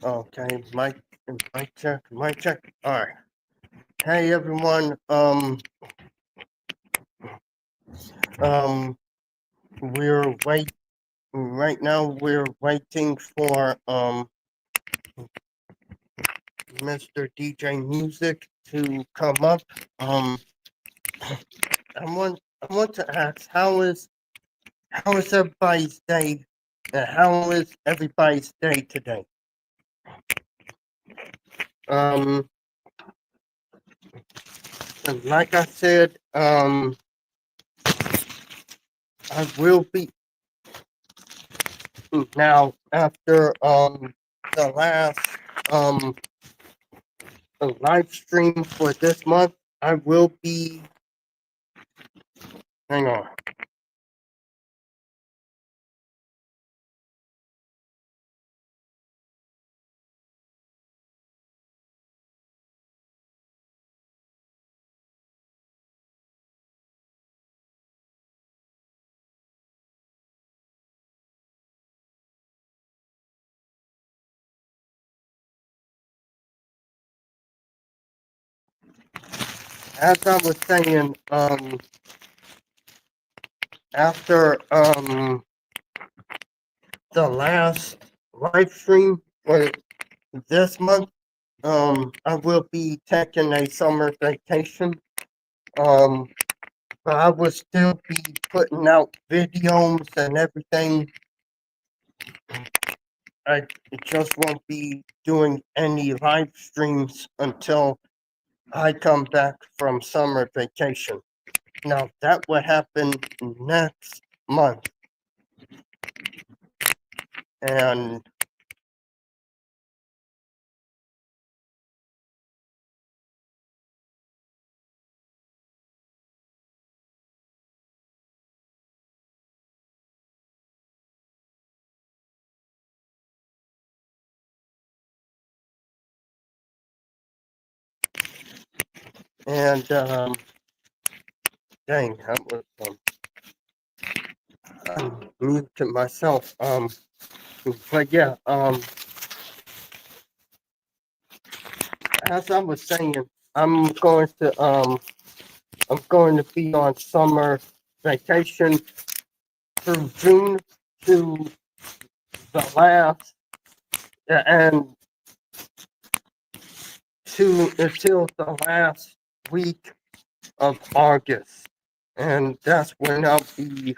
Okay, mic check, mic check. All right. Hey everyone. Um, we're wait right now. We're waiting for Mr. DJ Music to come up. I want to ask how is everybody's day? How is everybody's day today? Um, and like I said, I will be now after the last um live stream for this month. I will be. Hang on. As I was saying, after the last live stream for this month, I will be taking a summer vacation. Um, but I will still be putting out videos and everything. I just won't be doing any live streams until I come back from summer vacation. Now that will happen next month, and and dang, that was mute to myself. But yeah, as I was saying, I'm going to I'm going to be on summer vacation through June to the last and to until the last week of August, and that's when I'll be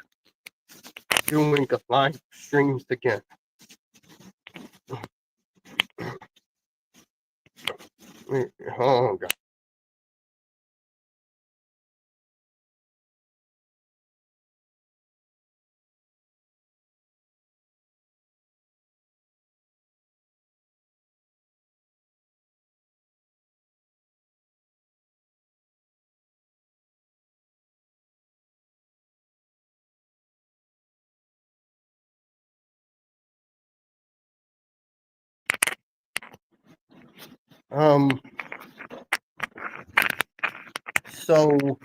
doing the live streams again. Oh God. Um. So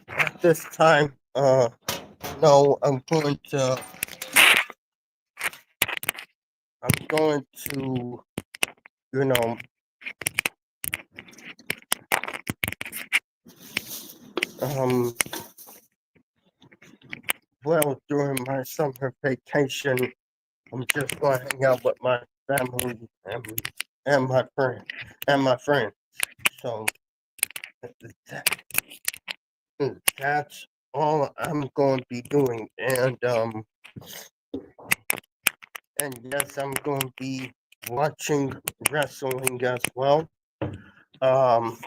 at this time, no, I'm going to, you know, um, well, during my summer vacation, I'm just going to hang out with my family and my friends. So that, that's all I'm going to be doing, and yes, I'm going to be watching wrestling as well. Um,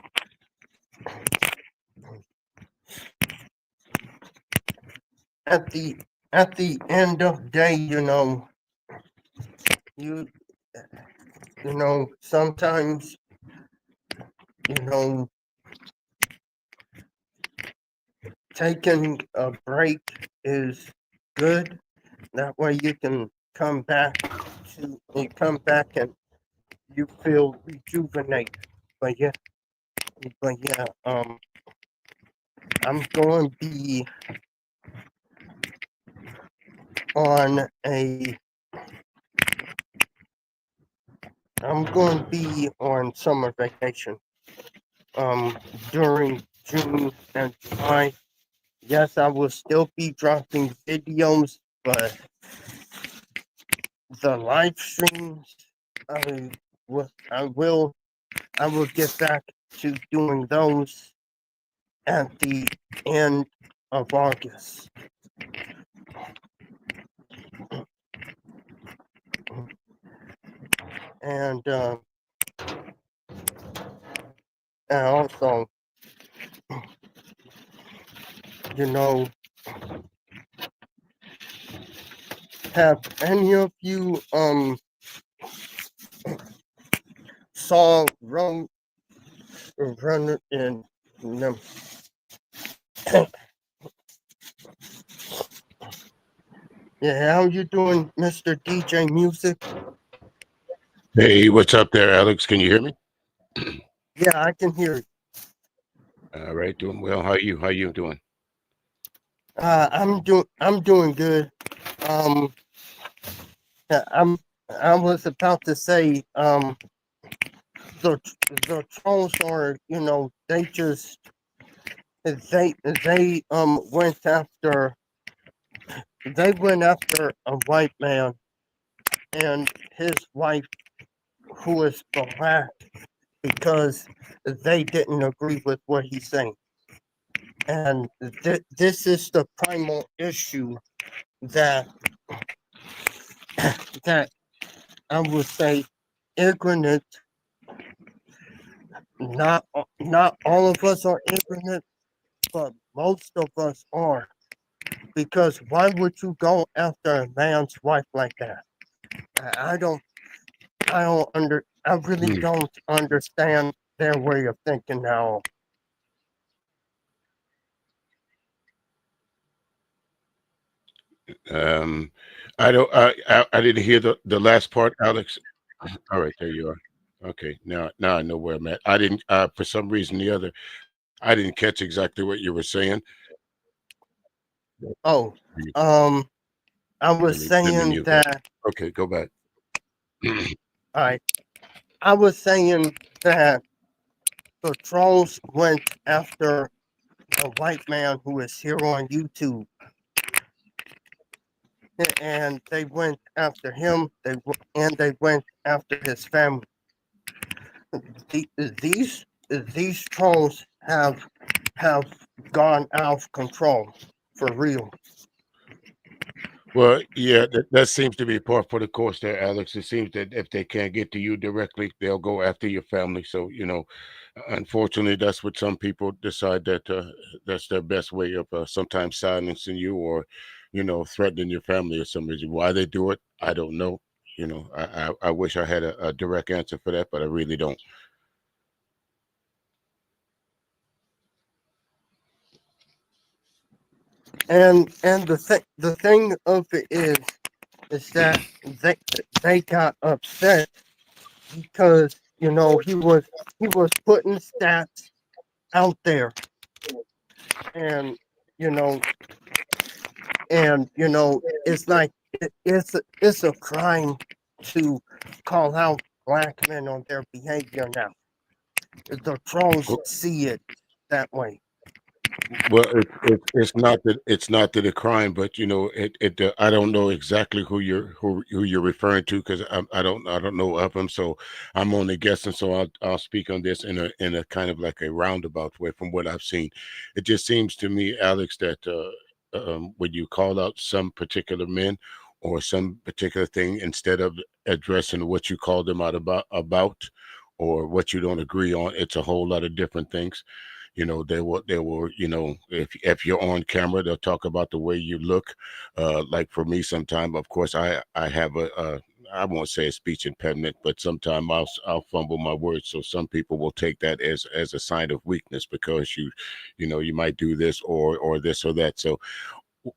at the end of the day, you sometimes you know taking a break is good. That way you can come back and you feel rejuvenated. But yeah, I'm going to be on a I'm going to be on summer vacation during June and July. Yes, I will still be dropping videos, but the live streams, I will, I will, I will get back to doing those at the end of August. And and also, you know, have any of you saw Runner in no, yeah, how you doing, Mr. DJ Music? Hey, what's up there, Alex? Can you hear me? Yeah, I can hear you. All right, doing well. How you? How you doing? I'm doing good. Um, I'm I was about to say the the trolls are, they went after a white man and his wife who is black because they didn't agree with what he's saying. And this is the primal issue that that I would say ignorant. Not all of us are ignorant, but most of us are. Because why would you go after a man's wife like that? I don't. I really Hmm. don't understand their way of thinking now. Um, I don't. I didn't hear the last part, Alex. All right, there you are. Okay, now I know where I'm at. I didn't. For some reason or the other, I didn't catch exactly what you were saying. Oh, You- um, I was Let me saying mute that. that. Okay, go back. I I was saying that the trolls went after a white man who is here on YouTube, and they went after him. They went after his family. The, these trolls have gone out of control for real. Well, yeah, that seems to be part for the course there, Alex. It seems that if they can't get to you directly, they'll go after your family. So, unfortunately, that's what some people decide that that's their best way of sometimes silencing you or, threatening your family or some reason. Why they do it, I don't know. I wish I had a direct answer for that, but I really don't. And the thing of it is that they they got upset because he was putting stats out there, and you know it's like it's a crime to call out black men on their behavior now. The trolls see it that way. Well, it's not that a crime, but I don't know exactly who you're referring to because I don't know of him, so I'm only guessing. So I'll speak on this in a kind of like a roundabout way from what I've seen. It just seems to me, Alex, that when you call out some particular men or some particular thing instead of addressing what you call them out about or what you don't agree on, it's a whole lot of different things. They will if you're on camera, they'll talk about the way you look. Like for me, sometime, of course, I have I won't say a speech impediment, but sometimes I'll fumble my words. So some people will take that as a sign of weakness because you might do this or this or that. So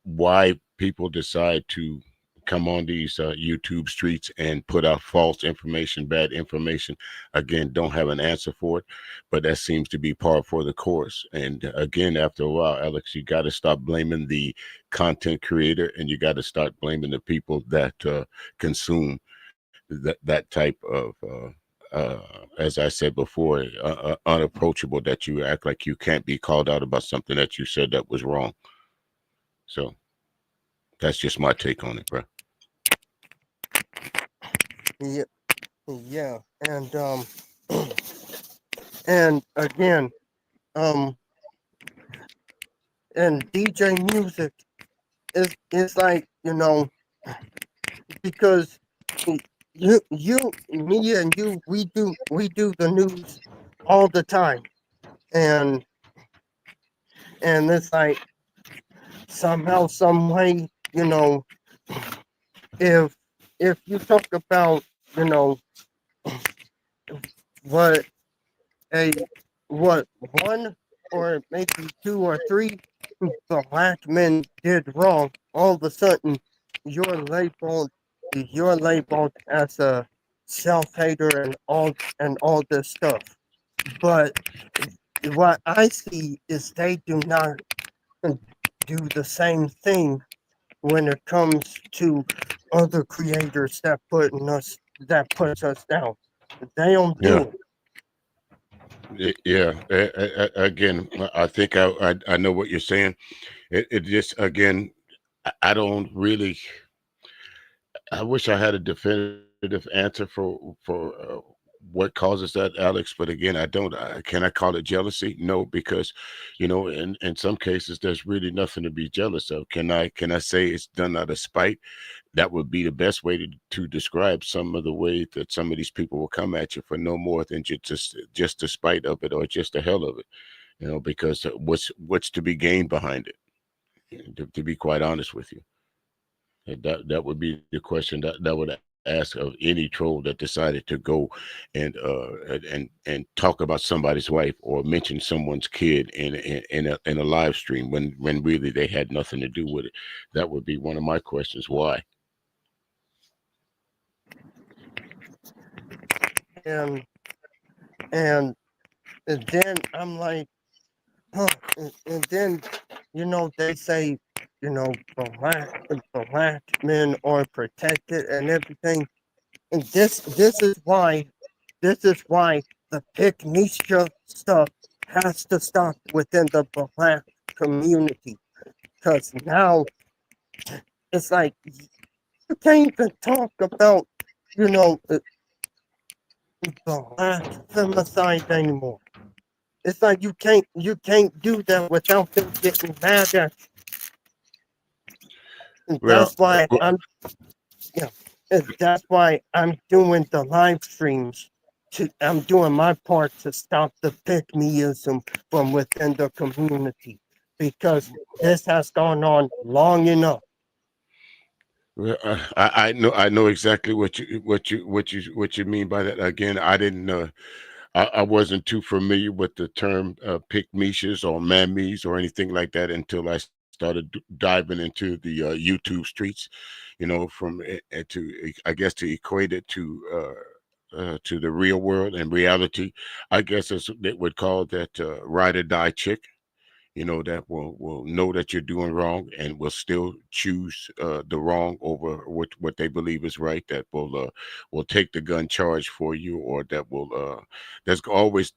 why people decide to come on these YouTube streets and put out false information, bad information. Again, don't have an answer for it, but that seems to be par for the course. And again, after a while, Alex, you got to stop blaming the content creator and you got to start blaming the people that consume that type of as I said before, unapproachable, that you act like you can't be called out about something that you said that was wrong. So that's just my take on it, bro. Yeah, yeah, and again, um, and DJ music is like, because me and you, we do the news all the time, and it's like somehow, some way, if you talk about, you know what a what one or maybe two or three black men did wrong, all of a sudden you're labeled you're labeled as a self-hater and all this stuff. But what I see is they do not do the same thing when it comes to other creators that puts us down. They don't Yeah. do it. Yeah. Again, I think I know what you're saying. It just, again, I don't really. I wish I had a definitive answer for what causes that, Alex. But again, I don't. Can I call it jealousy? No, because in some cases, there's really nothing to be jealous of. Can I say it's done out of spite? That would be the best way to describe some of the way that some of these people will come at you for no more than just the spite of it, or just the hell of it. Because what's to be gained behind it? To be quite honest with you. And that would be the question that would ask of any troll that decided to go and talk about somebody's wife, or mention someone's kid in a live stream, when really they had nothing to do with it. That would be one of my questions. Why? And and then I'm like, huh. And then they say, black men are protected and everything. And this is why the pick Nisha stuff has to stop within the black community. Because now it's like you can't even talk about, black femicide anymore. It's like you can't do that without them getting mad at you. And Well, yeah, that's why I'm doing the live streams. I'm doing my part to stop the pick meism from within the community, because this has gone on long enough. I know exactly what you mean by that. Again, I didn't. I wasn't too familiar with the term pick-meshas or mammies or anything like that until I started diving into the YouTube streets. From to, I guess, to equate it to the real world and reality. I guess they would call that ride or die chick. That will know that you're doing wrong, and will still choose the wrong over what they believe is right. That will take the gun charge for you, or that will there's always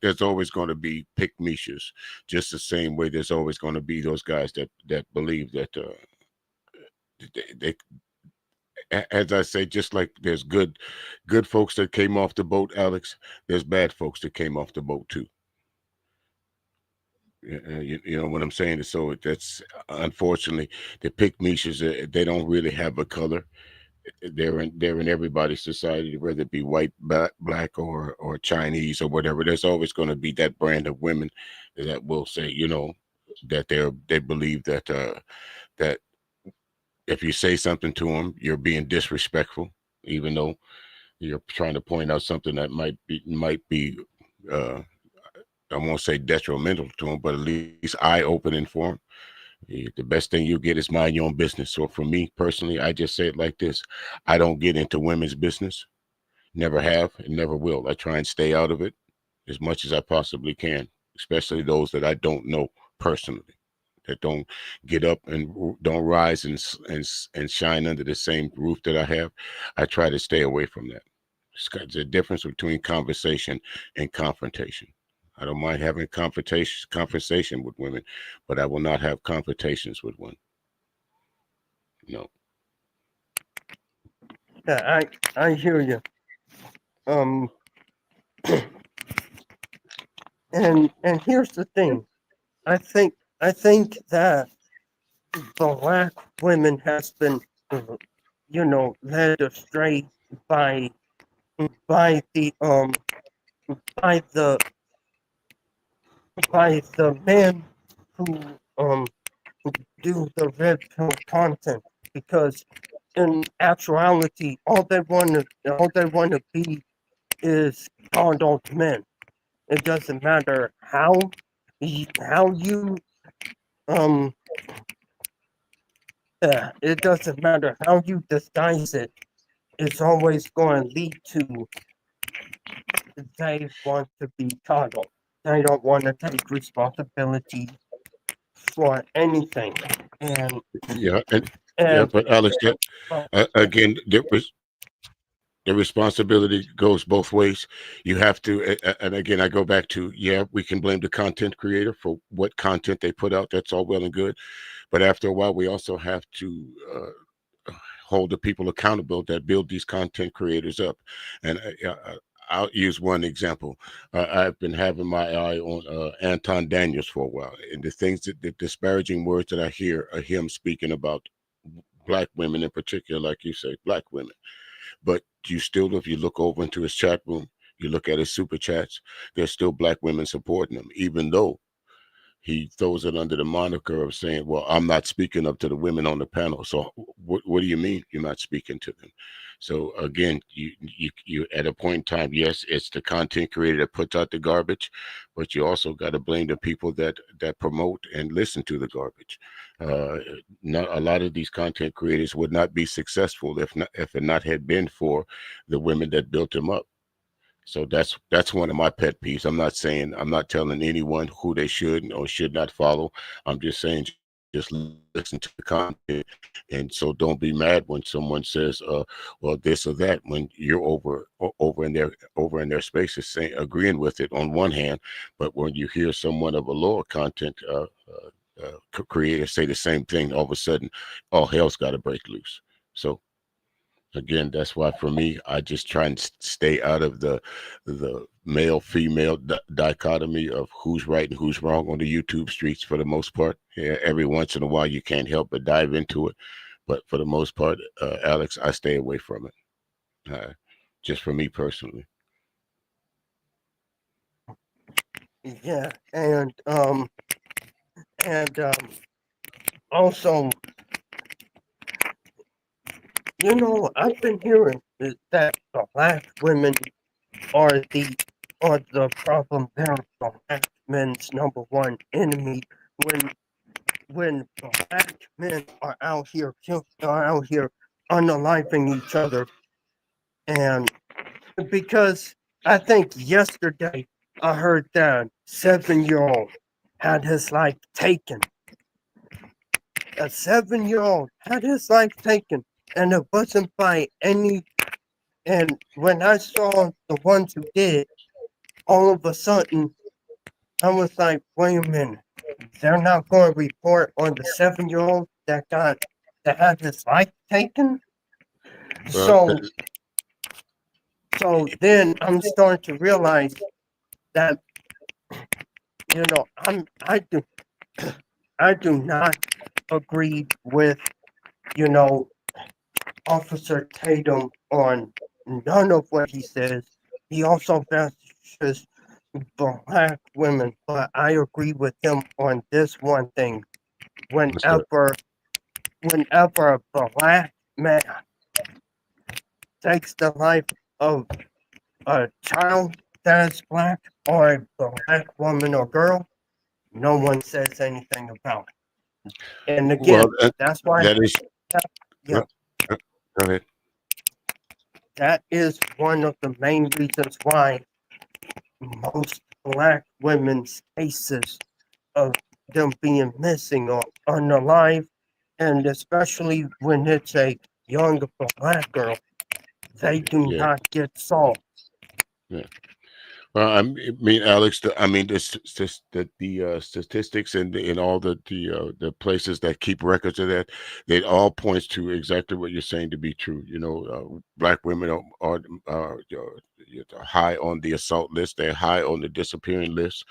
going to be pick meshas, just the same way there's always going to be those guys that believe that they as I say, just like there's good folks that came off the boat, Alex, there's bad folks that came off the boat too. You know what I'm saying? So that's, unfortunately, the pygmies, they don't really have a color. They're in everybody's society, whether it be white, black, or Chinese, or whatever. There's always going to be that brand of women that will say, that they believe that if you say something to them, you're being disrespectful, even though you're trying to point out something that might be uh, I won't say detrimental to them, but at least eye opening for them. The best thing you get is mind your own business. So for me personally, I just say it like this: I don't get into women's business. Never have and never will. I try and stay out of it as much as I possibly can, especially those that I don't know personally, that don't get up and don't rise and shine under the same roof that I have. I try to stay away from that. There's a difference between conversation and confrontation. I don't mind having conversation with women, but I will not have confrontations with one. No. Yeah, I hear you. Um, and here's the thing. I think that black women has been, led astray by by the um by the by the men who um do the red pill content, because in actuality all they want to be is coddled men. It doesn't matter how you um it doesn't matter how you disguise it. It's always going to lead to they want to be coddled. They don't want to take responsibility for anything. And Yeah, and yeah, and but Alex, yeah, again, the responsibility goes both ways. You have to, and again, I go back to, yeah, we can blame the content creator for what content they put out. That's all well and good, but after a while, we also have to hold the people accountable that build these content creators up. And I'll use one example. I've been having my eye on Anton Daniels for a while, and the disparaging words that I hear are him speaking about black women in particular, like you say, black women. But you still, if you look over into his chat room, you look at his super chats, there's still black women supporting him, even though he throws it under the moniker of saying, well, I'm not speaking up to the women on the panel. So what do you mean you're not speaking to them? So again, you at a point in time, yes, it's the content creator that puts out the garbage, but you also got to blame the people that promote and listen to the garbage. Not a lot of these content creators would not be successful if it not had been for the women that built them up. So that's one of my pet peeves. I'm not telling anyone who they should or should not follow. I'm just saying just listen to the content. And so don't be mad when someone says well this or that when you're over in their spaces saying agreeing with it on one hand, but when you hear someone of a lower content creator say the same thing, all of a sudden all hell's got to break loose. So again, that's why for me, I just try and stay out of the male female dichotomy of who's right and who's wrong on the YouTube streets for the most part. Yeah, every once in a while, you can't help but dive into it, but for the most part, Alex, I stay away from it. Just for me personally. yeah, and also, I've been hearing that black women are the problem. They're black men's number one enemy. When black men are out here unaliving each other, and because I think yesterday I heard that 7-year-old had his life taken. A 7-year-old had his life taken, and it wasn't by any. And when I saw the ones who did, all of a sudden I was like, wait a minute, they're not going to report on the 7-year-old that had his life taken. Well, So then I'm starting to realize that I do not agree with you know Officer Tatum on none of what he says. He also bashes black women, but I agree with him on this one thing. what's that? Whenever whenever a black man takes the life of a child that is black or a black woman or girl, no one says anything about it. And again, Well, that's why, that is. yeah, Go ahead. that is one of the main reasons why most black women's cases of them being missing or unalive, and especially when it's a young black girl, they do Yeah. not get solved. Yeah. Well, I mean, Alex, the statistics and all the places that keep records of that, it all points to exactly what you're saying to be true. Black women are high on the assault list. They're high on the disappearing list.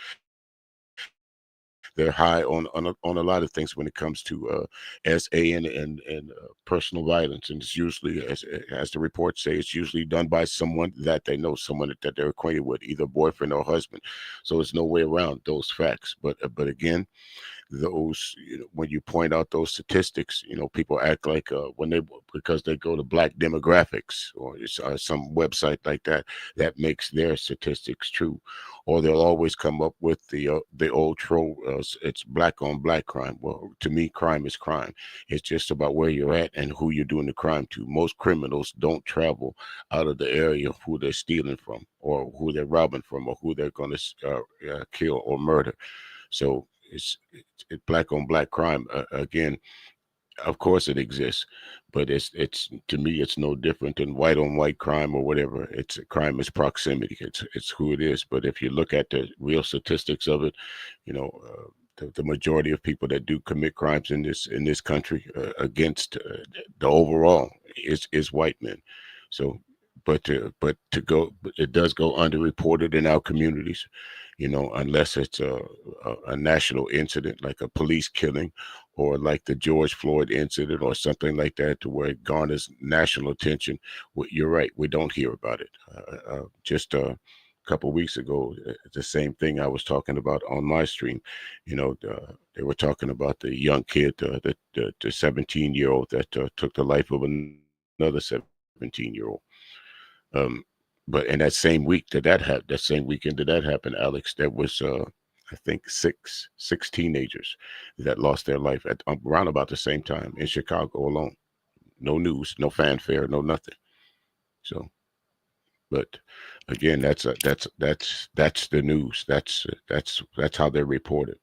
They're high on a lot of things when it comes to SA and personal violence, and it's usually, as the reports say, it's usually done by someone that they know, someone that they're acquainted with, either boyfriend or husband. So there's no way around those facts. But again, those, when you point out those statistics, people act like when they because they go to black demographics or some website like that that makes their statistics true, or they'll always come up with the old trope, it's black on black crime. Well, to me, crime is crime. It's just about where you're at and who you're doing the crime to. Most criminals don't travel out of the area of who they're stealing from, or who they're robbing from, or who they're going to kill or murder. So it's black on black crime. Again, of course it exists, but it's to me it's no different than white on white crime or whatever. It's crime is proximity. It's who it is. But if you look at the real statistics of it, you know. The majority of people that do commit crimes in this country against the overall is white men. So, but to go, it does go underreported in our communities, unless it's a national incident like a police killing, or like the George Floyd incident or something like that, to where it garners national attention. You're right, we don't hear about it. Just a couple weeks ago, the same thing I was talking about on my stream. They were talking about the young kid, the 17-year-old that took the life of another 17-year-old. Um, but in that same week that same weekend that happened, Alex, there was I think six teenagers that lost their life at around about the same time in Chicago alone. No news, no fanfare, no nothing. So, but again, that's the news. That's how they're reported,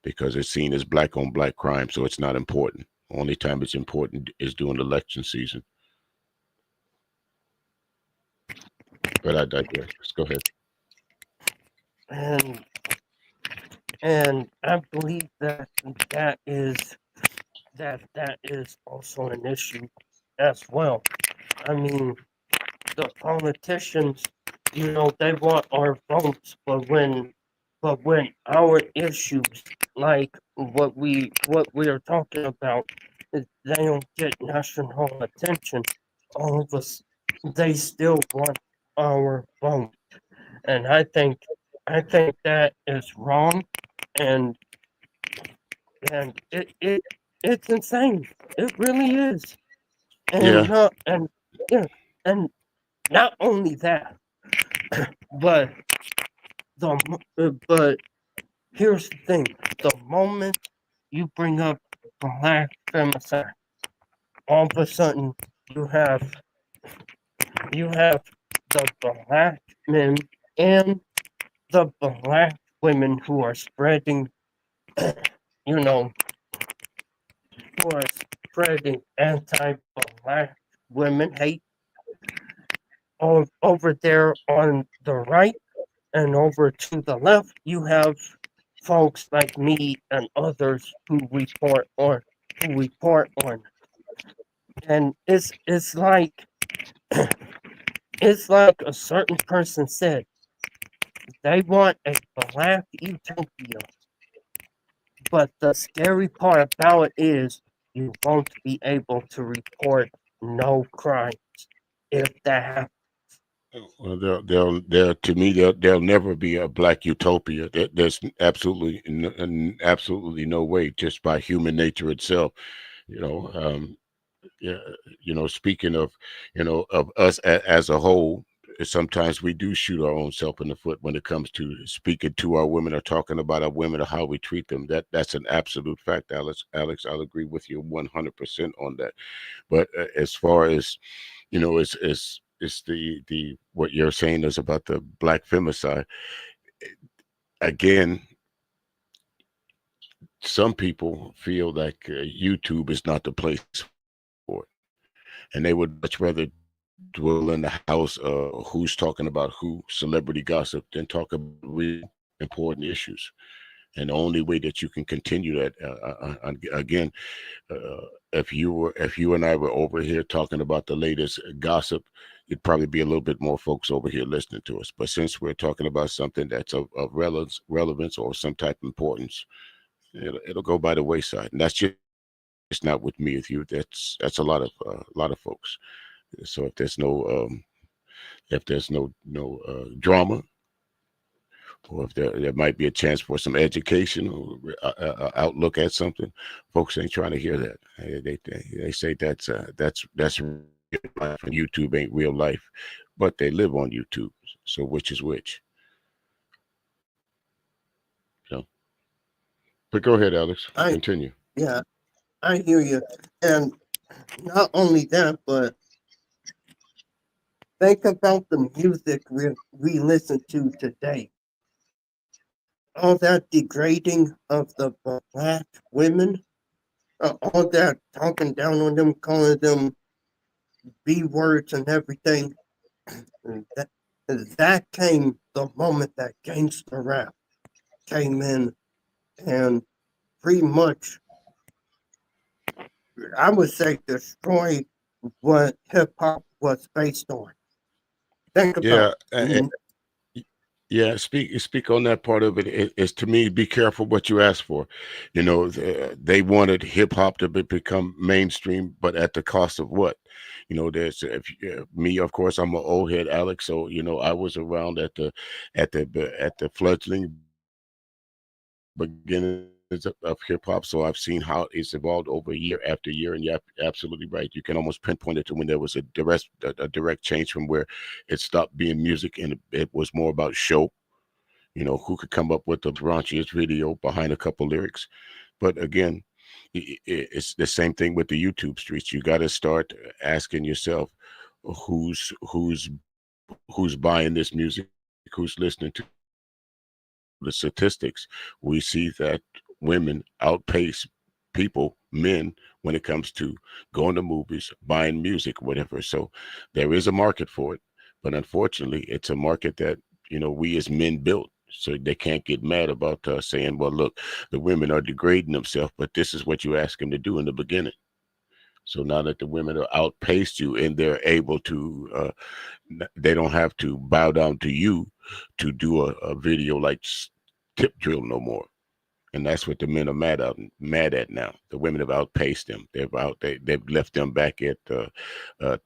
because it's seen as black on black crime, so it's not important. Only time it's important is during election season. But I digress. Let's go ahead. And and I believe that is that is also an issue as well. I mean, the politicians, they want our votes, but when our issues, like what we are talking about, they don't get national attention. All of us, they still want our vote, and I think that is wrong, and and it's insane. It really is, and Yeah, not and yeah, and not only that, but but here's the thing: the moment you bring up black femicide, all of a sudden you have you have the black men and the black women who are spreading, you know, who are spreading anti-black women hate over there on the right, and over to the left you have folks like me and others who report on, and it's like a certain person said, they want a black utopia, but the scary part about it is you won't be able to report no crimes if that happens. well, there to me, there'll never be a black utopia. There's absolutely no way, just by human nature itself. You know, yeah, speaking of us as a whole, sometimes we do shoot our own self in the foot when it comes to speaking to our women or talking about our women or how we treat them. That's an absolute fact, Alex. Alex, I'll agree with you 100% on that. But as far as it's the what you're saying is about the black femicide. Again, some people feel like YouTube is not the place for it, and they would much rather dwell in the house who's talking about who, celebrity gossip, than talk about real important issues. And the only way that you can continue that, again, if you and I were over here talking about the latest gossip, it'd probably be a little bit more folks over here listening to us. But since we're talking about something that's of relevance or some type of importance, it'll go by the wayside. And that's just not with me, with you. That's a lot of folks. So if there's no drama, or if there might be a chance for some education or outlook at something, folks ain't trying to hear that. They say that's real life, and YouTube ain't real life, but they live on YouTube. So which is which? So, but go ahead, Alex. I Continue. yeah, I hear you. And not only that, but think about the music we listen to today. All that degrading of the black women, all that talking down on them, calling them B words and everything. That, that came the moment that gangster rap came in and pretty much, I would say, destroyed what hip hop was based on. Think about Yeah, it. yeah. Speak on that part of it. Is to me, be careful what you ask for. They wanted hip hop to become mainstream, but at the cost of what? There's me, of course. I'm an old head, Alex. So I was around at the fledgling beginnings of hip hop. So I've seen how it's evolved over year after year. And you're absolutely right. You can almost pinpoint it to when there was a direct change from where it stopped being music and it was more about show. Who could come up with the raunchiest video behind a couple lyrics. But again, it's the same thing with the YouTube streets. You got to start asking yourself, who's who's buying this music, who's listening to the statistics. We see that women outpace men, when it comes to going to movies, buying music, whatever. So there is a market for it. But unfortunately, it's a market that, we as men built. So they can't get mad about saying, well, look, the women are degrading themselves, but this is what you asked them to do in the beginning. So now that the women are outpaced you and they're able to, they don't have to bow down to you to do a video like Tip Drill no more. And that's what the men are mad at now. The women have outpaced them. They've left them back at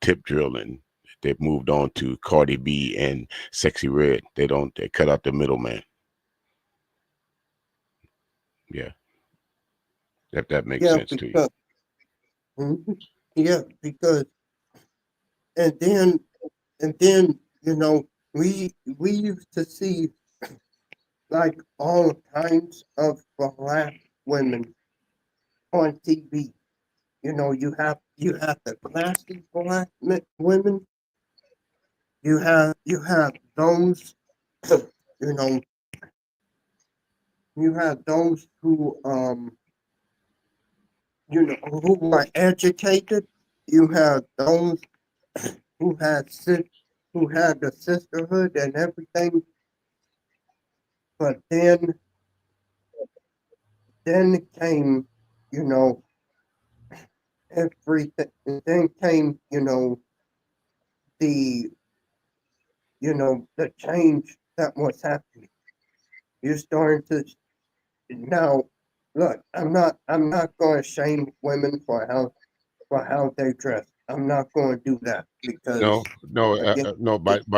Tip Drill, and they've moved on to Cardi B and Sexy Red. They cut out the middleman. Yeah, if that makes Yeah, sense to you. because mhm, yeah, because and then we used to see like all kinds of black women on TV. You have the classy black women. You have those you know you have those who are educated. You have those who had who had the sisterhood and everything. But then came, you know, everything. Then came, the the change that was happening. You're starting to now. Look, I'm not going to shame women for how they dress. I'm not going to do that No, because no, again, no. it,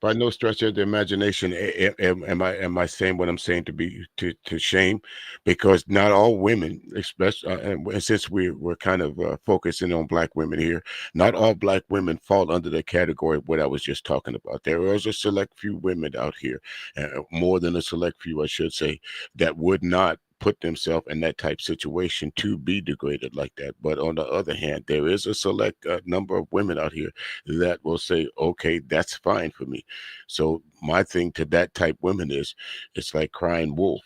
By no stretch of the imagination am I saying what I'm saying to shame, because not all women, especially and since we're kind of focusing on black women here, not all black women fall under the category of what I was just talking about. There is a select few women out here, more than a select few, I should say, that would not put themselves in that type situation to be degraded like that. But on the other hand, there is a select number of women out here that will say, okay, that's fine for me. So my thing to that type women is, it's like crying wolf.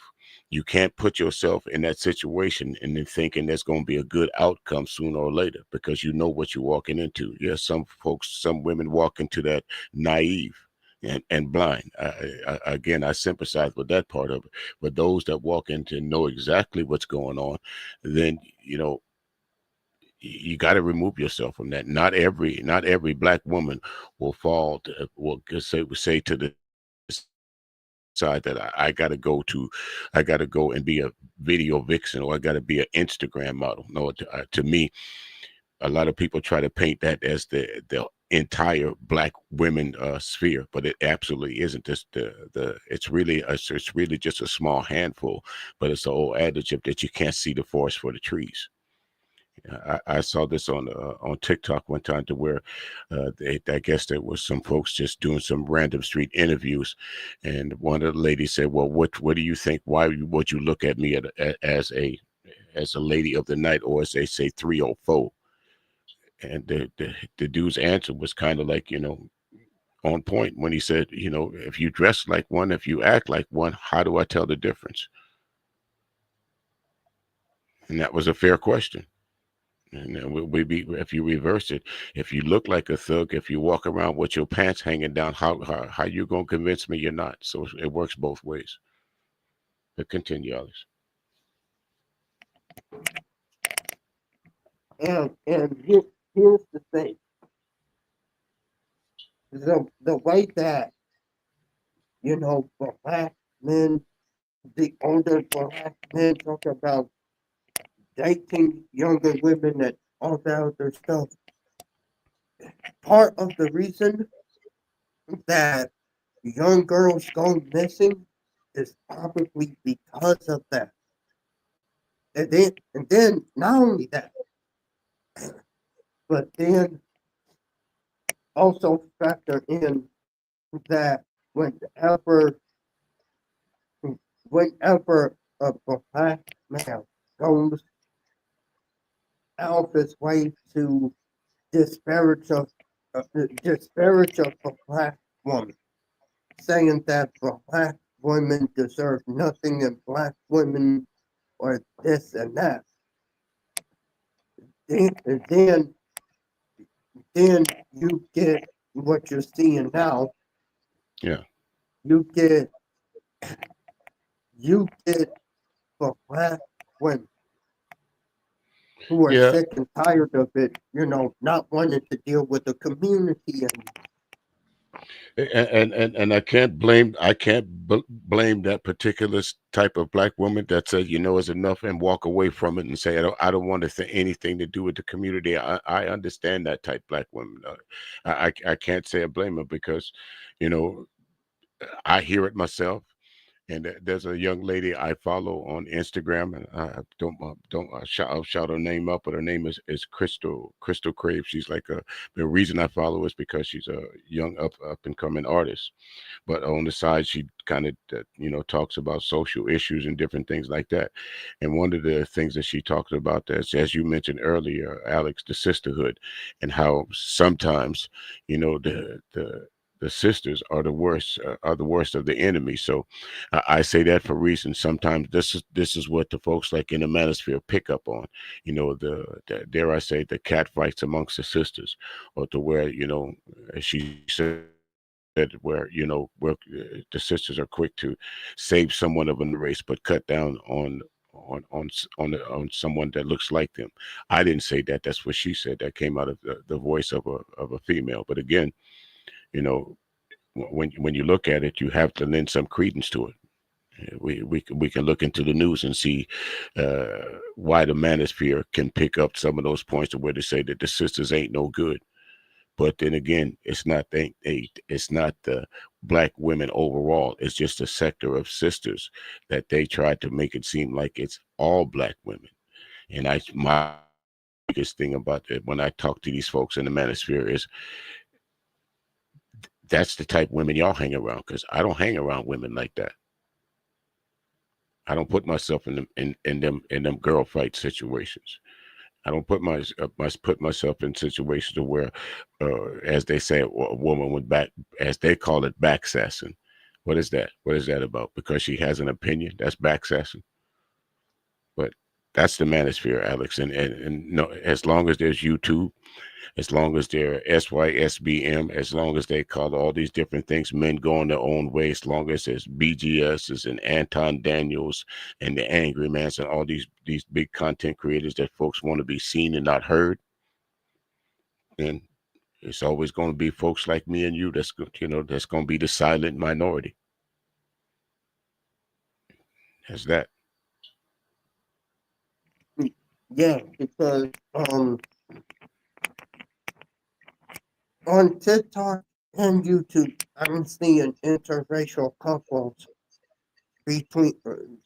You can't put yourself in that situation and then thinking there's going to be a good outcome sooner or later, because you know what you're walking into. Yes, some folks, some women walk into that naive and blind. Again, I sympathize with that part of it. But those that walk into know exactly what's going on, then you got to remove yourself from that. Not every black woman will fall to, will say to the side that I got to go and be a video vixen, or I got to be an Instagram model. No, to me, a lot of people try to paint that as the entire black women sphere, but it absolutely isn't. This the it's really just a small handful, but it's the old adage of that you can't see the forest for the trees. I saw this on TikTok one time, to where I guess there was some folks just doing some random street interviews, and one of the ladies said, "Well, what do you think? Why would you look at me as a lady of the night, or as they say, 304?" And the dude's answer was kind of like, on point, when he said, if you dress like one, if you act like one, how do I tell the difference? And that was a fair question. And then we be, if you reverse it, if you look like a thug, if you walk around with your pants hanging down, how you gonna convince me you're not? So it works both ways. But continue, Alex. Here's the thing: the way that black men, the older black men talk about dating younger women and all that other stuff. Part of the reason that young girls go missing is probably because of that. And then not only that, but then also factor in that whenever whenever a black male goes out of his way to disparage of disparage of a black woman, saying that black women deserve nothing and black women are this and that. Then, then, then you get what you're seeing now. Yeah. You get you get black women who are Yeah. sick and tired of it, not wanting to deal with the community and And I can't blame that particular type of black woman that says, it's enough, and walk away from it and say, I don't want to anything to do with the community. I understand that type black woman. I can't say I blame her, because you know I hear it myself. And there's a young lady I follow on Instagram, and I don't I'll shout her name up, but her name is Crystal Crave. She's like the reason I follow is because she's a young up and coming artist. But on the side, she kind of talks about social issues and different things like that. And one of the things that she talks about, as you mentioned earlier, Alex, the sisterhood, and how sometimes the sisters are the worst of the enemy. So I say that for reasons. Sometimes this is what the folks like in the manosphere pick up on. The dare I say, the cat fights amongst the sisters, or to where as she said, where the sisters are quick to save someone of a race, but cut down on someone that looks like them. I didn't say that. That's what she said. That came out of the voice of a female. But again, you know, when you look at it, you have to lend some credence to it. We can look into the news and see why the manosphere can pick up some of those points to where they say that the sisters ain't no good. But then again, it's not the black women overall. It's just a sector of sisters that they try to make it seem like it's all black women. And my biggest thing about it when I talk to these folks in the manosphere is that's the type of women y'all hang around, because I don't hang around women like that. I don't put myself in them girl fight situations. I don't put myself in situations where, as they say, a woman would back, as they call it, back sassing. What is that? What is that about? Because she has an opinion? That's backsassing. But that's the manosphere, Alex. And no, as long as there's YouTube, as long as they're SYSBM, as long as they call all these different things, men going their own way, as long as there's BGSs and Anton Daniels and the Angry Mans and all these big content creators that folks want to be seen and not heard, then it's always going to be folks like me and you that's going to be the silent minority. That's that. Yeah, because on TikTok and YouTube, I'm seeing interracial couples between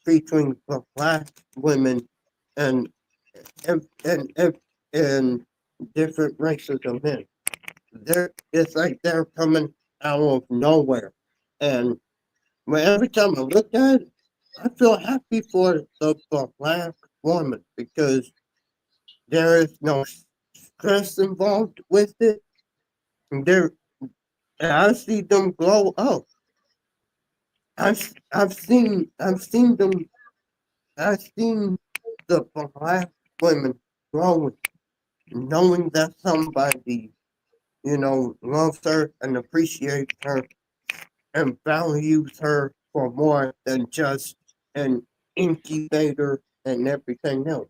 between black women and and different races of men. It's like they're coming out of nowhere, and every time I look at it, I feel happy for the black woman because there is no stress involved with it. And I see them grow up. I've seen them. I've seen the black women growing, knowing that somebody, loves her and appreciates her and values her for more than just an incubator and everything else.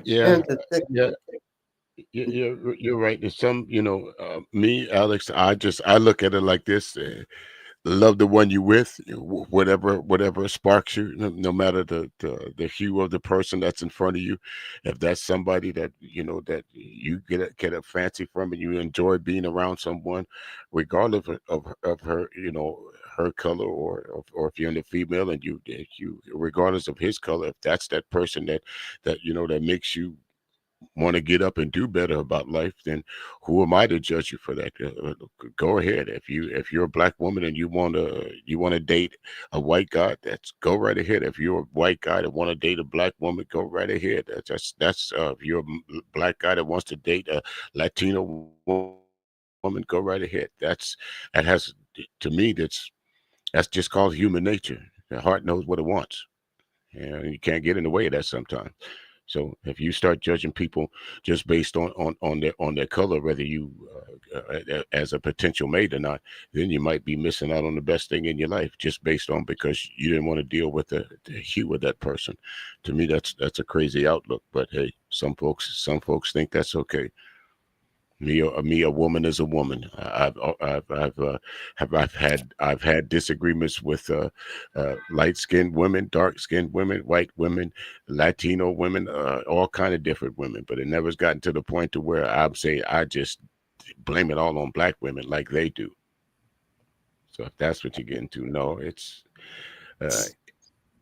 Yeah, And the thing, yeah, you're right. There's some, me, Alex. I look at it like this. Love the one you with, whatever sparks you, no matter the hue of the person that's in front of you. If that's somebody that that you get a fancy from and you enjoy being around someone, regardless of her, her color, or if you're in the female and if you regardless of his color, if that's that person that makes you want to get up and do better about life, then who am I to judge you for that? Go ahead. If you're a black woman and you want to date a white guy, that's go right ahead. If you're a white guy that want to date a black woman, go right ahead. That's if you're a black guy that wants to date a Latino woman, go right ahead. That has to me that's just called human nature. The heart knows what it wants, and you can't get in the way of that sometimes. So if you start judging people just based on their color, whether you as a potential mate or not, then you might be missing out on the best thing in your life just based on because you didn't want to deal with the hue of that person. To me, that's a crazy outlook. But hey, some folks think that's okay. Me, a woman is a woman. I've had disagreements with light skinned women, dark skinned women, white women, Latino women, all kind of different women. But it never's gotten to the point to where I'm saying I just blame it all on black women like they do. So if that's what you're getting to, no, it's uh,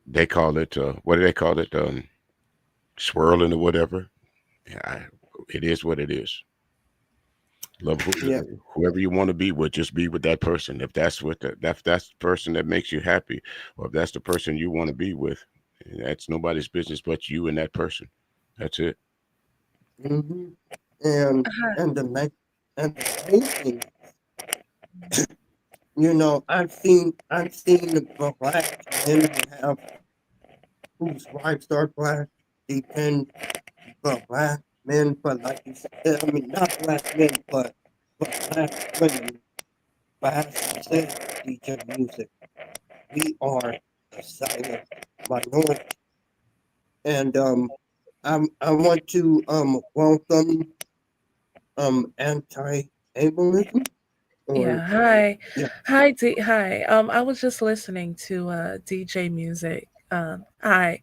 they call it what do they call it? Swirling or whatever. Yeah, it is what it is. Love yeah. whoever you want to be with. Just be with that person. If that's the person that makes you happy, or if that's the person you want to be with, that's nobody's business but you and that person. That's it. hmm And and the main and the main thing, I've seen the black men who have whose wives are black depend black men, but like you said, I mean not black men, but black women. But as you said, DJ Music, we are the silent minority, and I want to welcome anti-ableism or Yeah, hi. yeah. Hi. I was just listening to DJ Music. Hi. Right.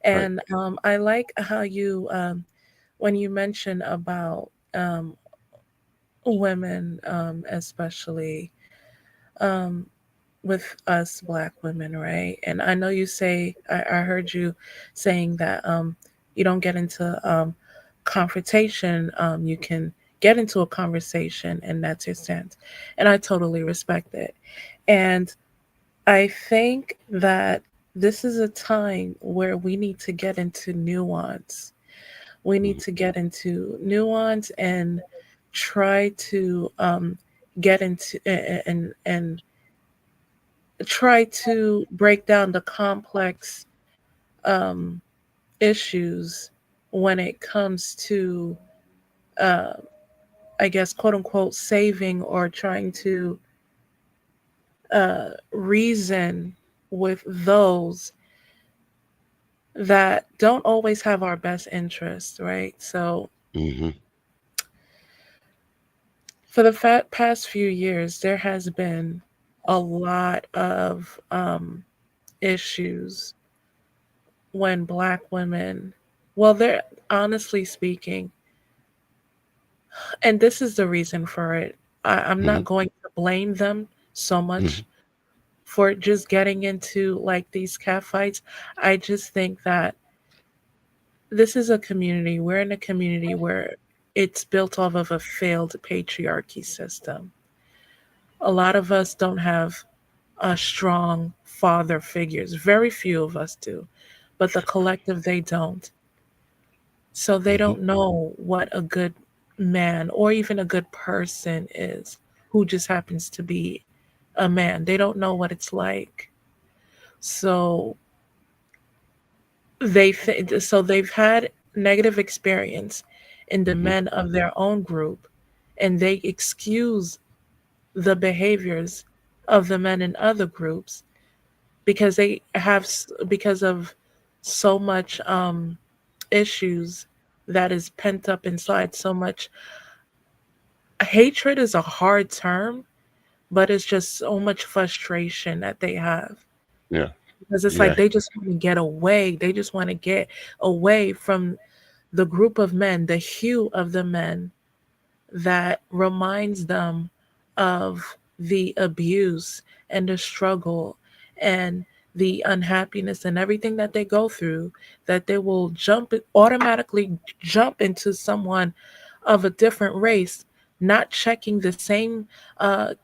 And I like how you when you mention about women especially um with us black women, right? And I know you say I heard you saying that you don't get into confrontation, you can get into a conversation and that's your stance. And I totally respect it. And I think that this is a time where we need to get into nuance. We need Mhm. to get into nuance and try to get into and try to break down the complex um, issues when it comes to, uh, I guess, quote unquote, saving or trying to reason with those that don't always have our best interest, right? So, Hmm. for the past few years, there has been a lot of issues when Black women, well, they're honestly speaking, and this is the reason for it. I'm Hmm. not going to blame them so much Hmm. for just getting into like these cat fights. I just think that this is a community. We're in a community where it's built off of a failed patriarchy system. A lot of us don't have strong father figures. Very few of us do, but the collective, they don't. So they Hmm. don't know what a good man or even a good person is who just happens to be a man. They don't know what it's like. So so they've had negative experience in the Hmm. men of their own group, and they excuse the behaviors of the men in other groups because they have because of so much issues that is pent up inside. So much hatred is a hard term, but it's just so much frustration that they have, Yeah. because it's like Yeah. they just want to get away. They just want to get away from the group of men, the hue of the men that reminds them of the abuse and the struggle and the unhappiness and everything that they go through, that they will automatically jump into someone of a different race, not checking the same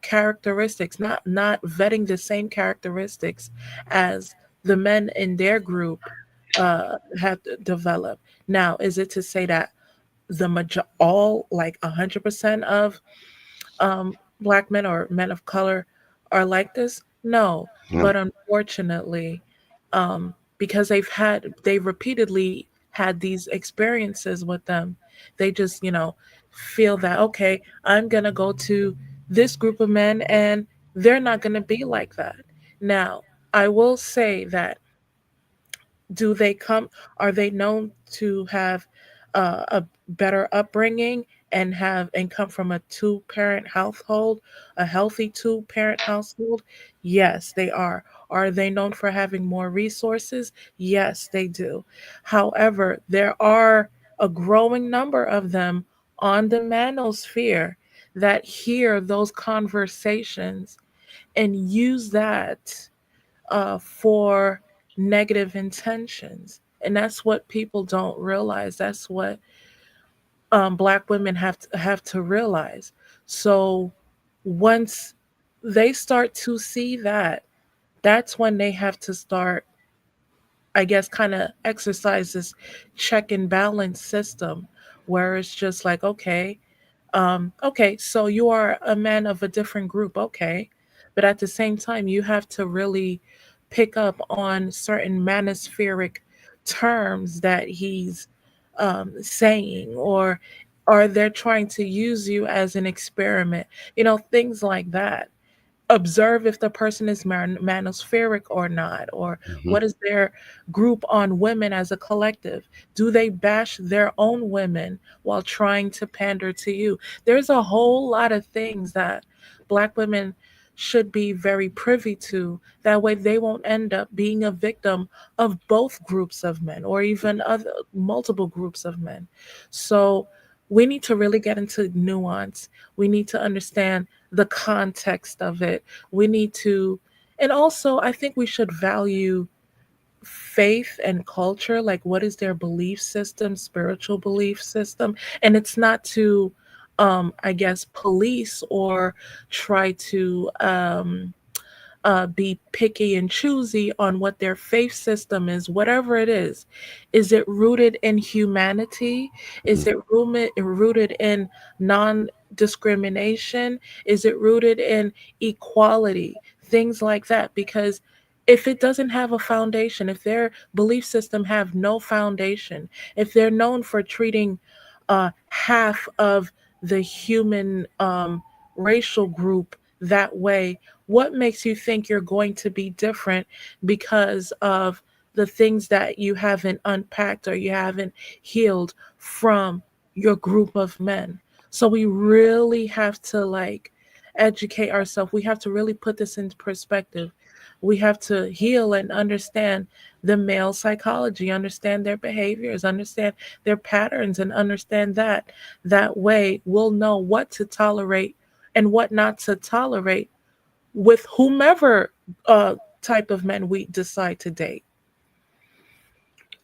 characteristics, not vetting the same characteristics as the men in their group have developed. Now, is it to say that all like 100% of black men or men of color are like this? No, Yeah. but unfortunately, because they repeatedly had these experiences with them, they just feel that, okay, I'm gonna go to this group of men and they're not gonna be like that. Now, I will say that, do they come are they known to have a better upbringing and come from a two parent household, a healthy two parent household? Yes, they are. Are they known for having more resources? Yes, they do. However, there are a growing number of them on the manosphere that hear those conversations and use that for negative intentions. And that's what people don't realize. That's what Black women have to realize. So once they start to see that, that's when they have to start, I guess, kind of exercise this check and balance system, where it's just like, okay, okay, so you are a man of a different group, okay. But at the same time, you have to really pick up on certain manospheric terms that he's saying, or they're trying to use you as an experiment, things like that. Observe if the person is manospheric or not, or Hmm. what is their group on women as a collective. Do they bash their own women while trying to pander to you? There's a whole lot of things that Black women should be very privy to. That way they won't end up being a victim of both groups of men or even other multiple groups of men. So we need to really get into nuance. We need to understand the context of it. We need to, and also I think we should value faith and culture. Like, what is their belief system, spiritual belief system? And it's not to, I guess, police or try to be picky and choosy on what their faith system is, whatever it is. Is it rooted in humanity? Is it rooted in non discrimination? Is it rooted in equality? things like that. Because if it doesn't have a foundation, if their belief system have no foundation, if they're known for treating half of the human racial group that way, what makes you think you're going to be different because of the things that you haven't unpacked or you haven't healed from your group of men? So we really have to like educate ourselves. We have to really put this into perspective. We have to heal and understand the male psychology, understand their behaviors, understand their patterns, and understand that. That way, we'll know what to tolerate and what not to tolerate with whomever type of men we decide to date.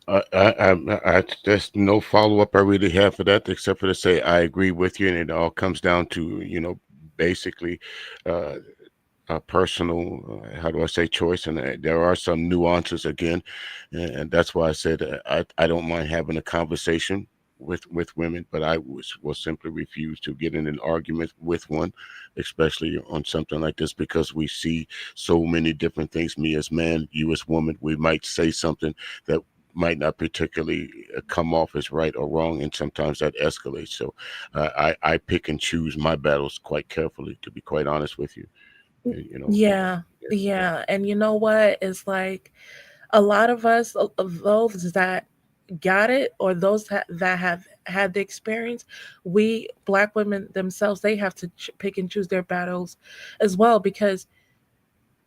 There's no follow up I really have for that, except for to say I agree with you, and it all comes down to basically uh, a personal, how do I say, choice, and there are some nuances again, and that's why I said I don't mind having a conversation with women, but will simply refuse to get in an argument with one, especially on something like this, because we see so many different things. Me as man, you as woman, we might say something that might not particularly come off as right or wrong, and sometimes that escalates. So I pick and choose my battles quite carefully, to be quite honest with you. You know, Yeah, yeah, yeah. And you know what? It's like a lot of us, of those that got it or those that have had the experience, we black women themselves, they have to pick and choose their battles as well, because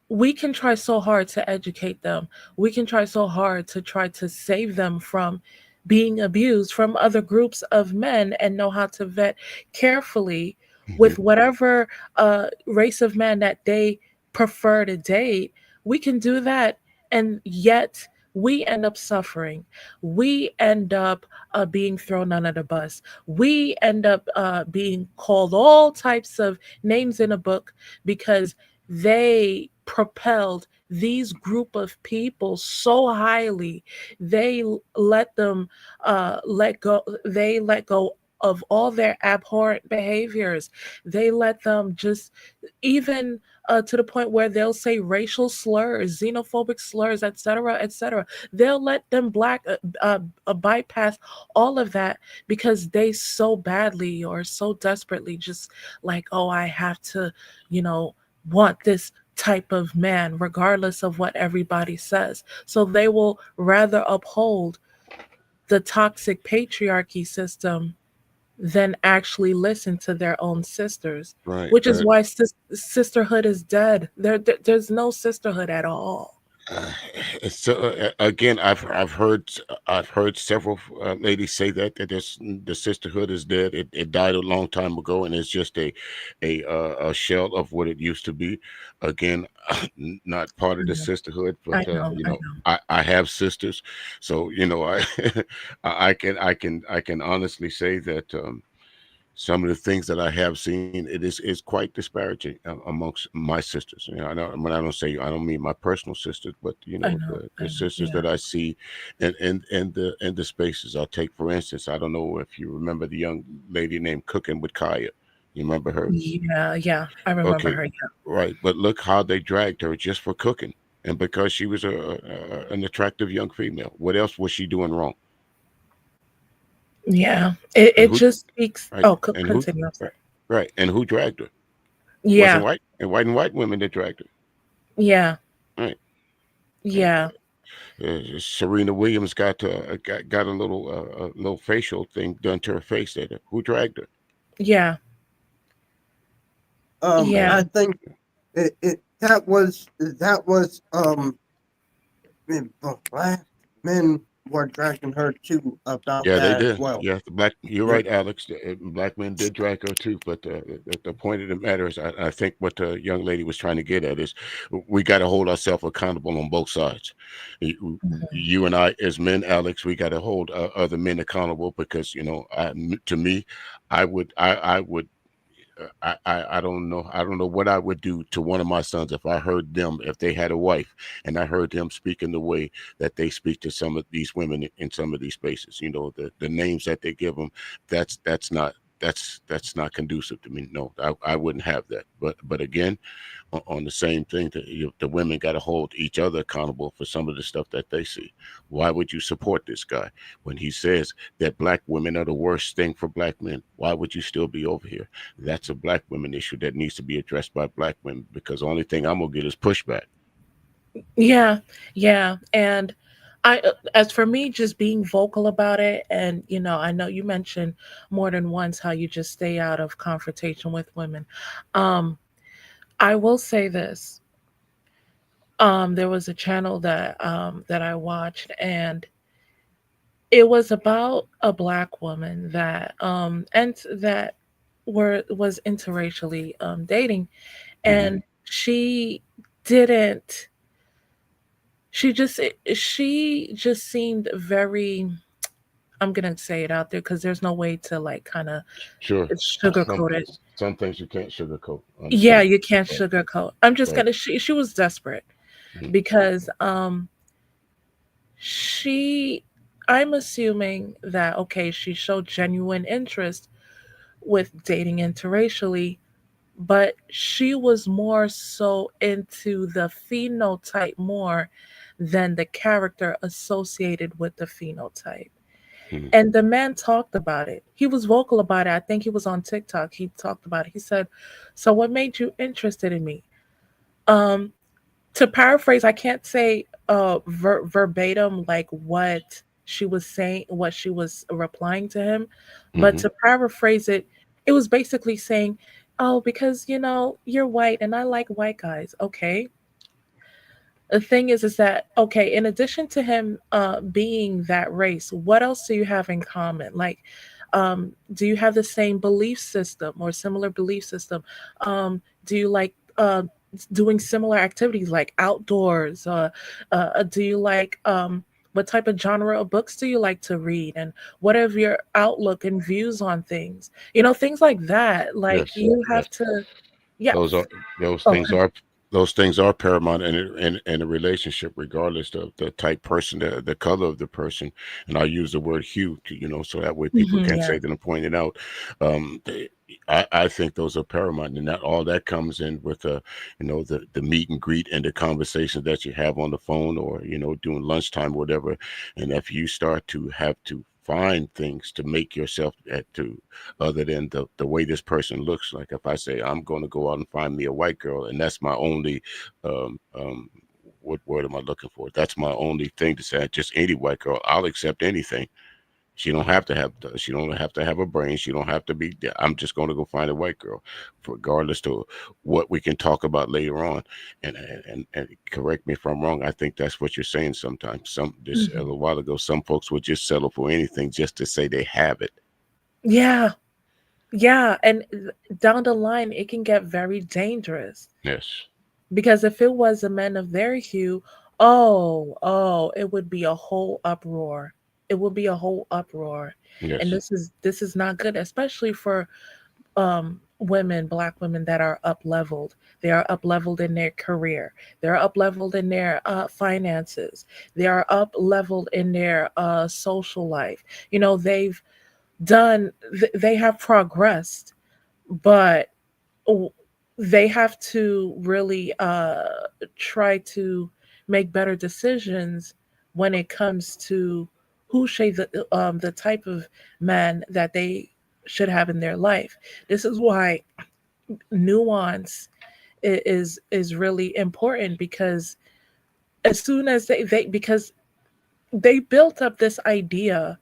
we can try so hard to educate them. We can try so hard to try to save them from being abused from other groups of men and know how to vet carefully mhm, with whatever race of man that they prefer to date. We can do that, and yet we end up suffering. We end up being thrown under the bus. We end up being called all types of names in a book because they propelled these group of people so highly. They let them let go. They let go of all their abhorrent behaviors. They let them just even to the point where they'll say racial slurs, xenophobic slurs, etc., etc. They'll let them bypass all of that because they so badly or so desperately just like, oh, I have to, you know, want this type of man, regardless of what everybody says. So they will rather uphold the toxic patriarchy system than actually listen to their own sisters, right. which is why sisterhood is dead. There's no sisterhood at all. Uh, so again, I've heard several ladies say that the sisterhood is dead. It died a long time ago, and it's just a shell of what it used to be. Again, not part of the Yeah, sisterhood, I but know, I know. I have sisters, so I I can honestly say that. Some of the things that I have seen, it is quite disparaging amongst my sisters. I know when I don't say I don't mean my personal sisters, but I know, the I know. sisters Yeah. that I see, and the spaces. I'll take for instance. I don't know if you remember the young lady named Cooking with Kaya. You remember her? Yeah, yeah. I remember Okay, her. Yeah. right. But look how they dragged her just for cooking, and because she was an attractive young female. What else was she doing wrong? Yeah. It And it who? just speaks. Right. Oh, And who? continue. I'm Right. sorry. Right. And who dragged her? Wasn't Yeah. white and white women that dragged her. Yeah. Right. And Yeah. Serena Williams got a little facial thing done to her face. That who dragged her? Yeah. Yeah. I think that was the black men were dragging her too about Yeah, they that as did. well. Yeah, the black. You're Yeah. right, Alex. Black men did drag her too. But the point of the matter is, I think what the young lady was trying to get at is, we got to hold ourselves accountable on both sides. Mhm. You and I, as men, Alex, we got to hold other men accountable because to me, I would I don't know what I would do to one of my sons if I heard them, if they had a wife and I heard them speak in the way that they speak to some of these women in some of these spaces. The names that they give them, that's not conducive to me. No, I wouldn't have that. But again, on the same thing that the women got to hold each other accountable for some of the stuff that they see. Why would you support this guy when he says that black women are the worst thing for black men? Why would you still be over here? That's a black women issue that needs to be addressed by black women, because the only thing I'm gonna get is pushback. Yeah, yeah. And as for me, just being vocal about it, and I know you mentioned more than once how you just stay out of confrontation with women. Um, I will say this. There was a channel that I watched, and it was about a black woman that was interracially dating, Hmm. and didn't she just seemed very, I'm gonna say it out there because there's no way to like kind of Sure. Some sugarcoat it. some things you can't sugarcoat. Yeah, Understand? you can't Right. sugarcoat. I'm just Right. gonna she was desperate Mhm. because she I'm assuming that, okay, she showed genuine interest with dating interracially, but she was more so into the phenotype more than the character associated with the phenotype. Mhm. And the man talked about it. He was vocal about it. I think he was on TikTok. He talked about it. He said, "So what made you interested in me?" Um, to paraphrase, I can't say verbatim like what she was saying, what she was replying to him, but Mhm. to paraphrase it, it was basically saying, "Oh, because you're white and I like white guys." Okay. The thing is that, okay, in addition to him being that race, what else do you have in common? Like, do you have the same belief system or similar belief system? Do you like doing similar activities like outdoors? Do you like what type of genre of books do you like to read? And what are your outlook and views on things? Things like that. Like Yes. you Yes. have to, yeah. Those are those Oh, things are those things are paramount in a relationship, regardless of the type person, the color of the person. And I use the word hue to, so that way people can't yeah. say that I'm pointing out. I think those are paramount, and that all that comes in with the meet and greet and the conversations that you have on the phone, or during lunchtime, whatever. And if you start to have to find things to make yourself to other than the way this person looks. Like if I say I'm going to go out and find me a white girl, and that's my only what word am I looking for? That's my only thing to say. Just any white girl, I'll accept anything. She don't have to have a brain. She don't have to be. I'm just going to go find a white girl, regardless to what we can talk about later on. And correct me if I'm wrong. I think that's what you're saying. Sometimes, this a Mhm. little while ago, some folks would just settle for anything just to say they have it. Yeah. Yeah, and down the line, it can get very dangerous Yes. because if it was a man of their hue, oh, it would be a whole uproar. It would be a whole uproar, and Yes. this is not good, especially for women, black women that are up leveled. They are up leveled in their career. They're up leveled in their finances. They are up leveled in their social life. They've they have progressed, but w- they have to really try to make better decisions when it comes to the type of man that they should have in their life. This is why nuance is really important, because as soon as they because they built up this idea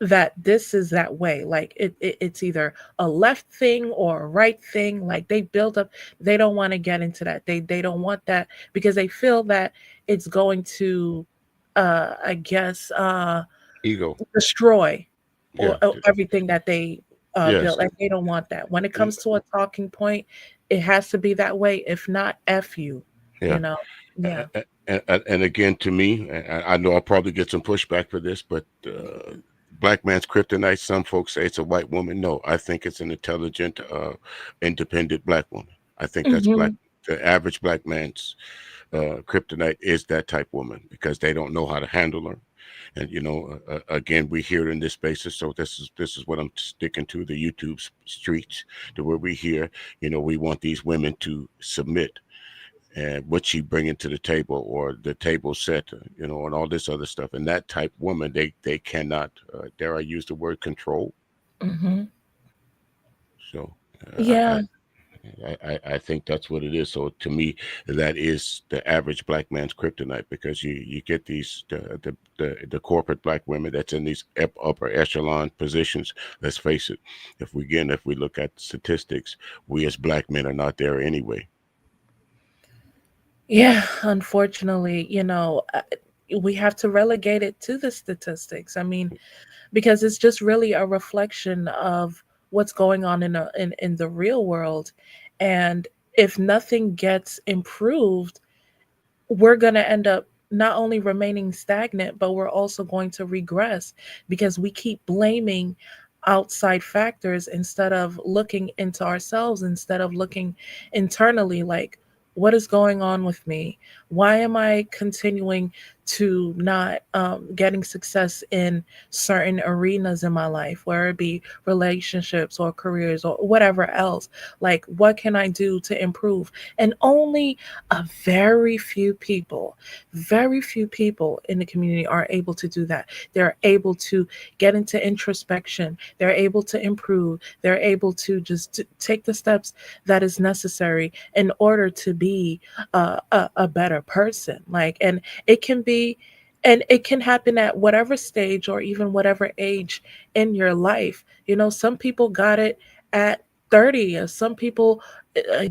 that this is that way, like it's either a left thing or a right thing. Like they build up, they don't want to get into that. They don't want that because they feel that it's going to I guess Ego. destroy or Yeah. everything that they Yes. built. Like they don't want that. When it comes to a talking point, it has to be that way. If not, F you, Yeah. you know. Yeah. And again, to me, I know I'll probably get some pushback for this, but black man's kryptonite. Some folks say it's a white woman. No, I think it's an intelligent, independent black woman. I think that's black. Hmm. The average black man's kryptonite is that type woman, because they don't know how to handle her. And again, we hear it in this spaces. So this is what I'm sticking to, the YouTube streets, to where we hear, we want these women to submit, and what she bringing to the table, or the table set, and all this other stuff. And that type woman, they cannot, dare I use the word, control. Hmm. So Yeah. I think that's what it is. So to me, that is the average black man's kryptonite, because you get these the corporate black women that's in these upper echelon positions. Let's face it, if we look at statistics, we as black men are not there anyway. Yeah, unfortunately, we have to relegate it to the statistics. I mean, because it's just really a reflection of what's going on in the real world. And if nothing gets improved, we're going to end up not only remaining stagnant, but we're also going to regress because we keep blaming outside factors instead of looking into ourselves, instead of looking internally, like, what is going on with me? Why am I continuing to not getting success in certain arenas in my life, where it be relationships or careers or whatever else? Like, what can I do to improve? And only a very few people in the community are able to do that. They're able to get into introspection. They're able to improve. They're able to just take the steps that is necessary in order to be a better person. Like, and it can be, and it can happen at whatever stage or even whatever age in your life. Some people got it at 30, or some people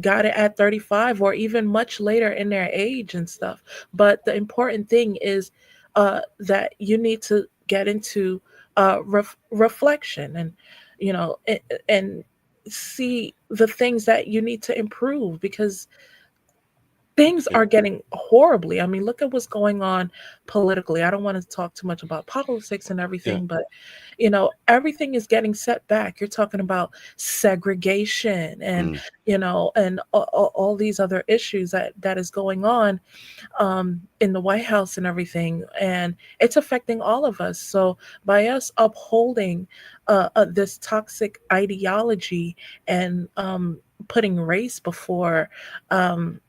got it at 35, or even much later in their age and stuff. But the important thing is that you need to get into reflection, and you know and, and see the things that you need to improve, because things Yeah, are getting horribly. I mean, look at what's going on politically. I don't want to talk too much about politics and yeah. everything, but everything is getting set back. You're talking about segregation, and Mm. and all these other issues that is going on in the White House and everything, and it's affecting all of us. So by us upholding this toxic ideology and putting race before um,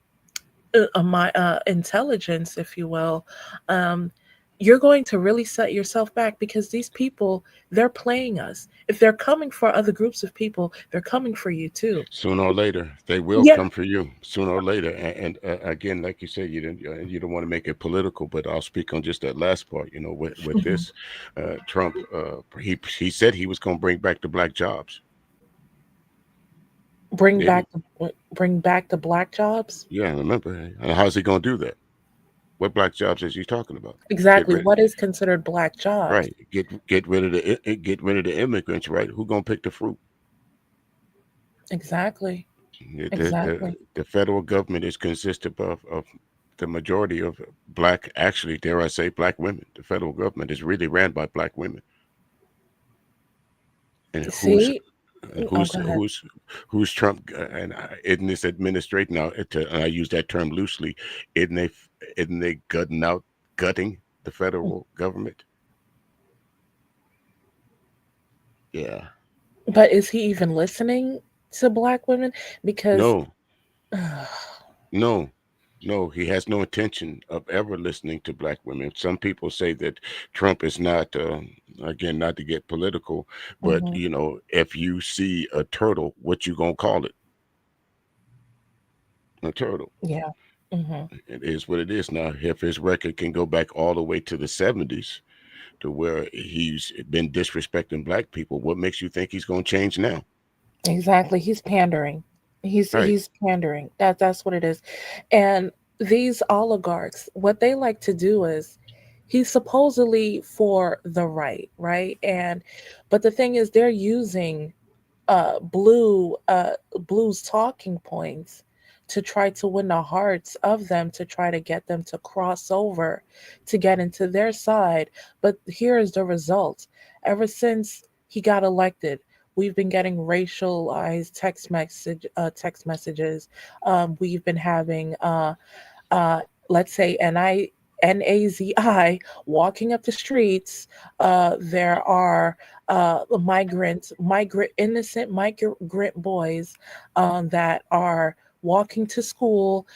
my intelligence, if you will, um, you're going to really set yourself back, because these people, they're playing us. If they're coming for other groups of people, they're coming for you too. Sooner or later, they will Yeah. come for you. Sooner or later, and again, like you said, you don't want to make it political, but I'll speak on just that last part. With Mhm. this, Trump, he said he was going to bring back the black jobs. Bring Didn't back bring back the black jobs. he? Yeah, remember? And how's he going to do that? What black jobs is he talking about? Get Exactly. rid, What is considered black jobs? right? Get rid of the immigrants, right? Who gonna pick the fruit? Exactly. The, the, Exactly. the, the federal government is consisted of the majority of black, actually, dare I say, black women. The federal government is really ran by black women. And who's See? and Oh, who's go ahead. who's who's Trump, in this administration now? And I use that term loosely. Isn't they isn't they gutting the federal government? Yeah. But is he even listening to black women? Because No, no, no. He has no intention of ever listening to black women. Some people say that Trump is not, again, not to get political, but mhm, if you see a turtle, what you gonna call it? A turtle. yeah. Hmm. It is what it is now. If his record can go back all the way to the '70s, to where he's been disrespecting black people, what makes you think he's gonna change now? Exactly. He's pandering. He's Right. he's pandering. That's what it is. And these oligarchs, what they like to do is, he's supposedly for the right, right? And but the thing is, they're using blue's talking points to try to win the hearts of them, to try to get them to cross over to get into their side. But here is the result. Ever since he got elected, we've been getting racialized text messages. We've been having let's say NAZI walking up the streets. There are innocent migrant boys that are walking to school,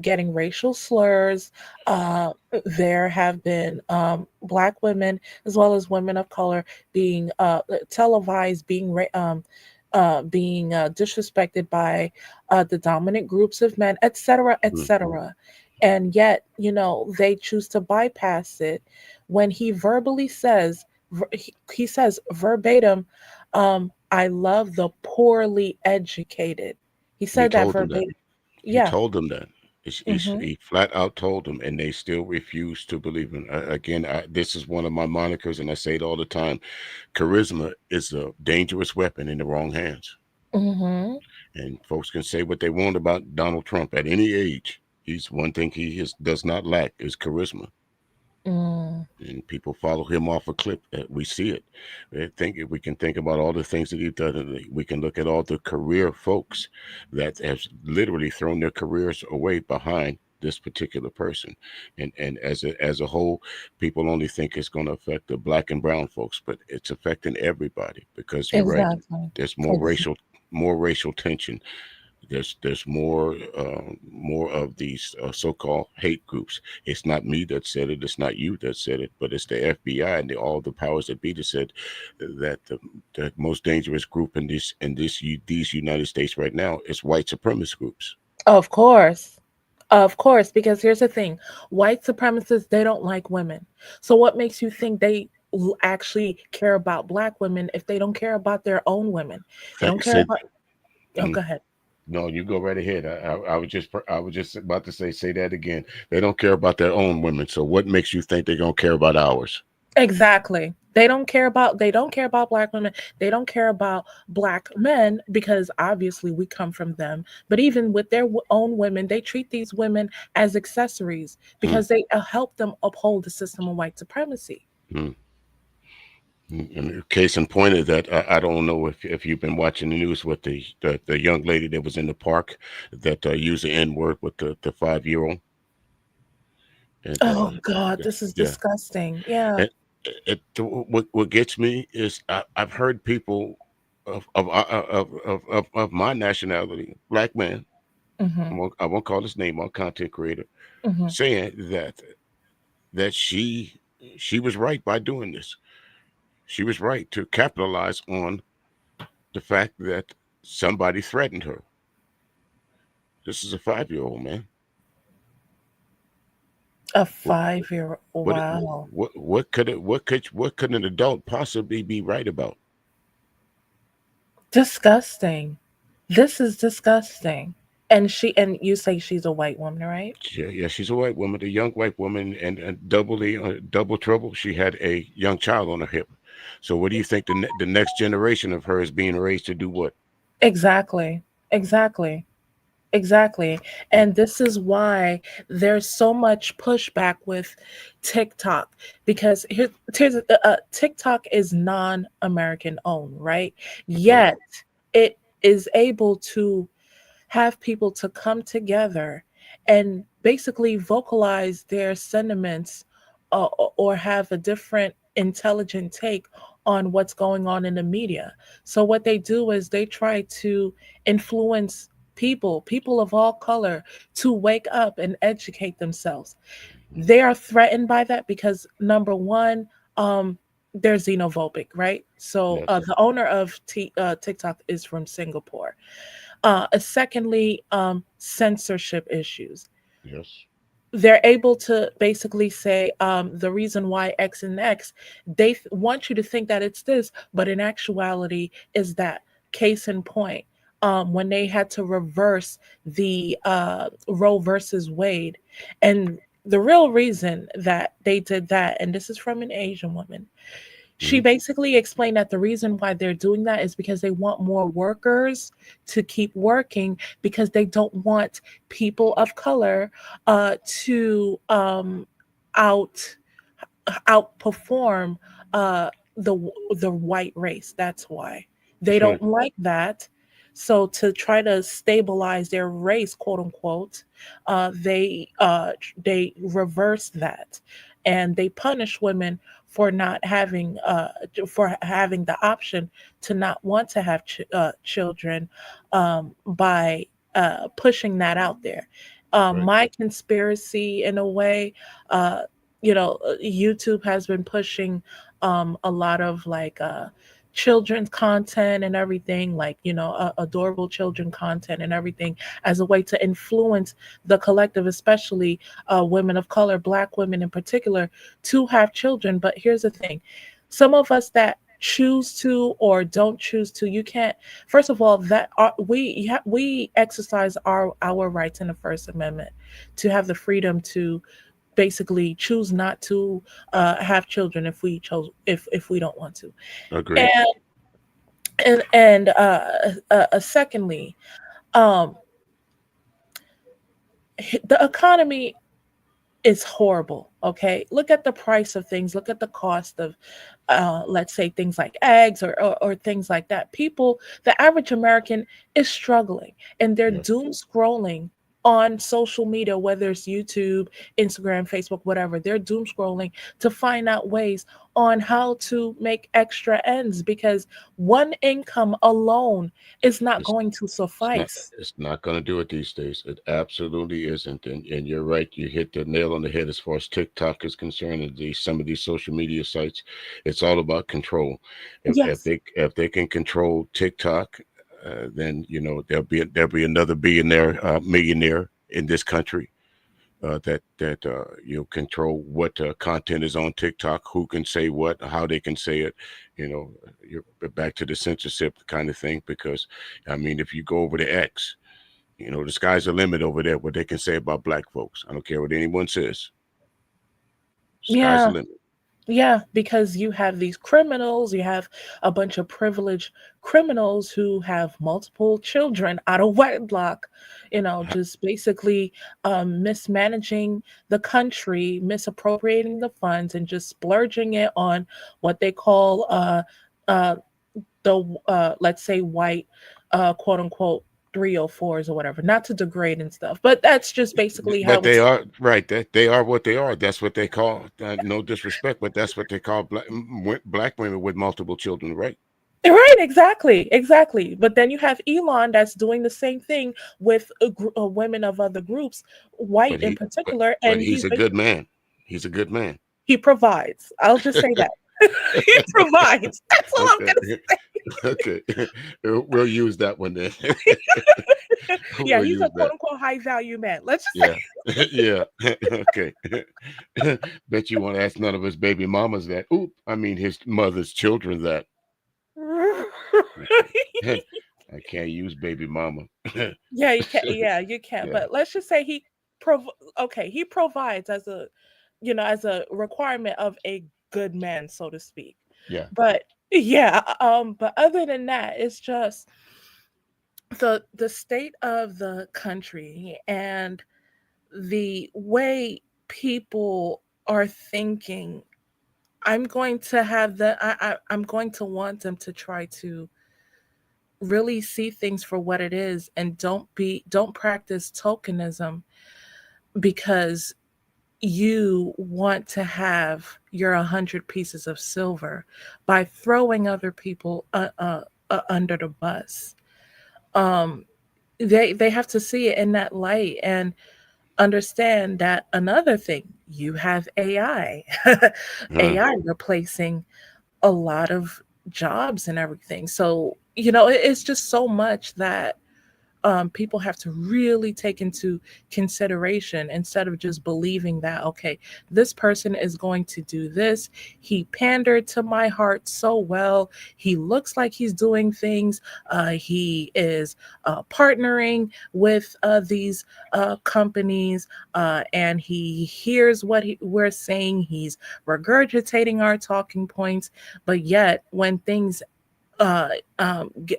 getting racial slurs. There have been Black women as well as women of color being televised, being disrespected by the dominant groups of men, etc., Mhm. etc. And yet, they choose to bypass it when he verbally says, he says verbatim, I love the poorly educated. He He said that told them that. verbatim. He Yeah. told them that. Hmm. He flat out told them, and they still refuse to believe him. Again, this is one of my monikers, and I say it all the time. Charisma is a dangerous weapon in the wrong hands. Hmm. And folks can say what they want about Donald Trump at any age. He's one thing does not lack is charisma. Mm. And people follow him off a cliff. We see it. We can think about all the things that he's done. We can look at all the career folks that have literally thrown their careers away behind this particular person. And as a whole, people only think it's going to affect the black and brown folks, but it's affecting everybody because you're right. Exactly. There's Ex- more racial tension. There's more of these so-called hate groups. It's not me that said it. It's not you that said it, but it's the FBI and all the powers that be that said that the most dangerous group these United States right now is white supremacist groups. Of course. Of course, because here's the thing, white supremacists, they don't like women. So what makes you think they actually care about Black women if they don't care about their own women? They don't care Said, about, oh, go ahead. no, you go right ahead. I was just about to say that again. They don't care about their own women. So what makes you think they're gonna care about ours? Exactly. They don't care about Black women. They don't care about Black men because obviously we come from them. But even with their own women, they treat these women as accessories Hmm, because they help them uphold the system of white supremacy. hmm. And case in point of that, I don't know if you've been watching the news with the young lady that was in the park that used the N word with the 5-year-old. And Oh God, this is yeah, disgusting. Yeah. and what gets me is I've heard people of my nationality, black man. Hmm. I won't call his name, our content creator, Hmm. saying that she was right by doing this. She was right to capitalize on the fact that somebody threatened her. This is a 5-year-old, man. A What 5 year. what Wow. what could an adult possibly be right about? Disgusting. This is disgusting. And you say she's a white woman, right? Yeah, yeah, she's a white woman, a young white woman, and double trouble. She had a young child on her hip. So, what do you think the next generation of her is being raised to do? What? Exactly. Exactly. Exactly. And this is why there's so much pushback with TikTok because TikTok is non-American owned, right? Okay. Yet it is able to have people to come together and basically vocalize their sentiments, or have a different intelligent take on what's going on in the media. So what they do is they try to influence people of all color, to wake up and educate themselves. They are threatened by that because number one, they're xenophobic, right? So Yes. the owner of TikTok is from Singapore. Secondly, censorship issues. Yes. They're able to basically say, the reason why X and X, they want you to think that it's this, but in actuality is that. Case in point, when they had to reverse the Roe versus Wade, and the real reason that they did that, and this is from an Asian woman, she Hmm. basically explained that the reason why they're doing that is because they want more workers to keep working because they don't want people of color to out outperform the white race. That's why they It's funny. don't like that. So to try to stabilize their race, quote unquote, they reverse that, and they punish women for not having for having the option to not want to have children, by pushing that out there. Right. My conspiracy, in a way, uh, YouTube has been pushing a lot of like children's content and everything, like, adorable children content and everything, as a way to influence the collective, especially women of color, Black women in particular, to have children. But here's the thing: some of us that choose to or don't choose to, you can't. First of all, that we exercise our rights in the First Amendment to have the freedom to basically choose not to have children if we chose, if we don't want to. Agreed. And secondly, um the economy is horrible. Okay, look at the price of things, look at the cost of let's say things like eggs, or things like that. People, the average American, is struggling, and they're Yes. doom scrolling on social media, whether it's YouTube, Instagram, Facebook, whatever. They're doom scrolling to find out ways on how to make extra ends, because one income alone is not It's going to it's not suffice. it's not going to do it these days. It absolutely isn't. And you're right. You hit the nail on the head as far as TikTok is concerned, and some of these social media sites. It's all about control. If Yes. they can control TikTok, then there'll be another billionaire, millionaire in this country, that control what content is on TikTok, who can say what, how they can say it. You're back to the censorship kind of thing, because I mean, if you go over to X, the sky's the limit over there. What they can say about Black folks, I don't care what anyone says. Sky's the Yeah. limit. Yeah, because you have these criminals, you have a bunch of privileged criminals who have multiple children out of wedlock, just basically mismanaging the country, misappropriating the funds, and just splurging it on what they call uh, let's say white, quote unquote, 304s or whatever, not to degrade and stuff, but that's just basically how But they it's. are right. That they are what they are. That's what they call. No disrespect, but that's what they call black women with multiple children, right? Right, exactly, exactly. But then you have Elon that's doing the same thing with women of other groups, white But in he, particular, but and he's a good man. He's a good man. he provides. I'll just say that he provides. That's all I'm Okay. gonna Okay. We'll use that one then. say. Yeah, We'll he's a use quote that. unquote high value man. Let's just Yeah. Yeah. Okay. Bet you won't ask none of his baby mamas that. Oop. I mean, his mother's children that. say. Okay. I can't use baby mama. Yeah, you can. Yeah, you can. Yeah. But let's just say prov- he provides as a, as a requirement of a good man, so to speak. Yeah. But yeah, but other than that, it's just the state of the country and the way people are thinking. I'm going to have I'm going to want them to try to really see things for what it is, and don't practice tokenism because you want to have your 100 pieces of silver by throwing other people under the bus. um they have to see it in that light and understand that. Another thing, you have AI. Huh. AI replacing a lot of jobs and everything. So, it's just so much that people have to really take into consideration, instead of just believing that, okay, this person is going to do this. He pandered to my heart so well. He looks like he's doing things. He is partnering with these companies, and he hears what we're saying. He's regurgitating our talking points. But yet, uh, um, g-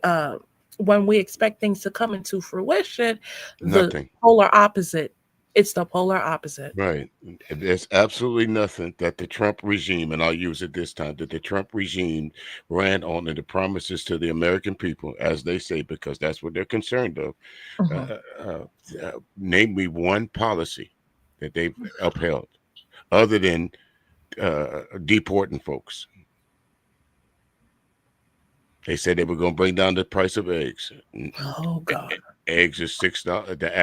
when we expect things to come into fruition, the Nothing. polar opposite It's the polar opposite. Right. There's absolutely nothing that the Trump regime, and I'll use it this time, that the Trump regime ran on in the promises to the American people, as they say, because that's what they're concerned of. Mhm. Uh, name me one policy that they've upheld other than deporting folks. They said they were going to bring down the price of eggs. Oh God. Eggs is $6. The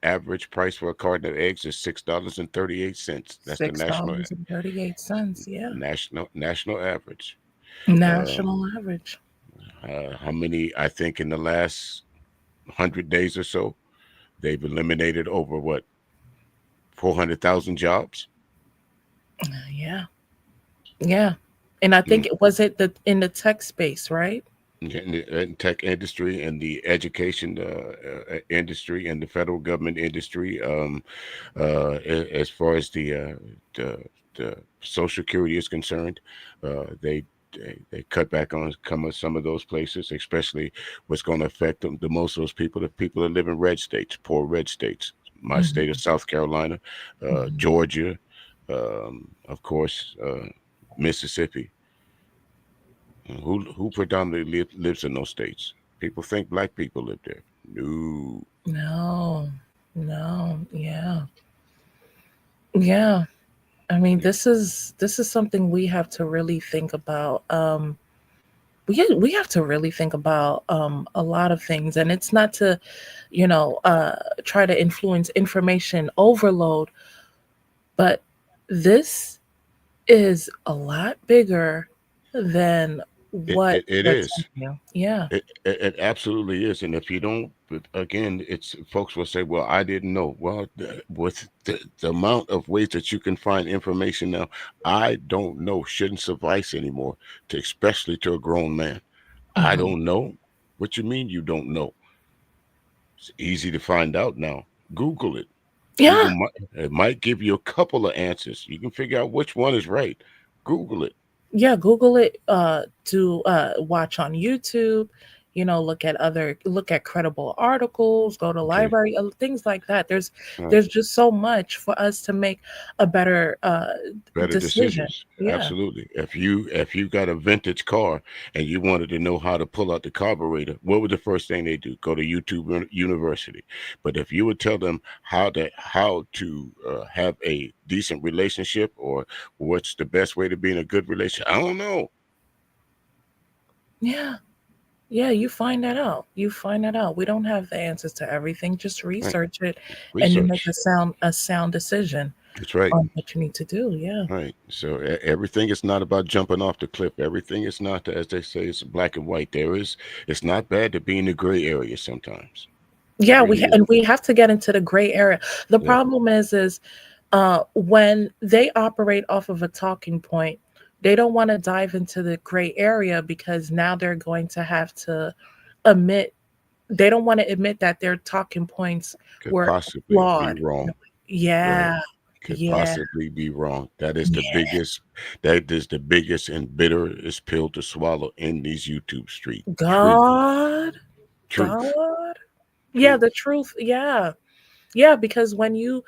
average price for a carton of eggs is $6.38. That's the Six dollars and 38 cents. Yeah. national average. Um, National average. how many? I think in the last 100 days or so, they've eliminated over what 400,000 jobs. Yeah. Yeah. And I think Mm. it was it the in the tech space, right? In the tech industry and the education industry and the federal government industry. As far as the the Social Security is concerned, they cut back on some of those places, especially what's going to affect them the most of those people, the people that live in red states, poor red states. My state of Mhm. South Carolina, Mhm. Georgia, of course, Mississippi. Who predominantly lives in those states? People think black people live there. No. No. No. Yeah. Yeah. I mean, this is something we have to really think about. We have to really think about a lot of things, and it's not to, try to influence information overload, but this is a lot bigger than what It they're is. telling you. Yeah. It absolutely is. And if you don't, but again, it's folks will say, well, I didn't know. Well, with the amount of ways that you can find information now, I don't know shouldn't suffice anymore, to especially to a grown man. I Mhm. don't know. What you mean you don't know? It's easy to find out now. Google it. Yeah. It might give you a couple of answers. You can figure out which one is right. Google it. Yeah, Google it, to watch on YouTube, look at credible articles, go to Okay. library, things like that. There's All right. there's just so much for us to make a better Better decision. decisions. Yeah. Absolutely. If you got a vintage car and you wanted to know how to pull out the carburetor, what would the first thing they do? Go to YouTube University. But if you would tell them how to have a decent relationship, or what's the best way to be in a good relationship, I don't know. Yeah. Yeah, you find that out. You find that out. We don't have the answers to everything. Just Right. research it and you make Research. a sound decision That's right. on what you need to do. Yeah. Right. So everything is not about jumping off the cliff. Everything is not, as they say, it's black and white. It's not bad to be in the gray area sometimes. It Yeah, really is. and we have to get into the gray area. The Yeah. problem is when they operate off of a talking point, they don't want to dive into the gray area because now they're going to have to admit they don't want to admit that their talking points Could were possibly be flawed. wrong. Right. Yeah, Could yeah, possibly be wrong. yeah. That is the biggest and bitterest pill to swallow in these YouTube street. Truth. God, Truth. God. Yeah, the Truth. truth. Yeah. Yeah, because when you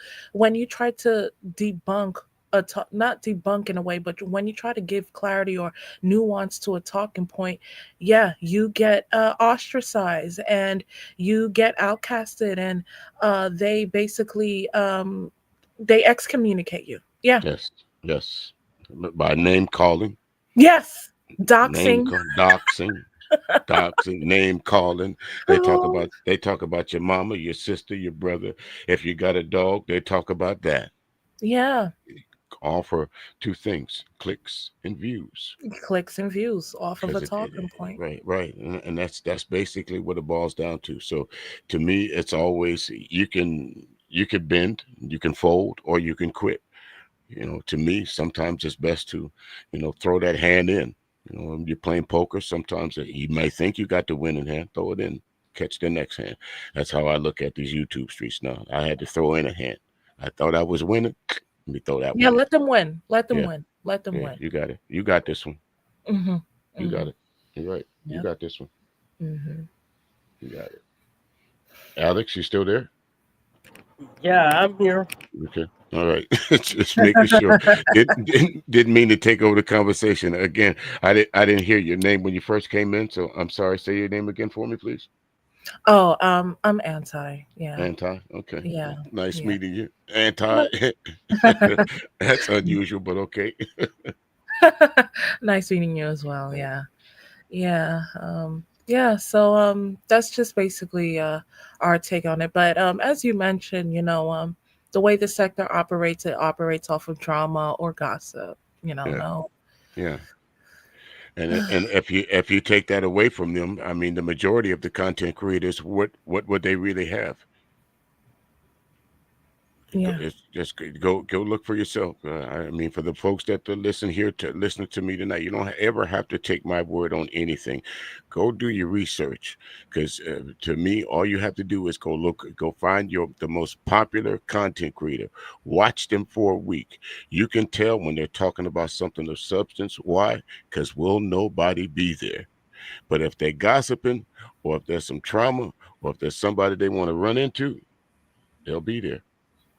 try to debunk not debunk in a way, but when you try to give clarity or nuance to a talking point, yeah, you get ostracized and you get outcasted, and they basically they excommunicate you. Yeah. Yes. Yes. By name calling, Yes. Doxing. doxing, name calling. Oh, They talk about your mama, your sister, your brother. If you got a dog, they talk about that. yeah. All for two things: clicks and views. Clicks and views off of a Because talking point. right, right, and that's basically what it boils down to. So to me, it's always you can bend, you can fold, or you can quit. To me, sometimes it's best to throw that hand in. When you're playing poker, sometimes you may think you got the winning hand, throw it in, catch the next hand. That's how I look at these YouTube streets now. I had to throw in a hand. I thought I was winning. Let me throw that Yeah, one in. let them win. Let them Yeah, win. Let them yeah, win. you got it. You got this one. Mhm. You got Mhm. it. You're right. You Yep. got this one. Mhm. You got it. Alex, you still there? Yeah, I'm here. Okay. All right. Just making sure. Didn't mean to take over the conversation. Again, I didn't hear your name when you first came in, so I'm sorry. Say your name again for me, please. Oh, I'm anti. Yeah. Anti. Okay. Yeah. Well, nice Yeah. meeting you. Anti. No- That's unusual, but okay. Nice meeting you as well. Yeah. Yeah. Yeah. So that's just basically our take on it. But as you mentioned, the way the sector operates, it operates off of drama or gossip. Yeah. No. Yeah. And if you take that away from them, I mean, the majority of the content creators, what would they really have? Yeah. It's just go look for yourself. I mean, for the folks that listen to me tonight, you don't ever have to take my word on anything. Go do your research, because to me, all you have to do is go find the most popular content creator, watch them for a week. You can tell when they're talking about something of substance. Why? Because will nobody be there? But if they're gossiping, or if there's some trauma, or if there's somebody they want to run into, they'll be there.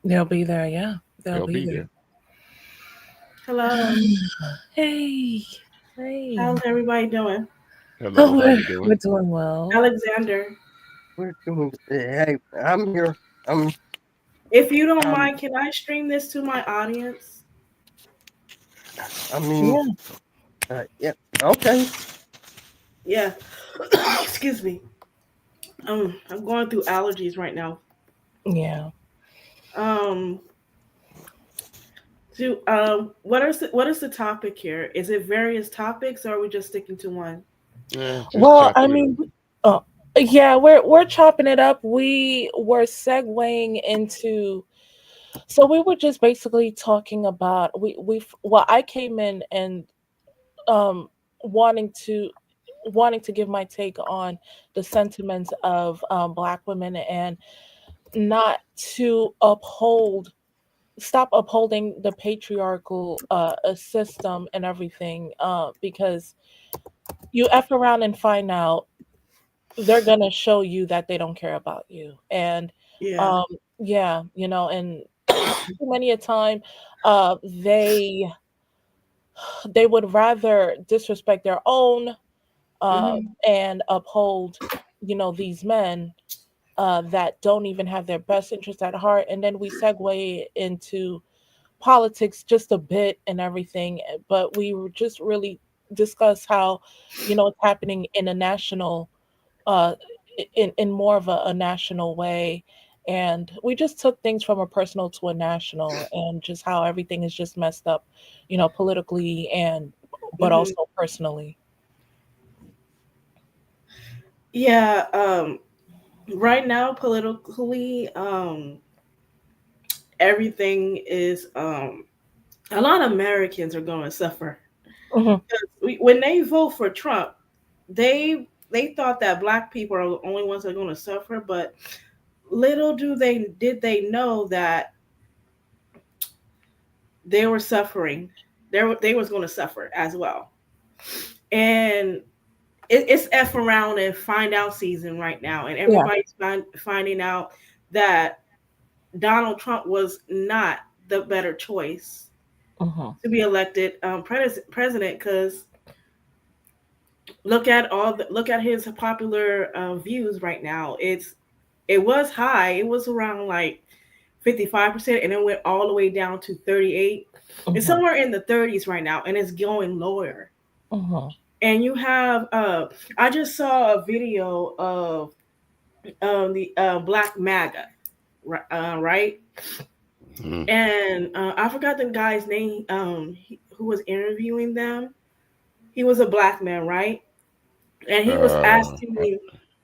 They'll be there. Yeah. They'll They'll be be there. there. Hello. Hey. Hey. How's everybody doing? Hello, Oh, how we're, you doing? we're doing well. Alexander, We're doing. Hey, I'm here. I'm. if you don't I'm. mind, can I stream this to my audience? I mean. Yeah. Yeah. Okay. Yeah. Excuse me. I'm going through allergies right now. Yeah. Um, what is the topic here? Is it various topics, or are we just sticking to one? Yeah, just Well, I chopping it up. mean, oh, yeah, we're chopping it up. We were segueing into, so we were just basically talking about well, I came in and um wanting to wanting to give my take on the sentiments of Black women and not to stop upholding the patriarchal system and everything, because you F around and find out they're gonna show you that they don't care about you. And Yeah. um yeah, and too many a time they would rather disrespect their own hmm and uphold, these men that don't even have their best interest at heart. And then we segue into politics just a bit and everything, but we were just really discuss how, it's happening in a national uh, in more of a national way. And we just took things from a personal to a national, and just how everything is just messed up, politically and but hmm also personally. Yeah. Right now, politically, everything is a lot of Americans are going to suffer. Hmm. When they vote for Trump, they thought that black people are the only ones that are going to suffer, but little did they know that they were suffering. They was going to suffer as well. And it's F around and find out season right now, and Yeah. everybody's finding out that Donald Trump was not the better choice Hmm. to be elected president, because look at his popular views right now. It was high. It was around like 55%, and it went all the way down to 38. It's Hmm. somewhere in the 30s right now, and it's going lower. Hmm. And you have I just saw a video of the Black MAGA, right? Mm. And I forgot the guy's name who was interviewing them. He was a black man, right? And he was Uh, asking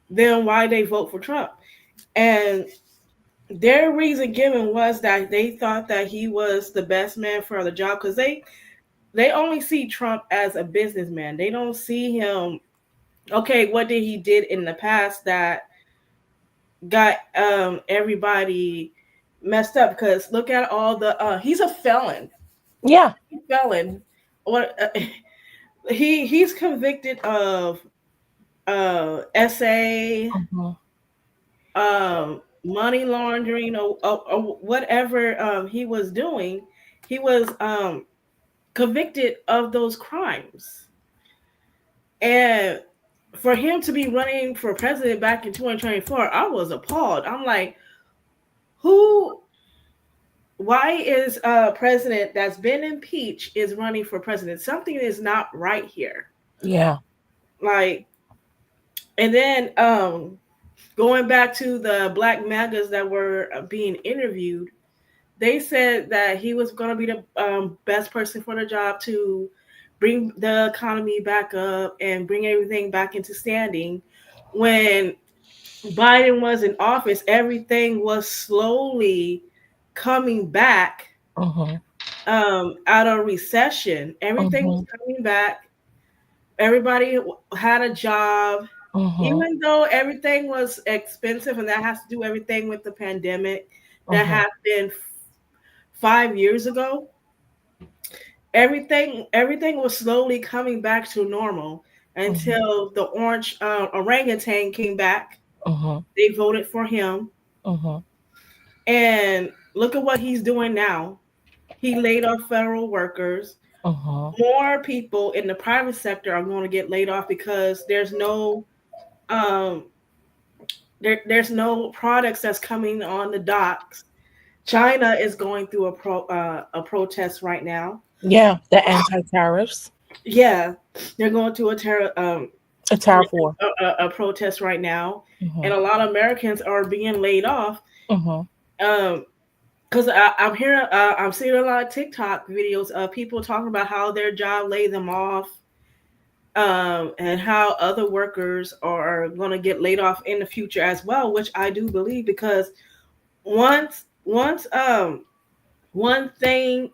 them why they vote for Trump. And their reason given was that they thought that he was the best man for the job, because they only see Trump as a businessman. They don't see him. Okay, what did he did in the past that got everybody messed up? Because look at all the he's a felon. Yeah. Felon. What he's convicted of SA, Hmm. um money laundering or whatever he was doing, he was convicted of those crimes. And for him to be running for president back in 2024, I was appalled. I'm like, who? Why is a president that's been impeached is running for president? Something is not right here. Yeah. Like, and then going back to the black magas that were being interviewed, they said that he was going to be the best person for the job to bring the economy back up and bring everything back into standing. When Biden was in office, everything was slowly coming back Mm-hmm. out of recession. Everything was coming back. Everybody had a job. Mm-hmm. Even though everything was expensive, and that has to do everything with the pandemic that Mm-hmm. happened 5 years ago, everything was slowly coming back to normal until the orange orangutan came back. Mm-hmm. They voted for him, Mm-hmm. and look at what he's doing now. He laid off federal workers. Mm-hmm. More people in the private sector are going to get laid off because um, there's no products that's coming on the docks. China is going through a protest right now. Yeah, the anti-tariffs, Yeah, they're going through a tariff war. a protest right now, Mm-hmm. and a lot of Americans are being laid off. Mm-hmm. Because I'm hearing, I'm seeing a lot of TikTok videos of people talking about how their job laid them off, and how other workers are going to get laid off in the future as well, which I do believe, because once one thing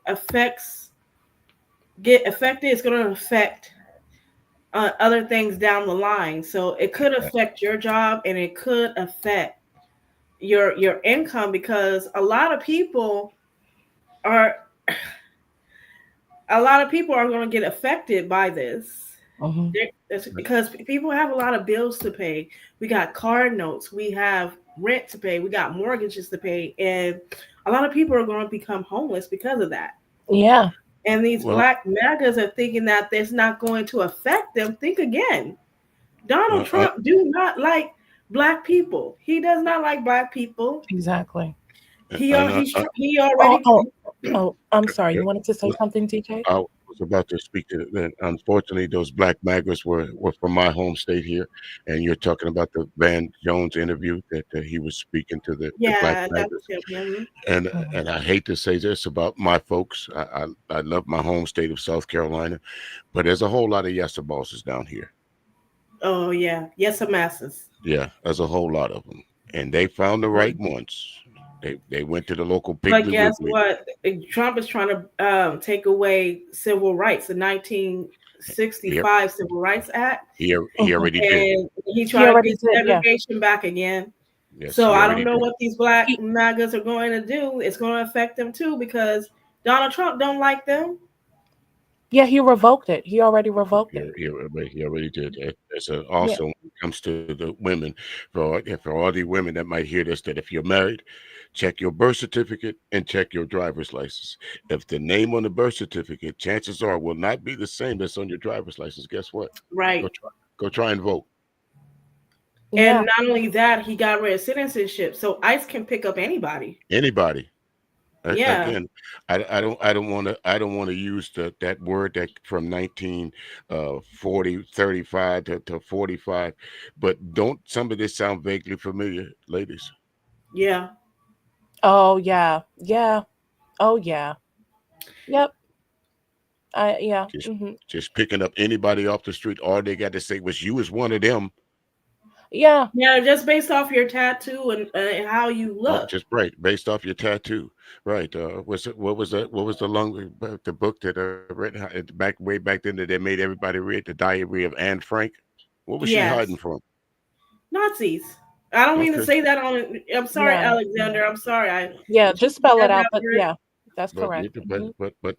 get affected, it's going to affect other things down the line. So it could affect your job, and it could affect your income, because a lot of people are going to get affected by this. Mm-hmm. It's because people have a lot of bills to pay. We got car notes, we have rent to pay, we got mortgages to pay, and a lot of people are going to become homeless because of that. Yeah. And these black MAGAs are thinking that it's not going to affect them. Think again. Donald Trump do not like black people. He does not like black people. Exactly. He already. Oh, I'm sorry. You wanted to say something, DJ? I was about to speak to that. Unfortunately, those black maggers were from my home state here, and you're talking about the Van Jones interview that he was speaking to the black maggers. And I hate to say this about my folks. I love my home state of South Carolina, but there's a whole lot of yesser bosses down here. Oh yeah, yesser masses. Yeah, there's a whole lot of them, and they found the right ones. They went to the local Piggly But guess Wiggly. what? Trump is trying to take away civil rights, the 1965 Civil Rights Act. He already did. And he tried to get segregation back again. Yes, so I don't know what these black MAGAs are going to do. It's going to affect them too, because Donald Trump don't like them. Yeah, he revoked it. He already revoked it. He already did. It's also when it comes to the women, for all the women that might hear this, that if you're married, check your birth certificate and check your driver's license. If the name on the birth certificate, chances are, will not be the same that's on your driver's license, guess what? Right. Go try and vote. Yeah. And not only that, he got rid of citizenship, so ICE can pick up anybody. Anybody. Yeah. Again, I don't want to use that word that from 1935 to 45, but don't some of this sound vaguely familiar, ladies? Yeah. Oh yeah. Yeah. Oh yeah. Yep. Yeah. Just picking up anybody off the street, all they got to say was you was one of them. Yeah. Yeah, just based off your tattoo and how you look. Just right, based off your tattoo. Right. What was the book that read way back then that they made everybody read, The Diary of Anne Frank? What was she hiding from? Nazis. I don't mean to say that on. I'm sorry, Alexander. I'm sorry. Just spell it out. But yeah, that's correct. But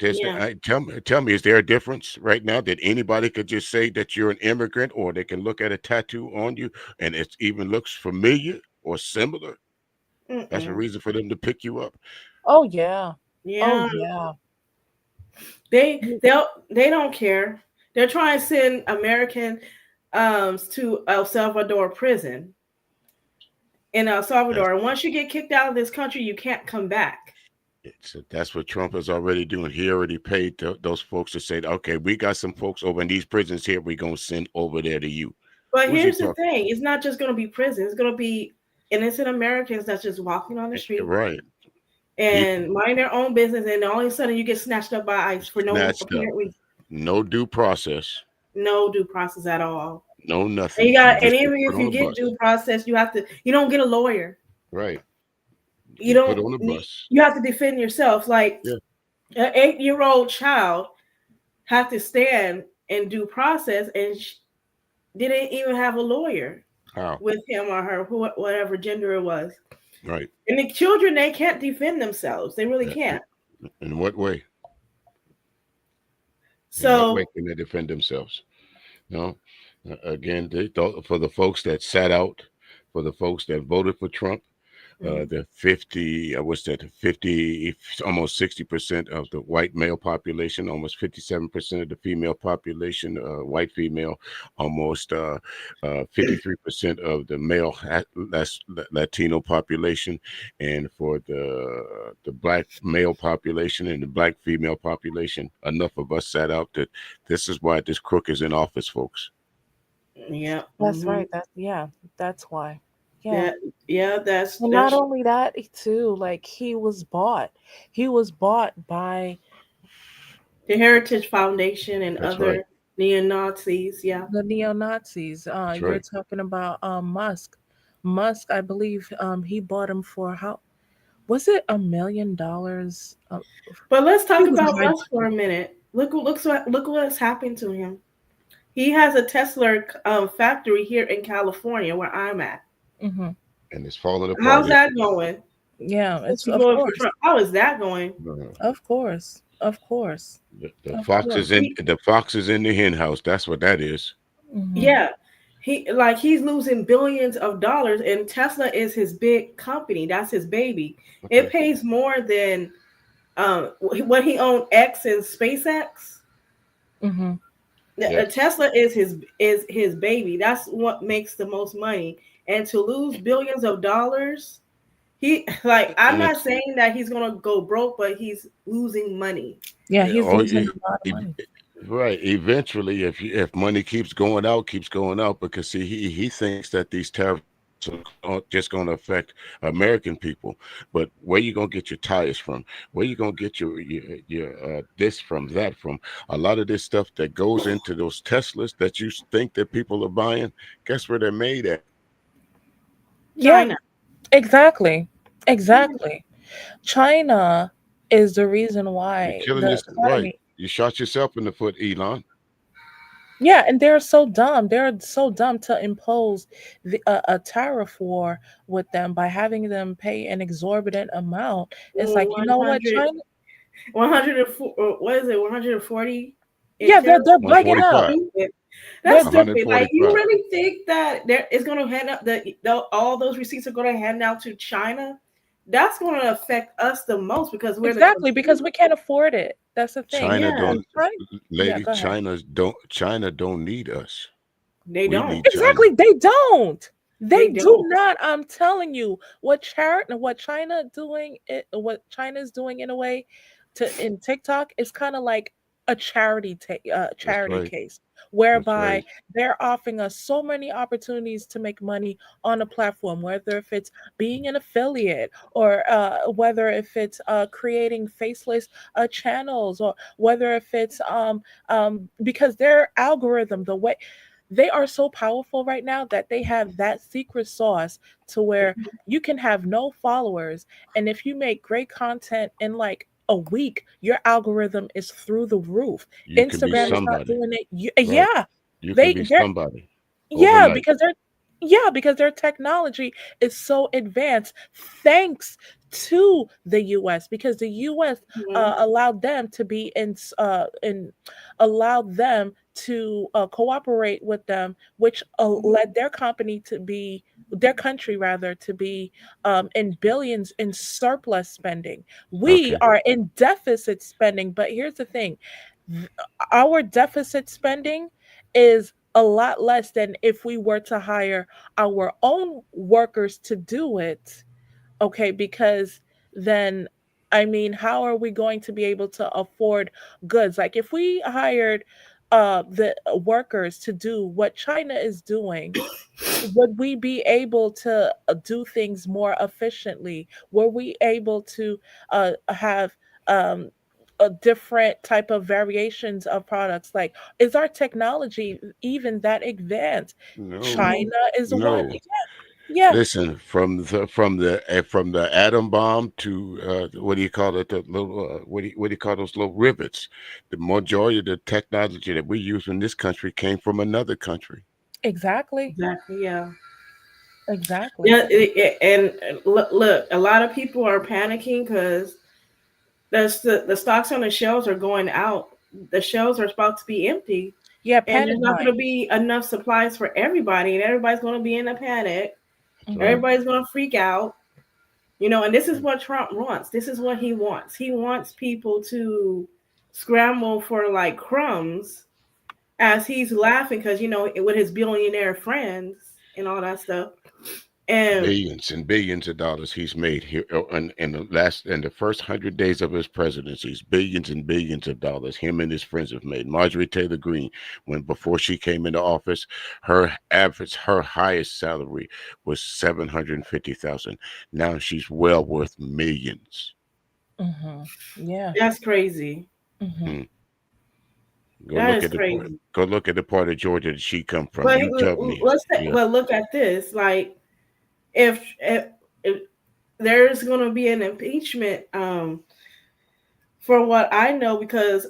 tell me, is there a difference right now that anybody could just say that you're an immigrant, or they can look at a tattoo on you and it even looks familiar or similar? That's a reason for them to pick you up. Oh yeah. Yeah, Oh yeah. they don't care. They're trying to send American to El Salvador prison in El That's Salvador. And once you get kicked out of this country, you can't come back. that's what Trump is already doing. He already paid those folks to say, okay, we got some folks over in these prisons here. We're gonna send over there to you. But Who's he here's the talking? thing: it's not just going to be prison. It's going to be innocent Americans that's just walking on the street Right. and mind their own business, and all of a sudden you get snatched up by ICE for no Snatched up. apparent reason, No due process. no due process at all. No And nothing. you got, You and just get even put if on you a get bus. due process, you don't get a lawyer. Right. You Get put don't. on a bus. You have to defend yourself. Like Yeah. an 8-year-old child have to stand in due process, and didn't even have a lawyer How? with him or her, whatever gender it was. Right. And the children, they can't defend themselves. They really can't. In what way? In what So way can they defend themselves? No. Again, they thought for the folks that sat out, for the folks that voted for Trump, the 50, what's that? 50, almost 60% of the white male population, almost 57% of the female population, white female, almost 53% of the male Latino population, and for the black male population and the black female population, enough of us sat out that this is why this crook is in office, folks. yeah, That's right. That's why. Yeah. that's And not only that, too, like he was bought. He was bought by the Heritage Foundation and That's other right. neo-Nazis. Yeah. the neo-Nazis. That's You're right. talking about Musk. Musk, I believe, he bought him for how was it $1 million? But let's talk He was about going Musk for a minute. Look what's happened to him. He has a Tesla factory here in California, where I'm at. hmm And it's falling apart. How's that going? Yeah, it's Since of going for course. Trump, how is that going? Of course. Of course. The Of fox course. is in the fox is in the hen house. That's what that is. Mhm. Yeah. He's losing billions of dollars, and Tesla is his big company. That's his baby. Okay. It pays more than what he owned X and SpaceX. Mhm. Yeah. Tesla is his baby. That's what makes the most money. And to lose billions of dollars, I'm And not it's saying that he's gonna go broke, but he's losing money. Yeah, he's oh, losing a lot of e- money. right. Eventually, if money keeps going out, because see, he thinks that these tariffs are just going to affect American people. But where you gonna get your tires from? Where you gonna get your this from, that from? A lot of this stuff that goes into those Teslas that you think that people are buying, guess where they're made at? Yeah, China. exactly. Exactly. China is the reason You're why killing the this right. economy. You shot yourself in the foot, Elon. Yeah, and they're so dumb. They're so dumb to impose a tariff war with them by having them pay an exorbitant amount. It's like, you know what, 100, China? 104, what is it? 140. Yeah, they're bugging out. 145. That's They're stupid. Like, you 145. really think that there is going to hand out all those receipts are going to hand out to China? That's going to affect us the most because we're exactly because we can't afford it. That's the thing. China Yeah. don't, lady. go ahead. China don't need us. They We don't. need China. Exactly, they don't. They They do don't. not. I'm telling you, what China doing, what China is doing in a way, in TikTok is kind of like a charity right. case, That's whereby right. they're offering us so many opportunities to make money on a platform, whether if it's being an affiliate or whether if it's creating faceless channels or whether if it's because their algorithm, the way they are so powerful right now that they have that secret sauce to where you can have no followers, and if you make great content in like a week, your algorithm is through the roof. You can be Instagram is not somebody. doing it. Right. Yeah, You can be they're somebody yeah, overnight. because their technology is so advanced thanks to the US, because the US allowed them to be allowed them to cooperate with them, which led their company to be their country rather to be in billions in surplus spending. We Okay. are in deficit spending, but here's the thing: th- our deficit spending is a lot less than if we were to hire our own workers to do it. Okay, because then, I mean, how are we going to be able to afford goods? Like if we hired the workers to do what China is doing, would we be able to do things more efficiently? Were we able to have a different type of variations of products? Like, is our technology even that advanced? No, Mhm. China is one. no. Yeah, Listen, from the atom bomb to what do you call it? The little what do you call those little rivets? The majority of the technology that we use in this country came from another country. exactly, Exactly. Yeah. exactly. Yeah. And look, a lot of people are panicking because the stocks on the shelves are going out. The shelves are about to be empty, Yeah, and panic there's not going buying. to be enough supplies for everybody, and everybody's going to be in a panic. Hmm. Right. Everybody's going to freak out. And this is what Trump wants. This is what he wants. He wants people to scramble for like crumbs as he's laughing because with his billionaire friends and all that stuff. And Billions and billions of dollars he's made here in the first 100 days of his presidency. Billions and billions of dollars him and his friends have made. Marjorie Taylor Greene, when before she came into office, her highest salary was 750,000. Now she's well worth millions. Hmm. Yeah. that's crazy. Hmm. Hmm. Go That look is at the part. crazy. Go look at the part of Georgia that she come from. But You tell me. Yeah. look at this. Like if there's going to be an impeachment, for what I know, because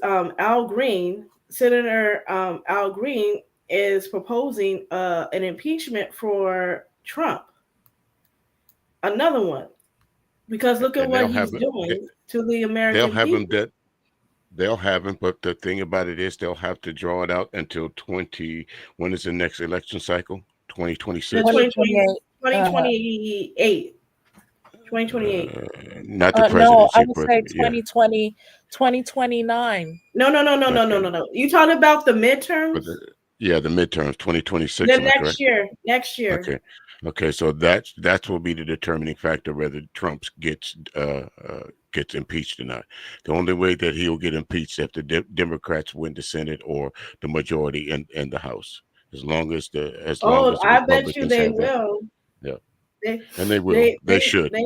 Senator Al Green, is proposing an impeachment for Trump, another one, because look at And what he's doing to the they'll American have him people. dead. They'll have him, but the thing about it is they'll have to draw it out until 20. When is the next election cycle? The 2026. 2020, 2028. 2028, 2028. Not the No, I presidency, would but say yeah, 2020, 2029. No, no, no, no, no, no, okay. no, no. You talking about the But midterms? yeah, the midterms, 2026. The Am I correct? next year, next year. Okay. Okay, so that will be the determining factor whether Trump gets impeached or not. The only way that he'll get impeached if the Democrats win the Senate or the majority in the House. As long Oh, as the I bet you Republicans they have that, will. yeah, They, and they will. They should. they.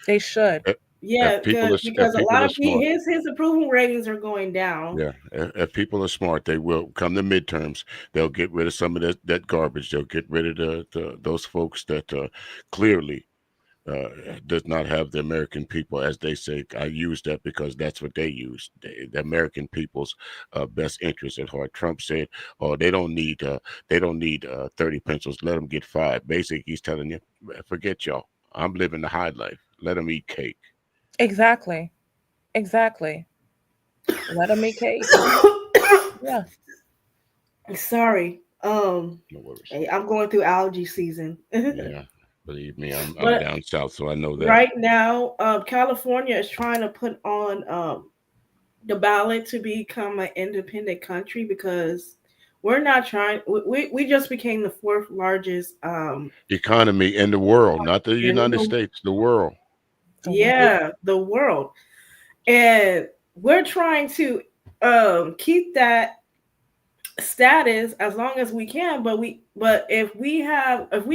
They should. If, Yeah, if because a people lot are of smart, his approval ratings are going down. yeah, if people are smart, they will come the midterms. They'll get rid of some of that garbage. They'll get rid of those folks that clearly does not have the American people, as they say. I use that because that's what they use. The American people's best interest at heart. Trump said, "Oh, they don't need 30 pencils. Let them get five." Basically, he's telling you, forget y'all. I'm living the high life. Let them eat cake. Exactly. Exactly. Let them make cake. Yeah. Sorry. No worries. Hey, I'm going through allergy season. Yeah, believe me, I'm But down south, so I know that. right now, California is trying to put on the ballot to become an independent country because we're not trying. We just became the fourth largest Economy in the world, not the in United the States, the world. The world. the world, and we're trying to keep that status as long as we can. But if we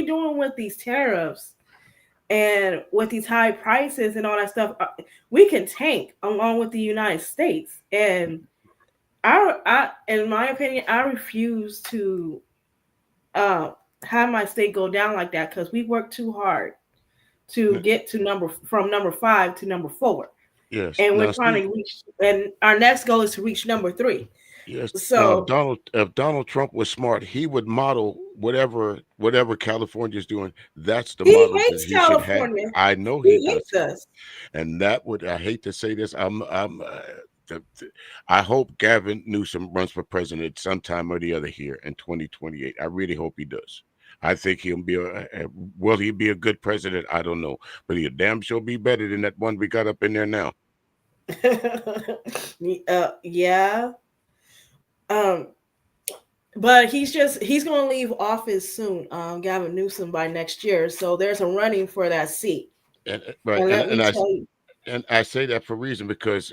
doing with these tariffs and with these high prices and all that stuff, we can tank along with the United States. And in my opinion, I refuse to uh, have my state go down like that because we work too hard to get to from number 5 to number 4, Yes. and we're Now, trying see, to reach. And our next goal is to reach number 3. yes. Now, So If Donald Trump was smart, he would model whatever California is doing. That's the he model that hates he should have. California. I know he He does, hates us. and that would. I hate to say this. I hope Gavin Newsom runs for president sometime or the other here in 2028. I really hope he does. I think he'll be will he be a good president? I don't know, but he'll damn sure be better than that one we got up in there now. Yeah. Um, but he's going to leave office soon, Gavin Newsom, by next year. So there's a running for that seat. And right, And let me tell you, and I say that for a reason because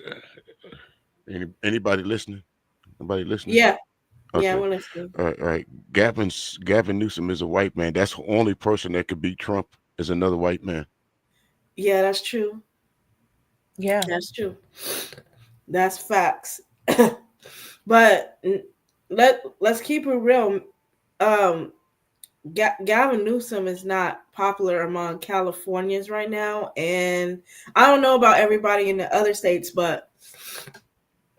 anybody listening? Nobody listening? yeah, Okay. we're listening. All right. Gavin Newsom is a white man. That's the only person that could beat Trump is another white man. Yeah, that's true. Yeah. That's true. That's facts. But let's keep it real. Gavin Newsom is not popular among Californians right now, and I don't know about everybody in the other states, but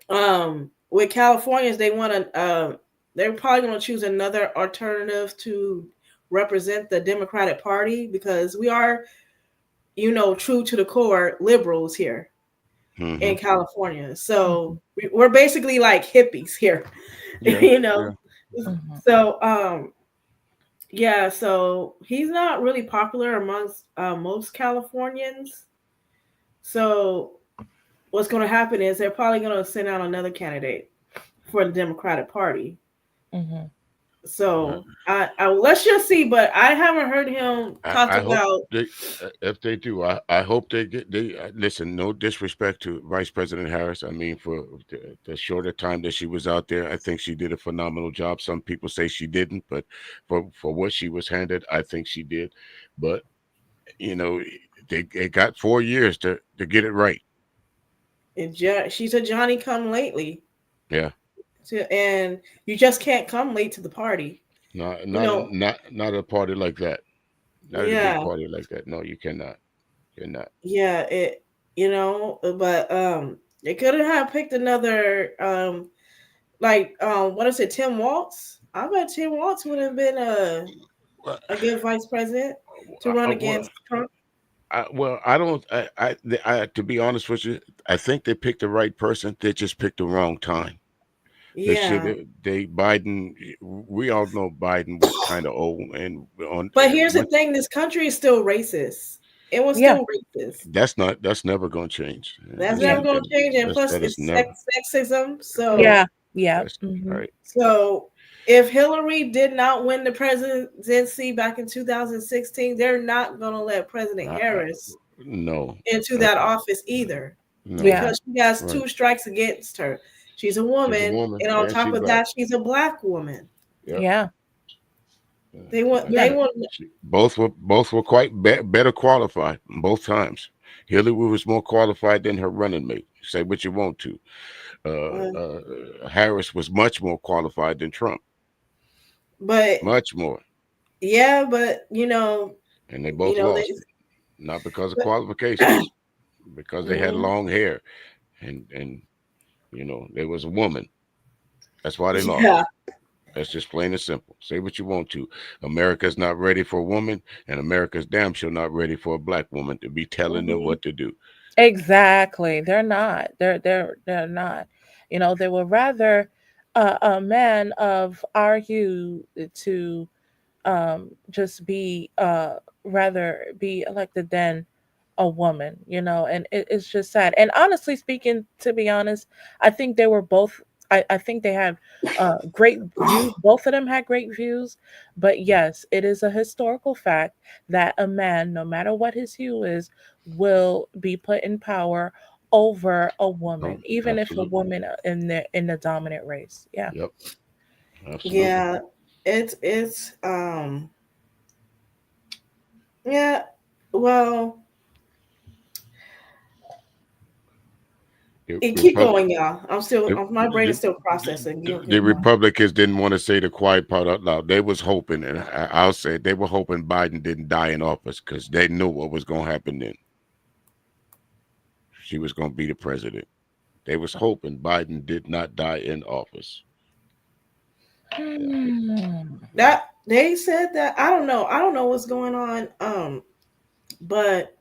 with Californians, they want to. They're probably going to choose another alternative to represent the Democratic Party because we are, true to the core liberals here in California. So we're basically like hippies here, Yeah. So yeah, so he's not really popular amongst most Californians. So what's going to happen is they're probably going to send out another candidate for the Democratic Party. Mm-hmm. So I let's just see, but I haven't heard him talk about. If they do, I hope they listen. No disrespect to Vice President Harris. I mean, for the shorter time that she was out there, I think she did a phenomenal job. Some people say she didn't, but for what she was handed, I think she did. But they got 4 years to get it right. She's a Johnny come lately. Yeah. And you just can't come late to the party. Not a party like that. Not a big party like that. No, you cannot. You're not. Yeah, but they could have picked another what is it, Tim Walz? I bet Tim Walz would have been a good vice president to run against Trump. I don't. To be honest with you, I think they picked the right person. They just picked the wrong time. Yeah. Biden. We all know Biden was kind of old, But here's the thing: this country is still racist. It was still racist. That's never going to change. That's never going to change, and plus it's sexism. So yeah. Right. So if Hillary did not win the presidency back in 2016, they're not going to let President Harris into that office either. No. Because she has 2 strikes against her. She's a woman, and on top of that, she's a black woman. Yep. Yeah. They want. Both were quite better qualified both times. Hillary was more qualified than her running mate. Say what you want to. Harris was much more qualified than Trump. But much more. Yeah, but and they both lost. Not because of qualifications, because they had long hair, and there was a woman. That's why they lost. Yeah. That's just plain and simple. Say what you want to. America's not ready for a woman, and America's damn sure not ready for a black woman to be telling them what to do. Exactly. They're not. They're not. They would rather a man of our hue to just be rather be elected than a woman, and it's just sad. And honestly speaking, to be honest, I think they were both. I think they had great views. Both of them had great views. But yes, it is a historical fact that a man, no matter what his hue is, will be put in power over a woman, even if a woman in the dominant race. Yeah. Yep. Absolutely. Yeah. It's yeah. Well. Keep going, y'all. My brain is still processing. The Republicans didn't want to say the quiet part out loud. They was hoping, and I'll say they were hoping Biden didn't die in office because they knew what was going to happen then. She was going to be the president. They was hoping Biden did not die in office. That they said that. I don't know what's going on. But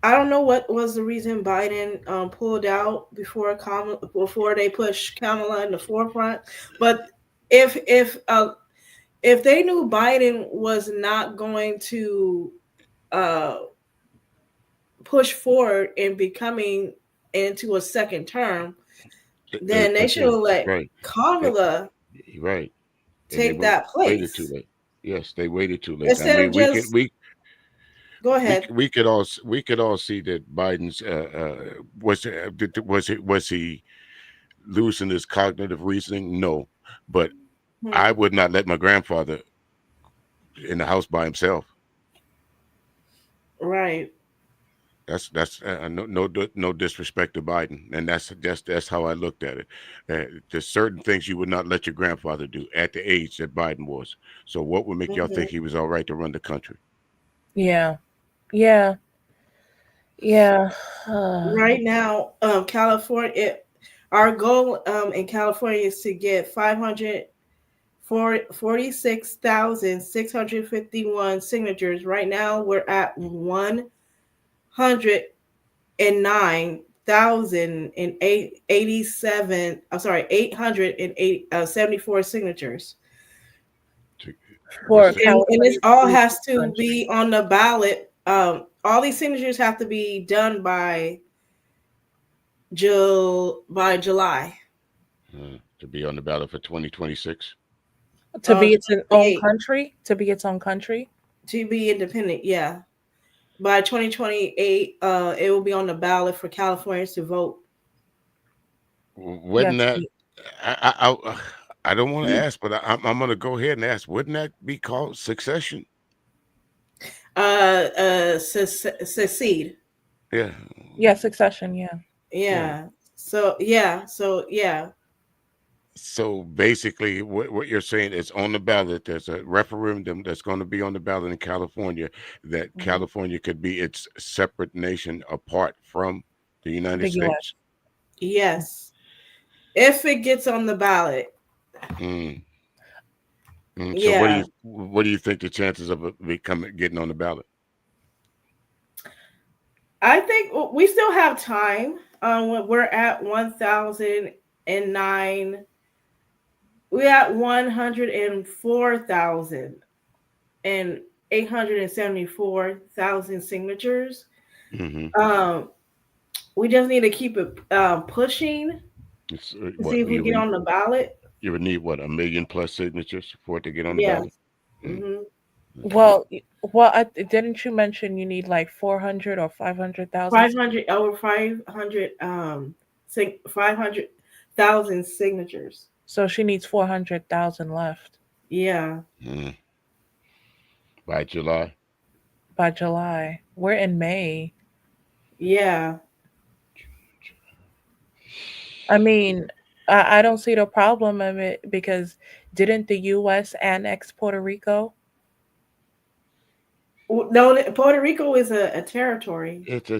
I don't know what was the reason Biden pulled out before they pushed Kamala in the forefront. But if if they knew Biden was not going to push forward in becoming into a second term, then they should have let Right. Kamala Right. And they take that waited too place late. Yes, they waited too late. I instead of mean, just go ahead. we could all see that Biden's was he losing his cognitive reasoning? No, but I would not let my grandfather in the house by himself. Right. That's no disrespect to Biden, and that's how I looked at it. There's certain things you would not let your grandfather do at the age that Biden was. So what would make y'all think he was all right to run the country? Yeah. Yeah. Yeah. Right now, California, our goal in California is to get 546,651 signatures. Right now, we're at 109,087. I'm sorry, 874 signatures. For What's the- And this California all to lead has the to country. be on the ballot. All these signatures have to be done by July. to be on the ballot for 2026. To be its own 28. country. To be its own country. To be independent, yeah. By 2028, it will be on the ballot for Californians to vote. Wouldn't that? Yes. I don't want to ask, but I'm going to go ahead and ask. Wouldn't that be called succession? Secede. Yeah. Yeah, succession, yeah. Yeah. So yeah. So basically, what you're saying is on the ballot. There's a referendum that's going to be on the ballot in California that Mhm. California could be its separate nation apart from the United The US. States. Yes. If it gets on the ballot. Mm. So Yeah. what do you think the chances of it getting on the ballot? I think we still have time. We're at 1,009. We're at 104,874,000 signatures. Mm-hmm. We just need to keep it pushing to see if we get on the ballot. You would need what, 1 million plus signatures for it to get on the Yes. ballot? Mm-hmm. Well, didn't you mention you need like 400 or 500,000? 500 over 500,000 signatures. So she needs 400,000 left Yeah. By July. by July. We're in May. Yeah. I mean, I don't see the problem of it because didn't the U.S. annex Puerto Rico? No, Puerto Rico is a territory. It's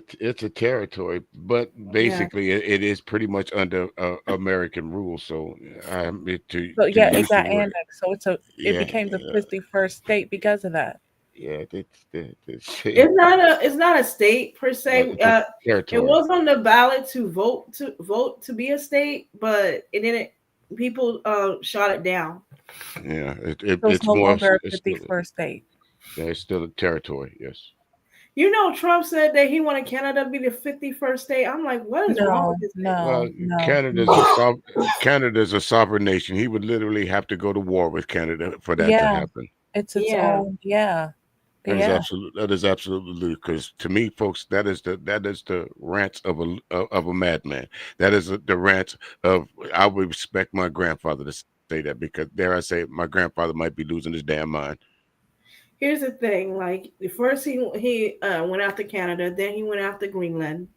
a territory, but basically it is pretty much under American rule. So it got annexed. So it became the 51st state because of that. Yeah, It's not a state per se. Territory. It was on the ballot to vote to be a state, but it didn't. People shot it down. Yeah, So it's no longer a 51st state. Yeah, it's still a territory. Yes. You know, Trump said that he wanted Canada to be the 51st state. I'm like, what is wrong with this? Well, Canada's a sovereign nation. He would literally have to go to war with Canada for that to happen. It's its own. Yeah. That is absolutely ludicrous to me, folks. That is the rant of a madman. That is the rant of. I would expect my grandfather to say that because dare I say, my grandfather might be losing his damn mind. Here's the thing: like first he went after Canada, then he went after Greenland.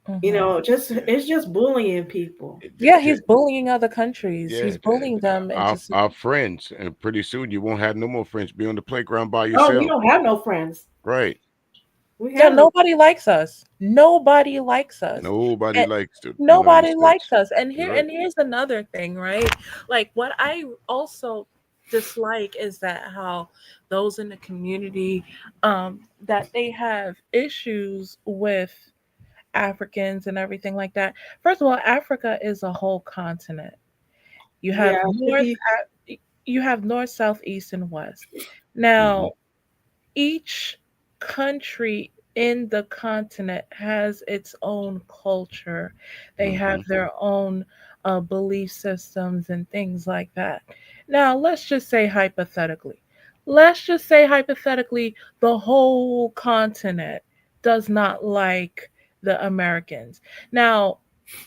Mm-hmm. You know, it's just bullying people. Yeah, he's bullying other countries. Yeah, he's bullying them. Our friends, and pretty soon you won't have no more friends. Be on the playground by yourself. Oh, we don't have no friends. Right. Nobody likes us. Nobody likes us. Nobody likes to. Nobody likes us. And here's another thing, right? Like what I also dislike is that how those in the community that they have issues with Africans and everything like that. First of all, Africa is a whole continent. You have you have north, south, east, and west. Mhm. Now, each country in the continent has its own culture. They have Mhm. their own belief systems and things like that. Now, let's just say hypothetically, the whole continent does not like the Americans. Now,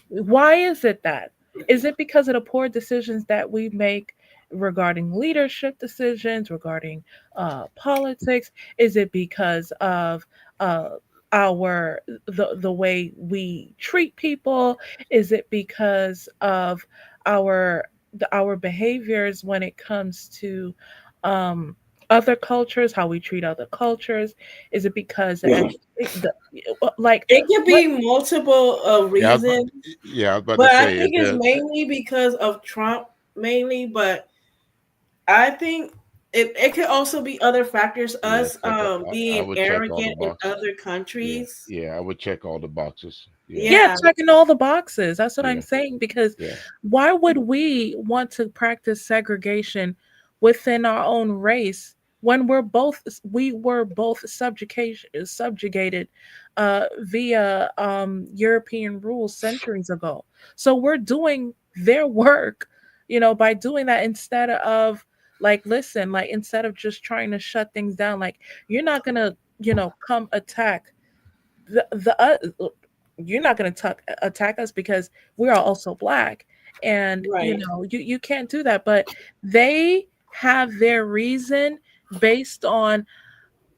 why is it that? Is it because of the poor decisions that we make regarding leadership decisions, regarding politics? Is it because of uh, the way we treat people? Is it because of our behaviors when it comes to um, other cultures, how we treat other cultures? Is it because like It could what? be multiple Yeah, reasons, yeah, I was about to but I say think it. it's mainly because of Trump, mainly. But I think it could also be other factors. Yes, Us I being would check all the arrogant in boxes. other Yeah, countries. yeah, I would check all the boxes. Yeah, Yeah, Yeah. checking all the boxes. That's what I'm yeah, saying. Because yeah. why would we want to practice segregation within our own race when we were both subjugated via European rules centuries ago? So we're doing their work, by doing that instead of like listen, like instead of just trying to shut things down. Like you're not gonna, come attack the you're not going to attack us because we are also black, and Right. you can't do that. But they have their reason based on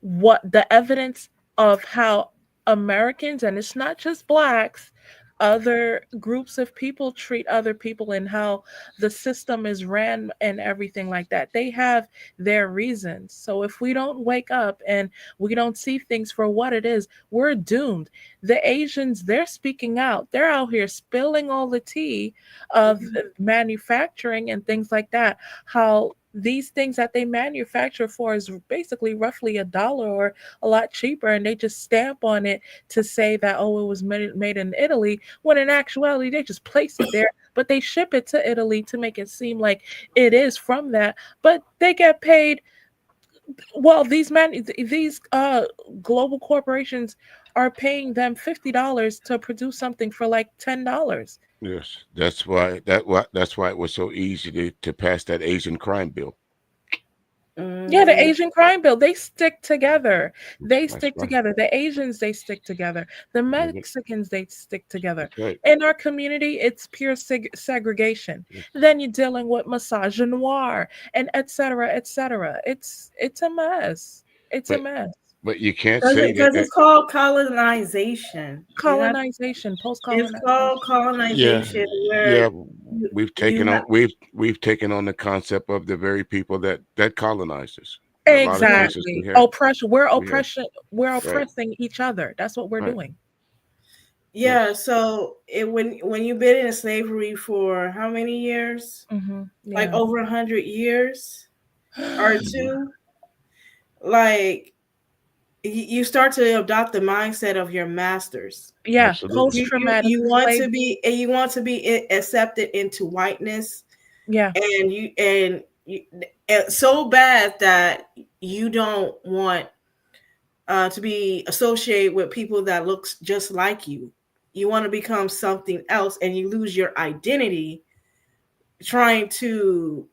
what the evidence of how Americans, and it's not just blacks, other groups of people treat other people, and how the system is ran and everything like that. They have their reasons. So if we don't wake up and we don't see things for what it is, we're doomed. The Asians, they're speaking out. They're out here spilling all the tea of manufacturing and things like that. How these things that they manufacture for is basically roughly $1 or a lot cheaper, and they just stamp on it to say that, oh, it was made in Italy, when in actuality they just place it there, but they ship it to Italy to make it seem like it is from that. But they get paid. Well, these global corporations are paying them $50 to produce something for like $10. Yes, that's why it was so easy to pass that Asian crime bill. Yeah, the Mhm. Asian crime bill, they stick together. They That's stick right. together. The Asians, they stick together. The Mhm. Mexicans, they stick together. That's right. In our community, it's pure segregation. Yes. Then you're dealing with misogynoir and et cetera, et cetera. It's a mess. It's a But mess. but you can't Because say that. it's called colonization. You have Colonization, It's called post-colonization. Yeah, colonization yeah. where We've you taken on have we've taken on the concept of the very people that colonized us. A lot of yeah. cases Exactly. we have We're right, oppressing each other. That's what we're right. doing. Yeah, Yes. so when you've been in slavery for how many years? Like Yeah. over 100 years or Hmm. two, like you start to adopt the mindset of your masters. Yeah, Absolutely. post-traumatic You want slave. to be and you want to be accepted into whiteness, Yeah, and so bad that you don't want to be associated with people that looks just like you. You want to become something else, and you lose your identity trying to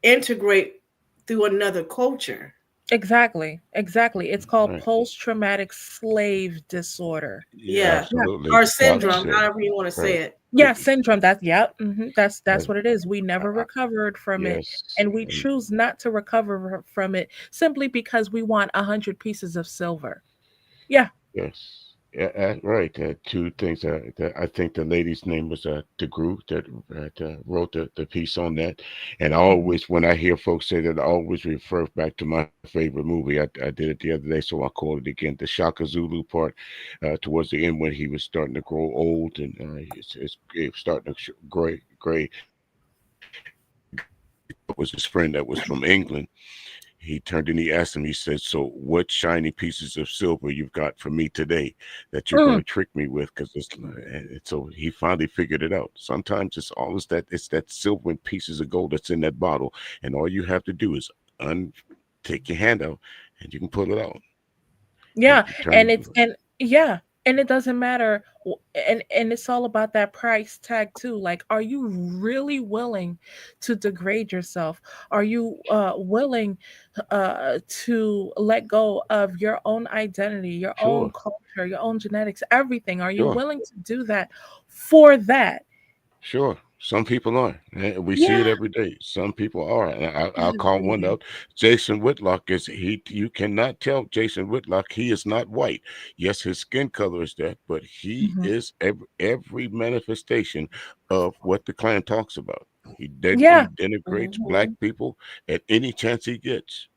integrate through another culture. exactly. Exactly. It's called Right. post-traumatic slave disorder. Yeah, Yeah, Yeah. absolutely. or Yeah. syndrome, That's it. however you want to say Right. it. Yeah, syndrome. That's Right. what it is. We I, never I, recovered from it, yes. and we choose not to recover from it simply because we want 100 pieces of silver. Yeah. Yes. Yeah, right. Two things. I think the lady's name was DeGroot that wrote the piece on that. And I Mhm. always, when I hear folks say that, I always refer back to my favorite movie. I did it the other day, so I'll call it again. The Shaka Zulu part, towards the end when he was starting to grow old and it's starting to gray. It was his friend that was from England. he turned and he asked him, he said, "So what shiny pieces of silver you've got for me today that you're going Mm. to trick me with?" Because so he finally figured it out. Sometimes it's that silver and pieces of gold that's in that bottle, and all you have to do is take your hand out, and you can pull it out. Yeah, You and turn, it's and yeah, and it doesn't matter, and it's all about that price tag too. Like, are you really willing to degrade yourself? Are you willing to let go of your own identity, your own sure, culture, your own genetics, everything? Are you sure. willing to do that for that? Sure, some people are. We see it Yeah, every day. Some people are, and I'll call every one day. out. Jason Whitlock is he. You cannot tell Jason Whitlock he is not white. Yes, his skin color is that, but he Mhm. is every manifestation of what the Klan talks about. He Yeah. denigrates black Mhm. people at any chance he gets.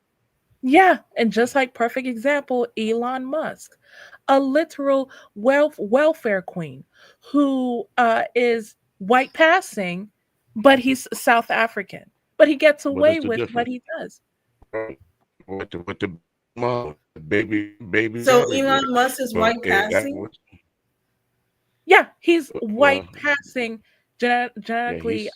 Yeah, and just like perfect example, Elon Musk, a literal welfare queen who is white passing, but he's South African. But he gets What is away the with what difference? he does. Right. What the mom, baby So daddy Elon did, Musk is but white that passing. was Yeah, he's well, white passing, yeah, genetically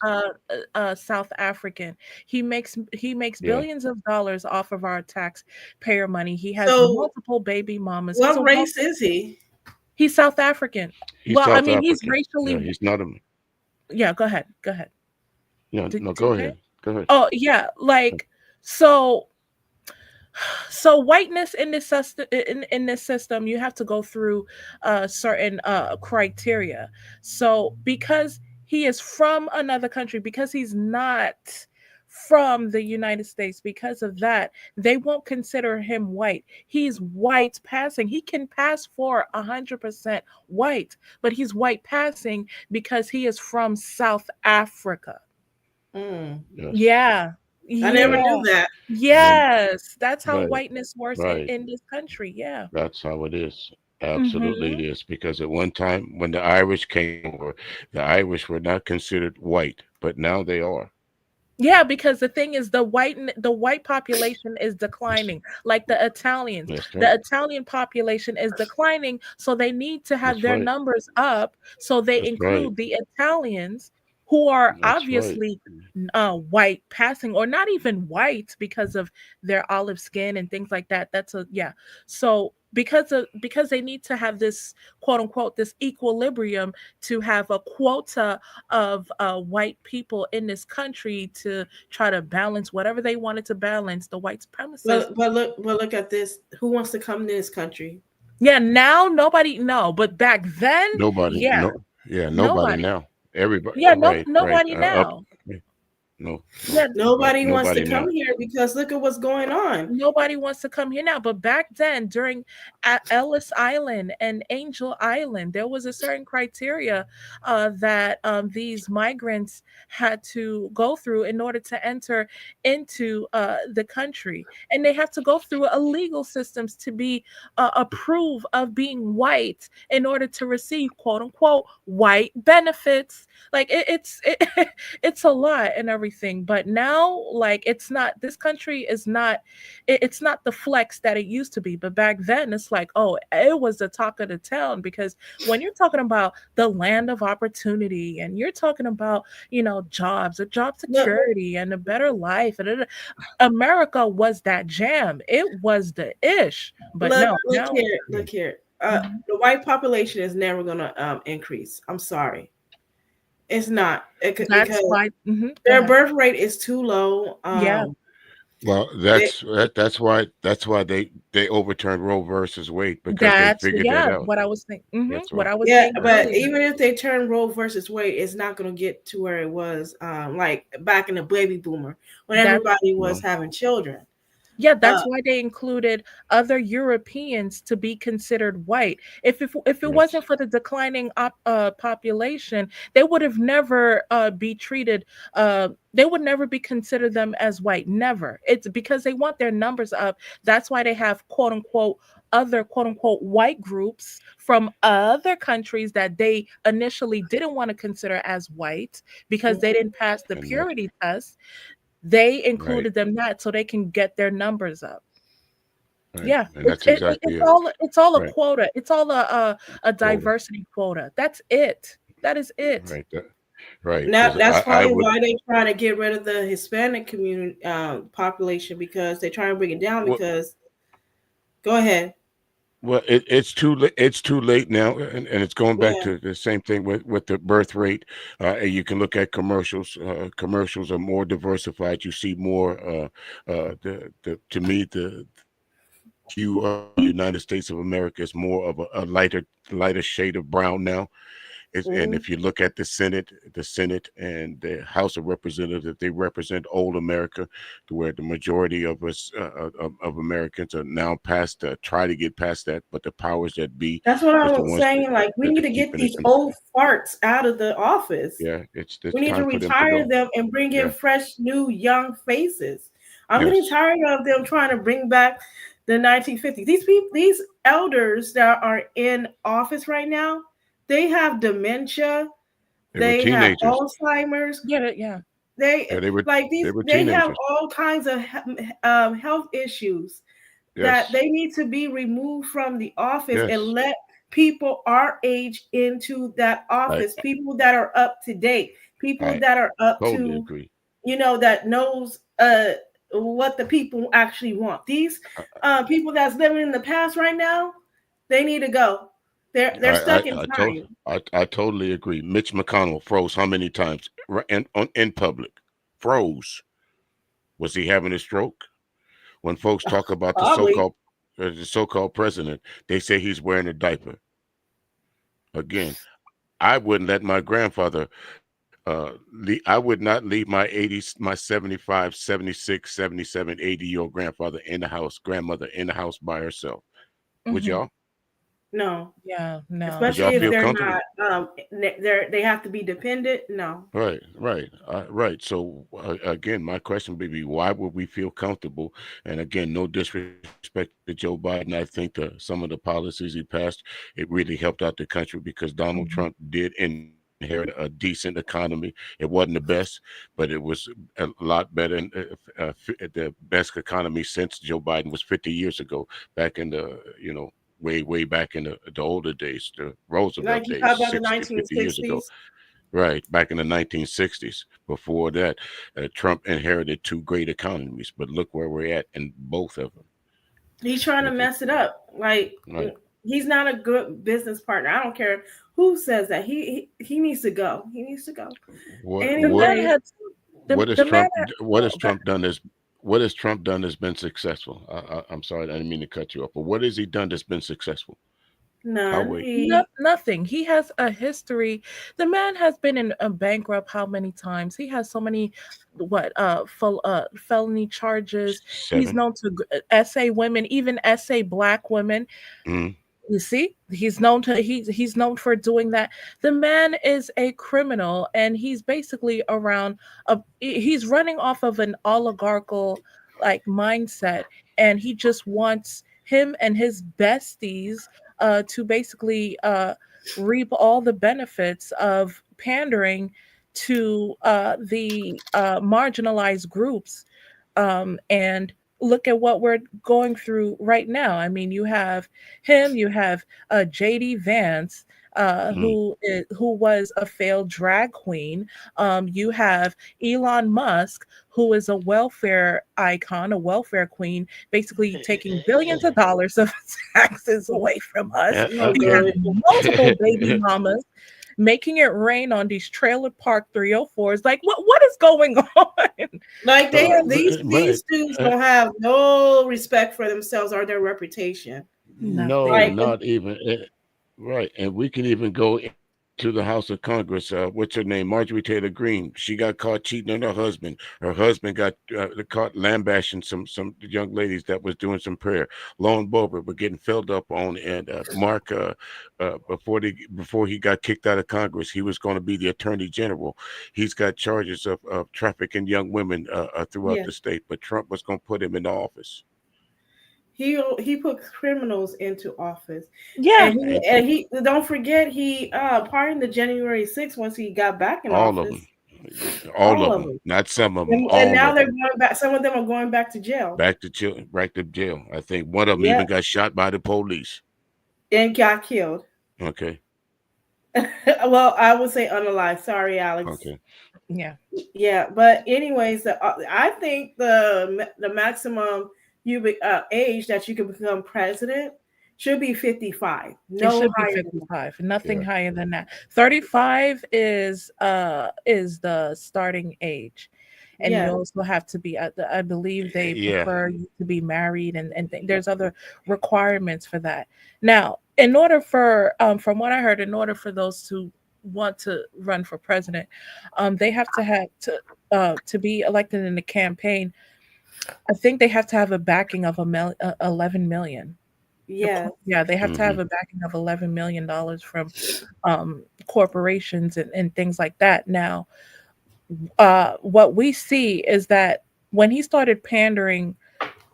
South African. He makes yeah. billions of dollars off of our taxpayer money. He has So multiple baby mamas. He's a what wealth race is he? He's South African. He's Well, I South mean, he's African. Yeah, racially. he's not a. Yeah, go ahead. Go ahead. Yeah, Did no, did go you say? ahead. Go ahead. Oh, yeah. Like, so whiteness in this system, you have to go through certain criteria. So because he is from another country, because he's not from the United States, because of that, they won't consider him white. He's white passing. He can pass for 100% white, but he's white passing because he is from South Africa. Mm. Yes. Yeah. I never Yeah. knew that. And Yes, that's how right, whiteness works in right. in this country. Yeah. That's how it is. Absolutely it Mhm. is. Because at one time when the Irish came over, the Irish were not considered white, but now they are. Yeah, because the thing is the white population is declining, like the Italians. That's The right. Italian population is declining, so they need to have That's their right. numbers up so they That's right. include the Italians who are That's right. obviously white passing or not even white because of their olive skin and things like that. That's a yeah. So because they need to have this quote unquote this equilibrium to have a quota of white people in this country to try to balance whatever they wanted to balance the white supremacists. But look at this. Who wants to come to this country? Yeah, now nobody no, but back then, Nobody, yeah, no, yeah, nobody nobody. now. Everybody, Yeah, no right, right. nobody Up, now. no, Yeah, right. Nobody wants to Nobody come now. here because look at what's going on. nobody wants to come here now. But back then, during Ellis Island and Angel Island, there was a certain criteria that these migrants had to go through in order to enter into the country, and they have to go through a legal systems to be approved of being white in order to receive quote unquote white benefits. Like it's a lot and everything, but now like it's not this country is not it's not the flex that it used to be. But back then it's like, oh, it was the talk of the town, because when you're talking about the land of opportunity and you're talking about jobs, a job Look, security and a better life, and America was that jam, it was the ish. But look, no, look now here, look here. mhm. The white population is never gonna increase. I'm sorry, it's not That's because why go their ahead. birth rate is too low. Yeah, Well, They, that's why they overturned Roe versus Wade because they that's figured that yeah out. what I was saying, That's what why. I was yeah, saying but earlier. even if they turn Roe versus Wade, it's not gonna get to where it was like back in the baby boomer when That's everybody was No, having children. Yeah, Uh, that's why they included other Europeans to be considered white. If it yes, wasn't for the declining population, they would have never be treated. They would never be considered them as white. Never. It's because they want their numbers up. That's why they have quote unquote other quote unquote white groups from other countries that they initially didn't want to consider as white because they didn't pass the and that's purity test. They included them that so they can get their numbers up. Right. Yeah, And that's exactly it. it's all a Right. quota. It's all a Quota. diversity quota. That's it. That is it. Right. Right. Now 'Cause that's I probably would. why they try to get rid of the Hispanic community population, because they try to bring it down. Well, Because go ahead. well, it's too late. It's too late now, and it's going back Yeah. to the same thing with the birth rate. And you can look at commercials. Commercials are more diversified. You see more. The to me the hue of the United States of America is more of a lighter shade of brown now. And Mhm. if you look at the Senate and the House of Representatives, they represent old America, to where the majority of us of Americans are now past try to get past that, but the powers that be That's what I is the was ones saying. Like, we that need are to get keeping it. these old farts out of the office. Yeah, We it's need to time for them to retire go. them and bring in Yeah, fresh, new, young faces. I'm getting yes, tired of them trying to bring back the 1950s. These people, these elders that are in office right now, they have dementia. they were They have teenagers. Alzheimer's. Get it? Yeah. They Yeah, they were They have teenagers. all kinds of health issues that Yes, they need to be removed from the office and yes, let people our age into that I office. People that are up to date. People I that are up totally to, agree. that knows what the people actually want. These people that's living in the past right now, they need to go. They're stuck in time. I totally agree. Mitch McConnell froze how many times in public? Froze. Was he having a stroke? When folks talk about Probably. the so-called president, they say he's wearing a diaper. Again, I wouldn't let my grandfather I would not leave my 80s, my 75, 76, 77, 80-year-old grandfather in the house, grandmother in the house by herself. Would Mhm. y'all? No. Yeah. No. Would y'all Especially if feel they're comfortable? not they have to be dependent. No. Right. So again, my question would be, why would we feel comfortable? And again, no disrespect to Joe Biden. I think some of the policies he passed, it really helped out the country, because Donald Mhm. Trump did inherit a decent economy. It wasn't the best, but it was a lot better. The best economy since Joe Biden was 50 years ago, back in the, way back in the older days, the Like Roosevelt you days, talk about the 60, 50 years ago. 1960s. Right, back in the 1960s. Before that, Trump inherited two great economies, but look where we're at in both of them. He's trying to If it, mess it up. Like, right, he's not a good business partner. I don't care who says that. He needs to go. He needs to go. what The man what Anyways, had what has the man. What has Oh, God. Trump done is what has Trump done that's been successful? I'm sorry, I didn't mean to cut you off, but what has he done that's been successful? I'll none. wait. Nothing. He has a history. The man has been in a bankrupt how many times? He has so many felony charges. He's 7. known to essay women, even essay black women. Mm, You see, he's known for doing that. The man is a criminal, and he's basically he's running off of an oligarchical like mindset, and he just wants him and his besties to basically reap all the benefits of pandering to the marginalized groups, and look at what we're going through right now. I mean, you have him, you have JD Vance, mm. who was a failed drag queen. You have Elon Musk, who is a welfare icon, a welfare queen, basically taking billions of dollars of taxes away from us. No You have good. multiple baby mamas making it rain on these trailer park 304s. Like, what is going on? Like Right. these dudes don't have no respect for themselves or their reputation. No, Nothing. Like, not even. Right. And we can even go to the House of Congress. What's her name? Marjorie Taylor Greene. She got caught cheating on her husband. Her husband got caught lambashing some young ladies that was doing some prayer. Lauren Boebert were getting filled up on, and Mark, before he got kicked out of Congress, he was going to be the Attorney General. He's got charges of trafficking young women throughout yeah, the state, but Trump was going to put him in office. he put criminals into office, Yeah. and he don't forget he pardoned the January 6th once he got back in All of them. office. All All of of them, them. not some of them, And all now of they're them. going back. Some of them are going back to jail. Back to jail. I think one of them Yeah, even got shot by the police. and got killed. Okay. Well, I would say unalive. Sorry, Alex. Okay. Yeah. Yeah, but anyways, I think the maximum age that you can become president should be 55. It No should be higher than that. 55, nothing Yeah. higher than that. 35 is the starting age. And you Yeah, also have to be I believe they Yeah. prefer you to be married there's other requirements for that. Now, in order for from what I heard, in order for those who want to run for president, they have to be elected in the campaign. I think they have to have a backing of 11 million. yeah, Yeah, they have to Hmm. have a backing of $11 million from corporations and things like that. Now, what we see is that when he started pandering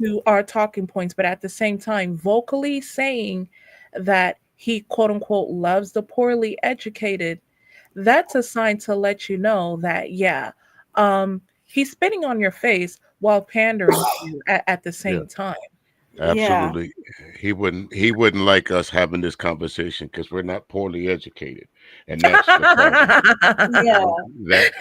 to our talking points, but at the same time, vocally saying that he quote unquote loves the poorly educated, that's a sign to let you know that, yeah, he's spitting on your face while pandering to you at the Yeah. same time. yeah, Absolutely. He wouldn't like us having this conversation because we're not poorly educated. And that's the problem. yeah.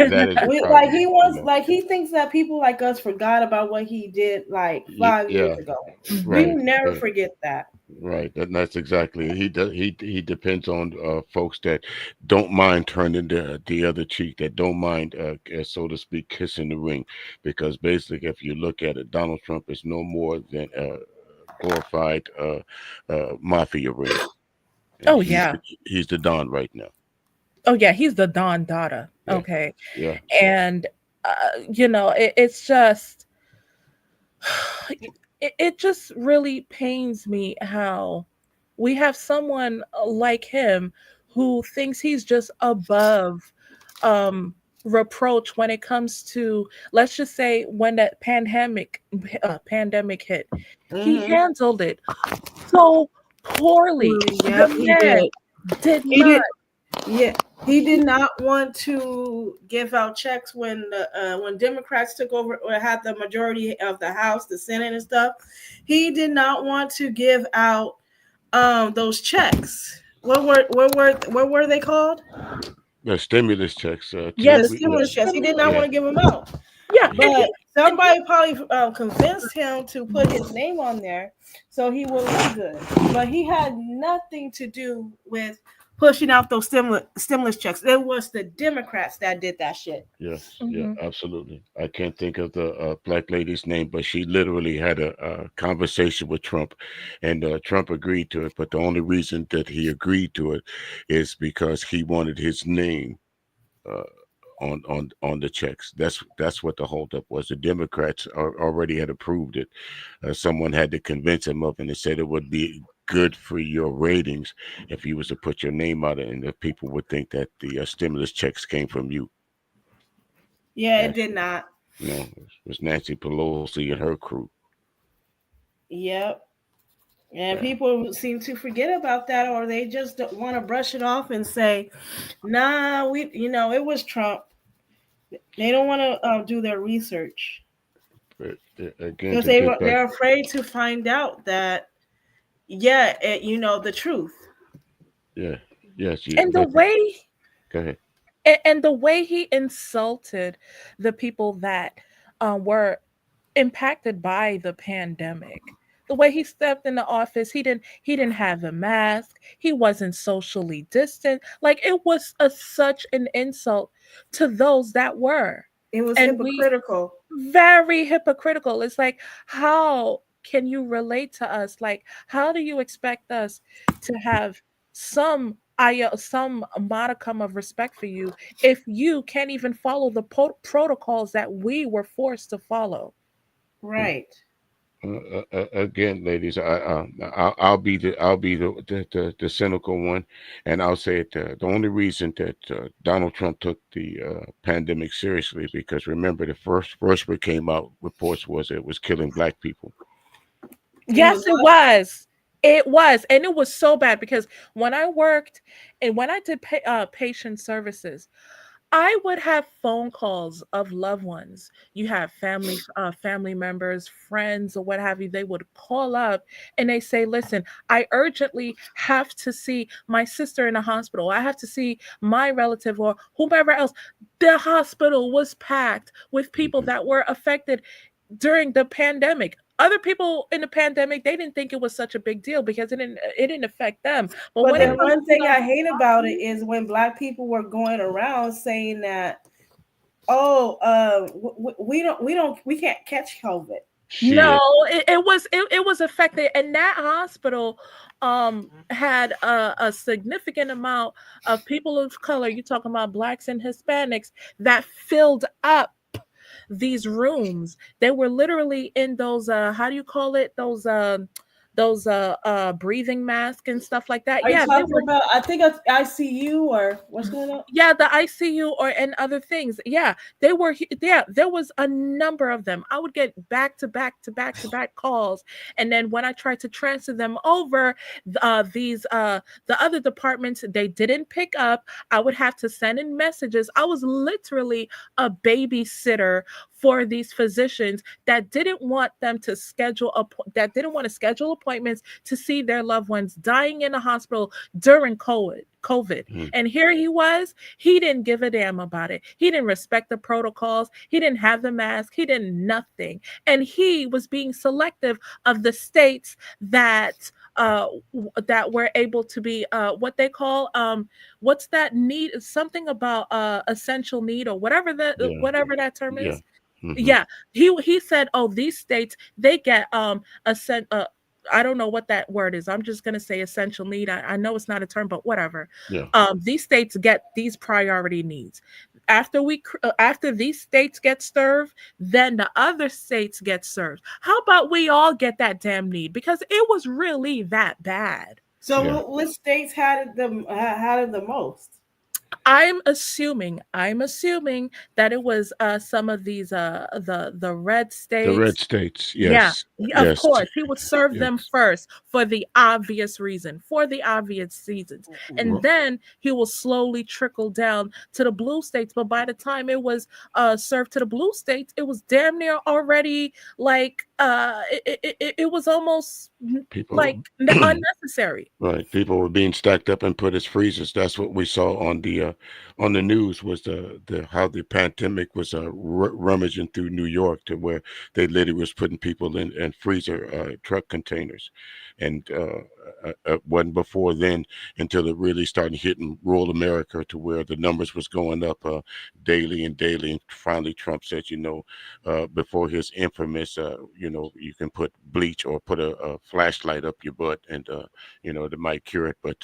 That is the We like problem, he you wants know. like he thinks that people like us forgot about what he did like 5 years Yeah, ago. We Mhm. right. never Right. forget that. Right. That's exactly. He does. He depends on folks that don't mind turning the other cheek, that don't mind, so to speak, kissing the ring, because basically, if you look at it, Donald Trump is no more than a glorified mafia ring, and Oh yeah. he's the don right now. Oh yeah, he's the Don Dada. Yeah. Okay. Yeah. And it's just it just really pains me how we have someone like him who thinks he's just above um reproach when it comes to, let's just say, when that pandemic hit. He Hmm. handled it so poorly. The Yep, he man did. did He not. did. Yeah, he did not want to give out checks when Democrats took over or had the majority of the House, the Senate, and stuff. He did not want to give out those checks. What were they called? The stimulus checks. Yeah, The the stimulus checks. He did not Yeah. want to give them out, yeah, but somebody probably convinced him to put his name on there so he would look good. But he had nothing to do with pushing out those stimulus checks. It was the Democrats that did that shit. Yes, yeah, Mhm. absolutely. I can't think of the black lady's name, but she literally had a conversation with Trump, and Trump agreed to it. But the only reason that he agreed to it is because he wanted his name uh, on the checks. That's what the holdup was. The Democrats already had approved it. Someone had to convince him of, it, and they said it would be good for your ratings if you was to put your name out, and the people would think that the stimulus checks came from you. Yeah, it did Actually, not. no, it was Nancy Pelosi and her crew. Yep. And Yeah, people seem to forget about that, or they just want to brush it off and say, "Nah, it was Trump." They don't want to do their research but again, because to get back, they're afraid to find out that, yeah, the truth. yeah, yes, And the but way go ahead. and the way he insulted the people that were impacted by the pandemic, the way he stepped in the office, he didn't have a mask, he wasn't socially distant, like it was such an insult to those that were. It was And we hypocritical. very hypocritical. It's like, how can you relate to us? Like, how do you expect us to have some modicum of respect for you if you can't even follow the protocols that we were forced to follow? Right. Again, ladies, I'll be the cynical one, and I'll say it. The only reason that Donald Trump took the pandemic seriously, because remember, the first what came out reports was it was killing black people. It was Yes, it was. It was. And it was so bad because when I worked and when I did patient services, I would have phone calls of loved ones. You have family members, friends, or what have you. They would call up and they say, "Listen, I urgently have to see my sister in the hospital. I have to see my relative or whomever else." The hospital was packed with people Mhm. that were affected during the pandemic. Other people in the pandemic, they didn't think it was such a big deal because it didn't affect them. But But when it then comes one to thing I hate about it is when Black people were going around saying that, oh, we can't catch COVID. no, Shit. it was affected, and that hospital had a significant amount of people of color. You talking about blacks and Hispanics that filled up these rooms. They were literally in those how do you call it? Those breathing masks and stuff like that. Are you Yeah, they talking were. about? I think it's ICU or what's going on? Yeah, the ICU or and other things. Yeah, they were. Yeah, there was a number of them. I would get back to back to back to back calls, and then when I tried to transfer them over, these the other departments, they didn't pick up. I would have to send in messages. I was literally a babysitter for these physicians that didn't want them to that didn't want to schedule appointments to see their loved ones dying in the hospital during COVID. Mm. And here he was, he didn't give a damn about it. He didn't respect the protocols. He didn't have the mask. He didn't nothing. And he was being selective of the states that that were able to be what they call what's that need, something about essential need or Yeah. whatever that term Yeah. is. Hmm. Yeah, he said, "Oh, these states they get a cent. I don't know what that word is. I'm just gonna say essential need. I know it's not a term, but whatever. Yeah. These states get these priority needs. After these states get served, then the other states get served. How about we all get that damn need because it was really that bad." So Yeah. what states had it the most? I'm assuming that it was some of these the red The red states. states. Yeah, Yes. of Yes. course, he would serve them Yes. first for the obvious reason, for the obvious reasons, and Ro- then he will slowly trickle down to the blue states. But by the time it was served to the blue states, it was damn near already like it was almost like People. unnecessary. Right. People were being stacked up and put as freezers. That's what we saw on the news was the how the pandemic was rummaging through New York to where they literally was putting people in freezer truck containers, and wasn't before then until it really started hitting rural America to where the numbers was going up daily and daily. And finally, Trump said, before his infamous, you can put bleach or put a flashlight up your butt and that might cure it, but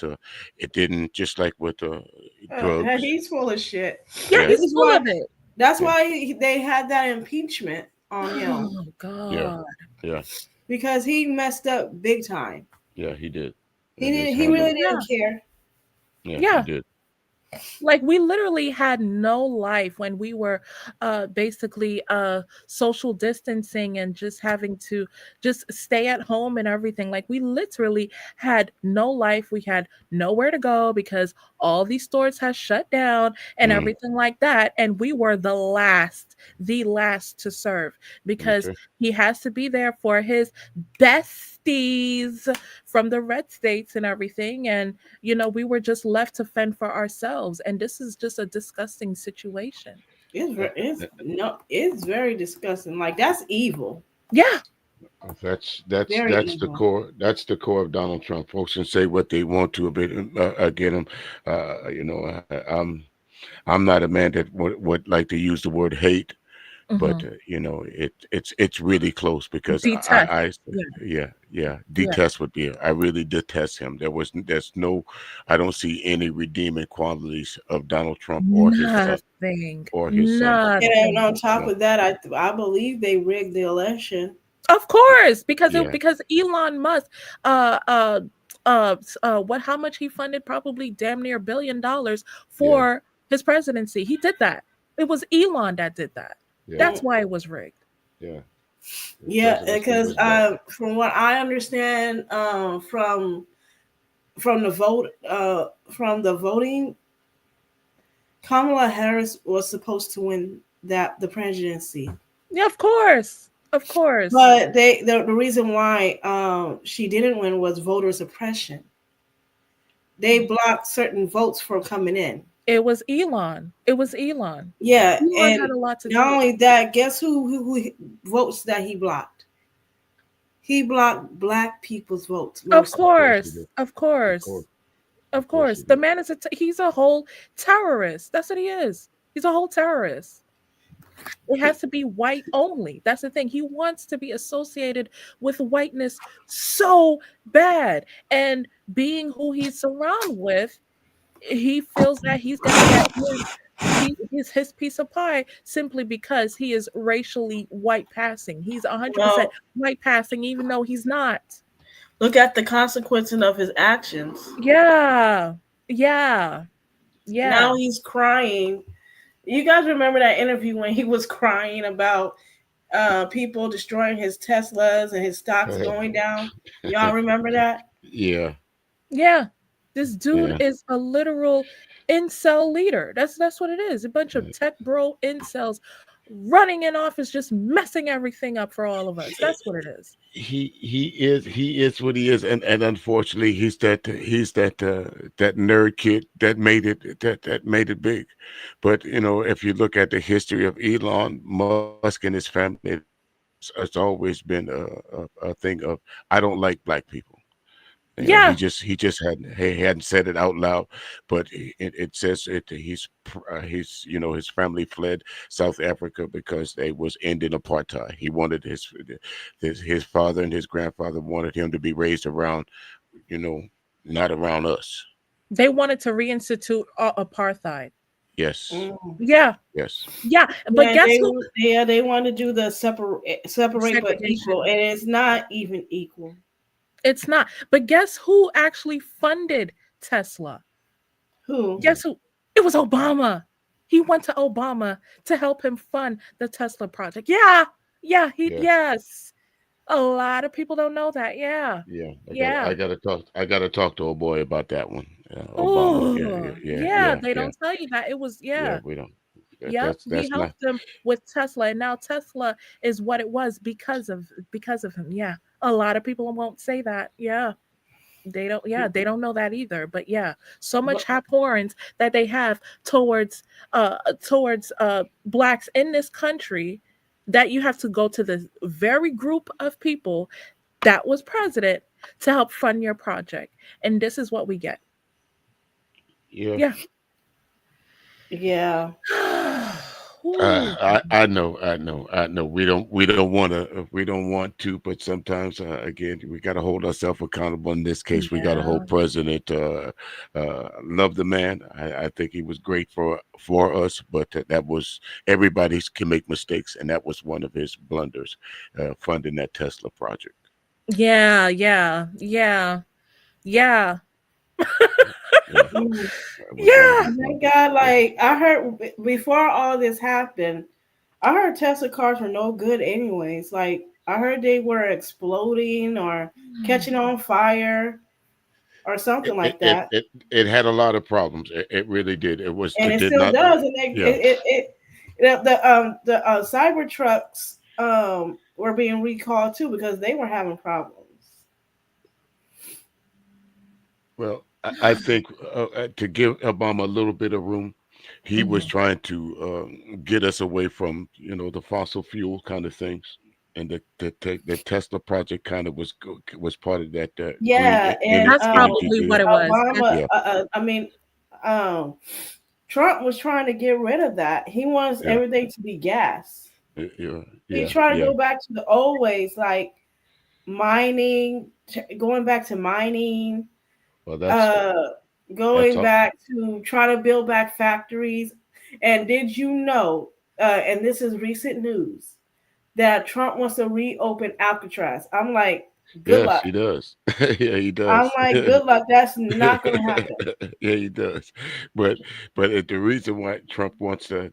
it didn't. Just like with drugs. He's full of shit. Yeah, Yeah, This he's is full why. of it. That's yeah, why they had that impeachment on him Oh yeah, God. yeah, because he messed up big time. yeah. He did. He It is didn't. He really handled. Yeah. didn't care. Yeah, he Yeah. did. Like we literally had no life when we were basically social distancing and just having to just stay at home and everything. Like we literally had no life. We had nowhere to go because all these stores had shut down and Mm, everything like that. And we were the last to serve because okay. he has to be there for his besties from the red states and everything. And we were just left to fend for ourselves. And this is just a disgusting situation. Uh, It's very disgusting. Like that's evil. Yeah. Very That's the evil. core. That's the core of Donald Trump. Folks can say what they want to get him. I'm not a man that would like to use the word hate, but Hmm. it's really close because Detest. I Yeah. yeah, Yeah. detest would be. I really detest him. There's no, I don't see any redeeming qualities of Donald Trump Nothing. or his sons. And Nothing. on top No, of that, I believe they rigged the election. Of course, because yeah, Elon Musk, uh, what? How much he funded? Probably damn near $1 billion yeah, for his presidency. He did that. It was Elon that did that. yeah, That's Mm, why it was rigged. yeah. His yeah, presidency because was bad. from what I understand, from the voting, Kamala Harris was supposed to win the presidency. Yeah, of course. Of course. But the reason why she didn't win was voter suppression. They blocked certain votes from coming in. It was Elon. It was Elon. Yeah, Elon and had a lot to do not with only that, guess who votes that he blocked? He blocked black people's votes. Of Mostly. course. did. Of course. course. Of Of course course. he The did. man is he's a whole terrorist. That's what he is. He's a whole terrorist. It has to be white only. That's the thing. He wants to be associated with whiteness so bad. And being who he's surrounded with, he feels that he's gonna get his piece of pie simply because he is racially white passing. He's 100% Well, white passing, even though he's not. look at the consequences of his actions. Yeah. Yeah. Yeah. Now he's crying. You guys remember that interview when he was crying about people destroying his Teslas and his stocks going down? Y'all remember that? Yeah. Yeah. This dude Yeah. is a literal incel leader. That's what it is. A bunch of tech bro incels running in office, just messing everything up for all of us. That's what it is. He is what he is, and unfortunately he's that that nerd kid that made it big. But if you look at the history of Elon Musk and his family, it's always been a thing of, I don't like black people. Yeah. He just hadn't said it out loud, but it says it. He's his family fled South Africa because they was ending apartheid. He wanted his father and his grandfather wanted him to be raised around, not around us. They wanted to reinstitute apartheid. Yes, Yeah. yes. Yeah. But Yeah, guess who? they want to do the separate but Segregation. equal, and it's not even equal. It's not. But guess who actually funded Tesla? Who? Guess who? It was Obama. He went to Obama to help him fund the Tesla project. Yeah. Yeah. Yeah. Yes. A lot of people don't know that. Yeah. Yeah, Yeah. I gotta talk to old boy about that one. Oh, Obama. yeah. They don't tell you that. It was, Yeah, yeah. we don't. Yep. He That's not. helped them with Tesla. And now Tesla is what it was because of him. Yeah. A lot of people won't say that. Yeah. They don't know that either. But yeah, so much abhorrence that they have towards blacks in this country that you have to go to the very group of people that was president to help fund your project. And this is what we get. Yeah. Yeah. Yeah. Ooh. I know. We don't want to, but sometimes again we got to hold ourselves accountable. In this case, we got to hold President. Love the man. I think he was great for us, but that was, everybody can make mistakes, and that was one of his blunders, funding that Tesla project. Yeah. Yeah. My God, like I heard before all this happened, I heard Tesla cars were no good anyways. Like I heard they were exploding or catching on fire or something like that. It had a lot of problems. It really did. It was. And it did still not, does. And Yeah. the cyber trucks were being recalled too because they were having problems. Well, I think to give Obama a little bit of room, he was trying to get us away from the fossil fuel kind of things, and the Tesla project kind of was part of that. Yeah, and That's probably what it was. Obama, Trump was trying to get rid of that. He wants everything to be gas. He's trying to go back to the old ways, like mining, going back to mining. Well, that's back to try to build back factories. And did you know, and this is recent news, that Trump wants to reopen Alcatraz? I'm like, good luck. He does. Yeah, he does. I'm like, good luck. That's not going to happen. Yeah, he does. But the reason why Trump wants the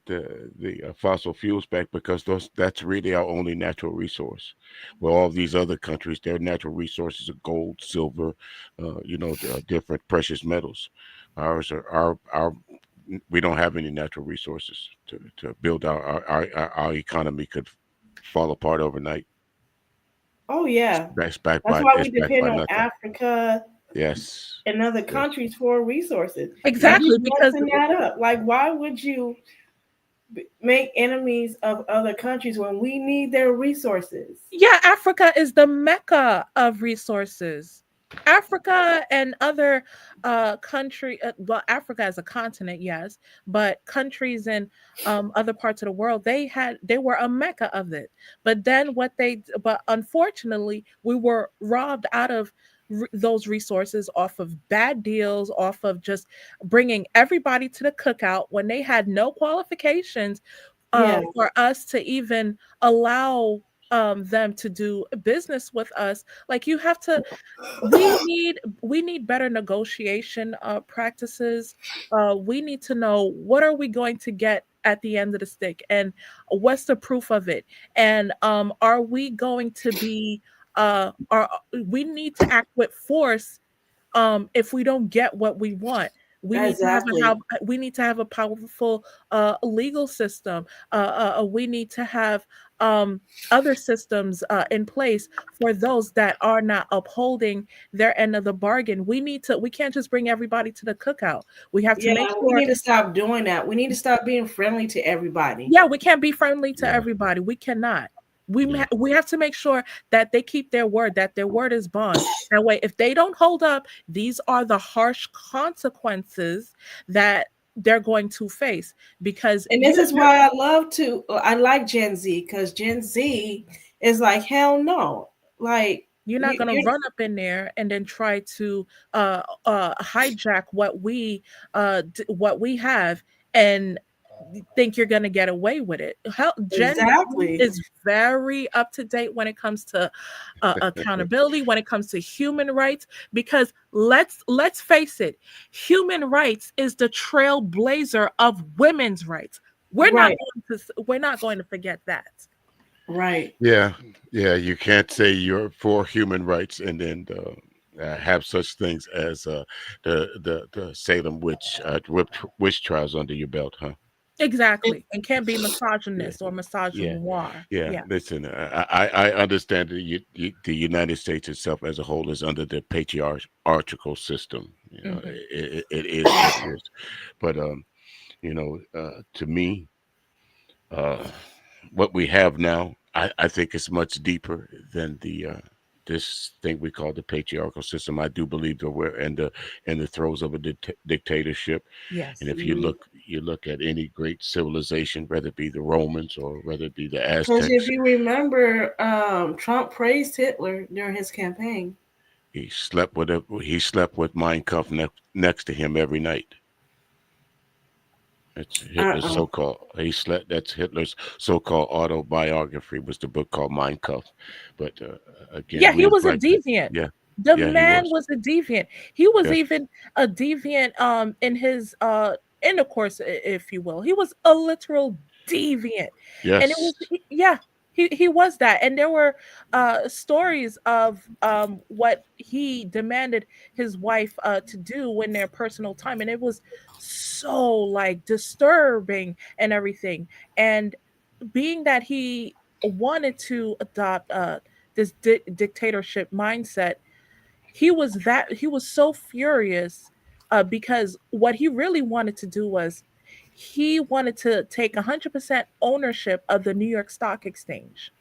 fossil fuels back, because that's really our only natural resource. Well, all these other countries, their natural resources are gold, silver, different precious metals. Ours are our we don't have any natural resources to build our economy could fall apart overnight. Oh yeah, That's backed that's by why we it's backed depend by on nothing. Africa Yes. and other Yes. countries for resources. And Exactly, just because messing that up. Like, why would you make enemies of other countries when we need their resources? yeah, Africa is the mecca of resources. Africa and other well, Africa as a continent, yes, but countries in other parts of the world, they were a mecca of it. But then but unfortunately, we were robbed out of those resources off of bad deals, off of just bringing everybody to the cookout when they had no qualifications Yeah, for us to even allow them to do business with us. Like you have to, we need better negotiation practices. We need to know what are we going to get at the end of the stick, and what's the proof of it, and are we going to be are we need to act with force if we don't get what we want. We need to exactly. we need to have a powerful legal system. We need to have other systems in place for those that are not upholding their end of the bargain. We can't just bring everybody to the cookout. We have to Yeah, make we sure, need to stop doing that. We need to stop being friendly to everybody. yeah, we can't be friendly to Yeah. everybody. We cannot. Yeah. We have to make sure that they keep their word, that their word is bond. That way, if they don't hold up, these are the harsh consequences that they're going to face. Because And this is why I like Gen Z, because Gen Z is like, hell no. Like, you're not going to you're run up in there and then try to hijack what we have and think you're going to get away with it. Gen Z exactly. is very up to date when it comes to accountability, when it comes to human rights. Because let's face it, human rights is the trailblazer of women's rights. We're Right. not going to forget that. Right. Yeah. You can't say you're for human rights and then have such things as the Salem witch trials under your belt, huh? Exactly, and can't be misogynist or Yeah. misogynoir. Yeah. Listen, I understand that the United States itself as a whole is under the patriarchal system. You know, Mhm. it is what it is. But to me, what we have now, I think is much deeper than the this thing we call the patriarchal system. I do believe that we're in the throes of a dictatorship. Yes. And if you look at any great civilization, whether it be the Romans or whether it be the Because Aztecs, if you remember, Trump praised Hitler during his campaign. he slept with Mein Kampf next to him every night. It's Hitler's so-called. That's Hitler's so-called autobiography. Was the book called Mein Kampf? But again, Yeah, he was a deviant. Yeah, The he man was a deviant. He was Yes. even a deviant in his intercourse, if you will. He was a literal deviant. And it was Yes. he was that. And there were stories of what he demanded his wife to do in their personal time, and it was so like disturbing and everything. And being that he wanted to adopt this dictatorship mindset, he was so furious because what he really wanted to do was he wanted to take 100% ownership of the New York Stock Exchange.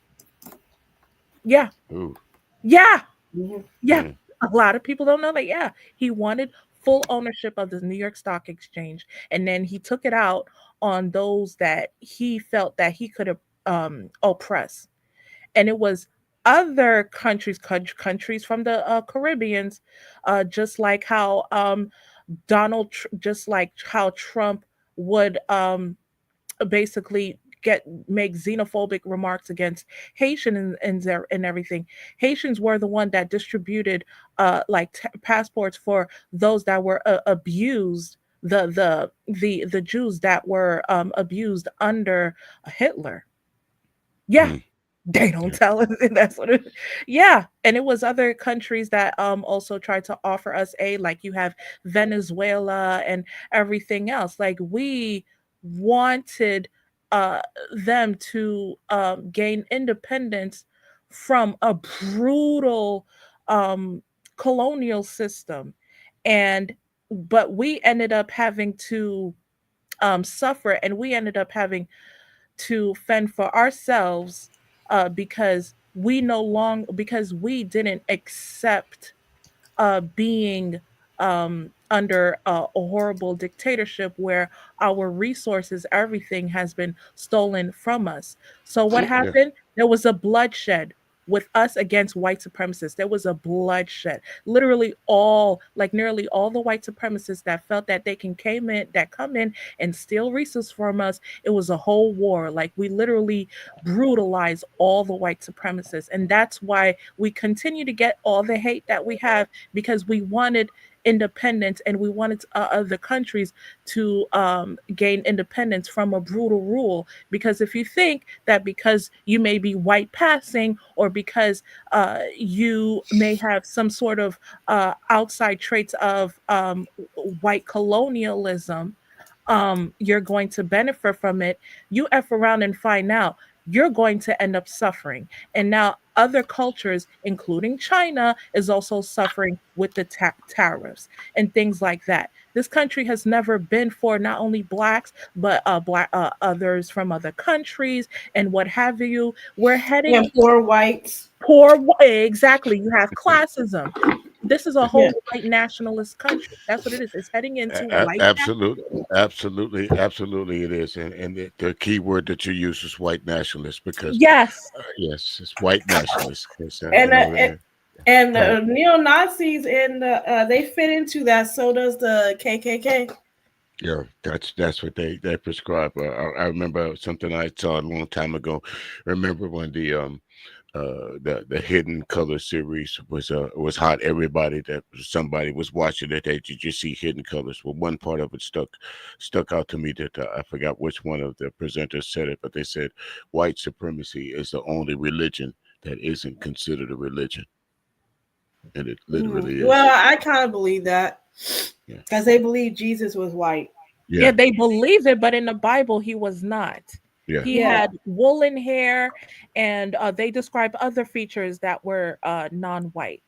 Yeah, Ooh. yeah, Mhm. yeah. Yeah. A lot of people don't know that. Yeah, he wanted full ownership of the New York Stock Exchange, and then he took it out on those that he felt that he could oppress. And it was other countries from the Caribbeans, just like how just like how Trump would basically make xenophobic remarks against Haitian and everything. Haitians were the one that distributed like passports for those that were abused, the Jews that were abused under Hitler. Yeah. Mm. They don't Yeah. tell us, and that's what it. Yeah, and it was other countries that also tried to offer us aid, like you have Venezuela and everything else. Like we wanted uh them to gain independence from a brutal um colonial system, and but we ended up having to suffer, and we ended up having to fend for ourselves because we no longer, because we didn't accept being under a horrible dictatorship where our resources, everything has been stolen from us. So what Yeah. happened? There was a bloodshed with us against white supremacists. There was a bloodshed. Literally all, like nearly all the white supremacists that felt that they can come in and steal resources from us. It was a whole war. Like we literally brutalized all the white supremacists. And that's why we continue to get all the hate that we have, because we wanted independence, and we wanted other countries to gain independence from a brutal rule. Because if you think that because you may be white passing, or because you may have some sort of outside traits of white colonialism, you're going to benefit from it, you F around and find out you're going to end up suffering. And now other cultures, including China, is also suffering with the tariffs and things like that. This country has never been for not only blacks, but others from other countries and what have you. We're heading And poor whites. exactly. You have classism. This is a Yeah. whole white nationalist country. That's what it is. It's heading into white Absolutely, nationalism. absolutely, it is, and the key word that you use is white nationalist because Yes, yes, it's white nationalist. It's, And go ahead. neo Nazis and they fit into that. So does the KKK. Yeah, that's what they prescribe. I remember something I saw a long time ago. Remember when the Hidden Color series was hot. Everybody that somebody was watching it, they did you see Hidden Colors? Well, one part of it stuck out to me that I forgot which one of the presenters said it, but they said white supremacy is the only religion that isn't considered a religion, and it literally Well, is. I kind of believe that Yeah, because they believe Jesus was white. yeah, yeah, they believe it, but in the Bible, he was not. yeah. He Yeah. had woolen hair, and they describe other features that were non-white.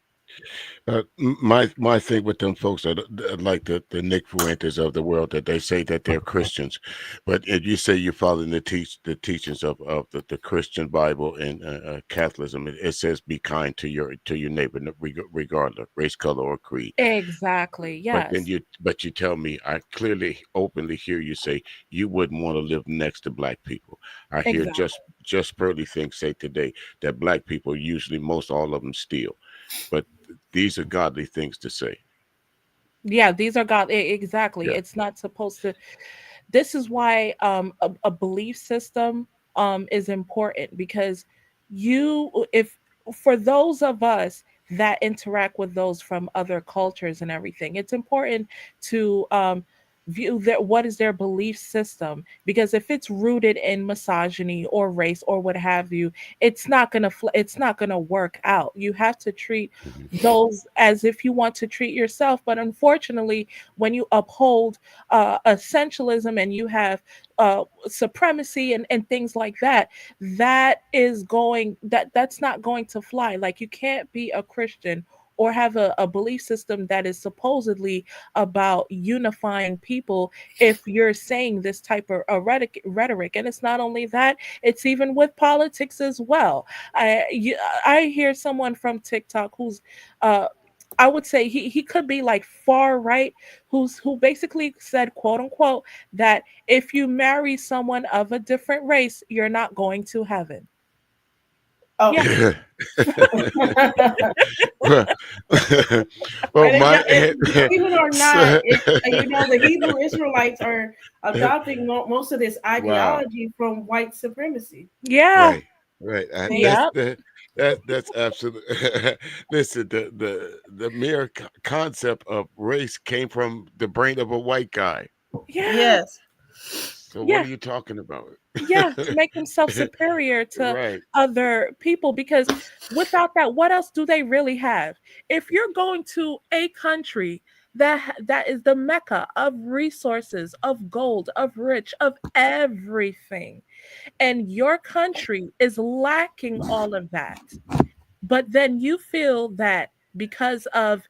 My thing with them folks are like the Nick Fuentes of the world that they say that they're Christians, but if you say you're following the teachings of the Christian Bible and Catholicism, it says be kind to your neighbor, regardless race, color, or creed. Exactly. But then Yes. you tell me, I clearly, openly hear you say you wouldn't want to live next to black people. I hear Exactly. just Pearly things say today that black people usually most all of them steal, but these are godly things to say. Yeah, these are God. Exactly. Yeah. It's not supposed to. This is why a belief system is important, because if for those of us that interact with those from other cultures and everything, it's important to view that what is their belief system, because if it's rooted in misogyny or race or what have you, it's not gonna work out. You have to treat Mhm. those as if you want to treat yourself. But unfortunately, when you uphold essentialism and you have supremacy and things like that, that's not going to fly. Like you can't be a Christian or have a belief system that is supposedly about unifying people if you're saying this type of rhetoric. And it's not only that, it's even with politics as well. I hear someone from TikTok who's uh, I would say he could be like far right, who basically said, quote unquote, that if you marry someone of a different race, you're not going to heaven. Oh. Yeah. well, well, And my believe it or not, so- the Hebrew Israelites are adopting most of this wow. ideology from white supremacy. Yeah. Right, right. They, That's Yeah. that's absolute. Listen, the mere concept of race came from the brain of a white guy. Yeah. yes. So what Yeah, are you talking about? yeah, to make themselves superior to Right. other people, because without that, what else do they really have? If you're going to a country that is the mecca of resources, of gold, of rich, of everything, and your country is lacking all of that, but then you feel that because of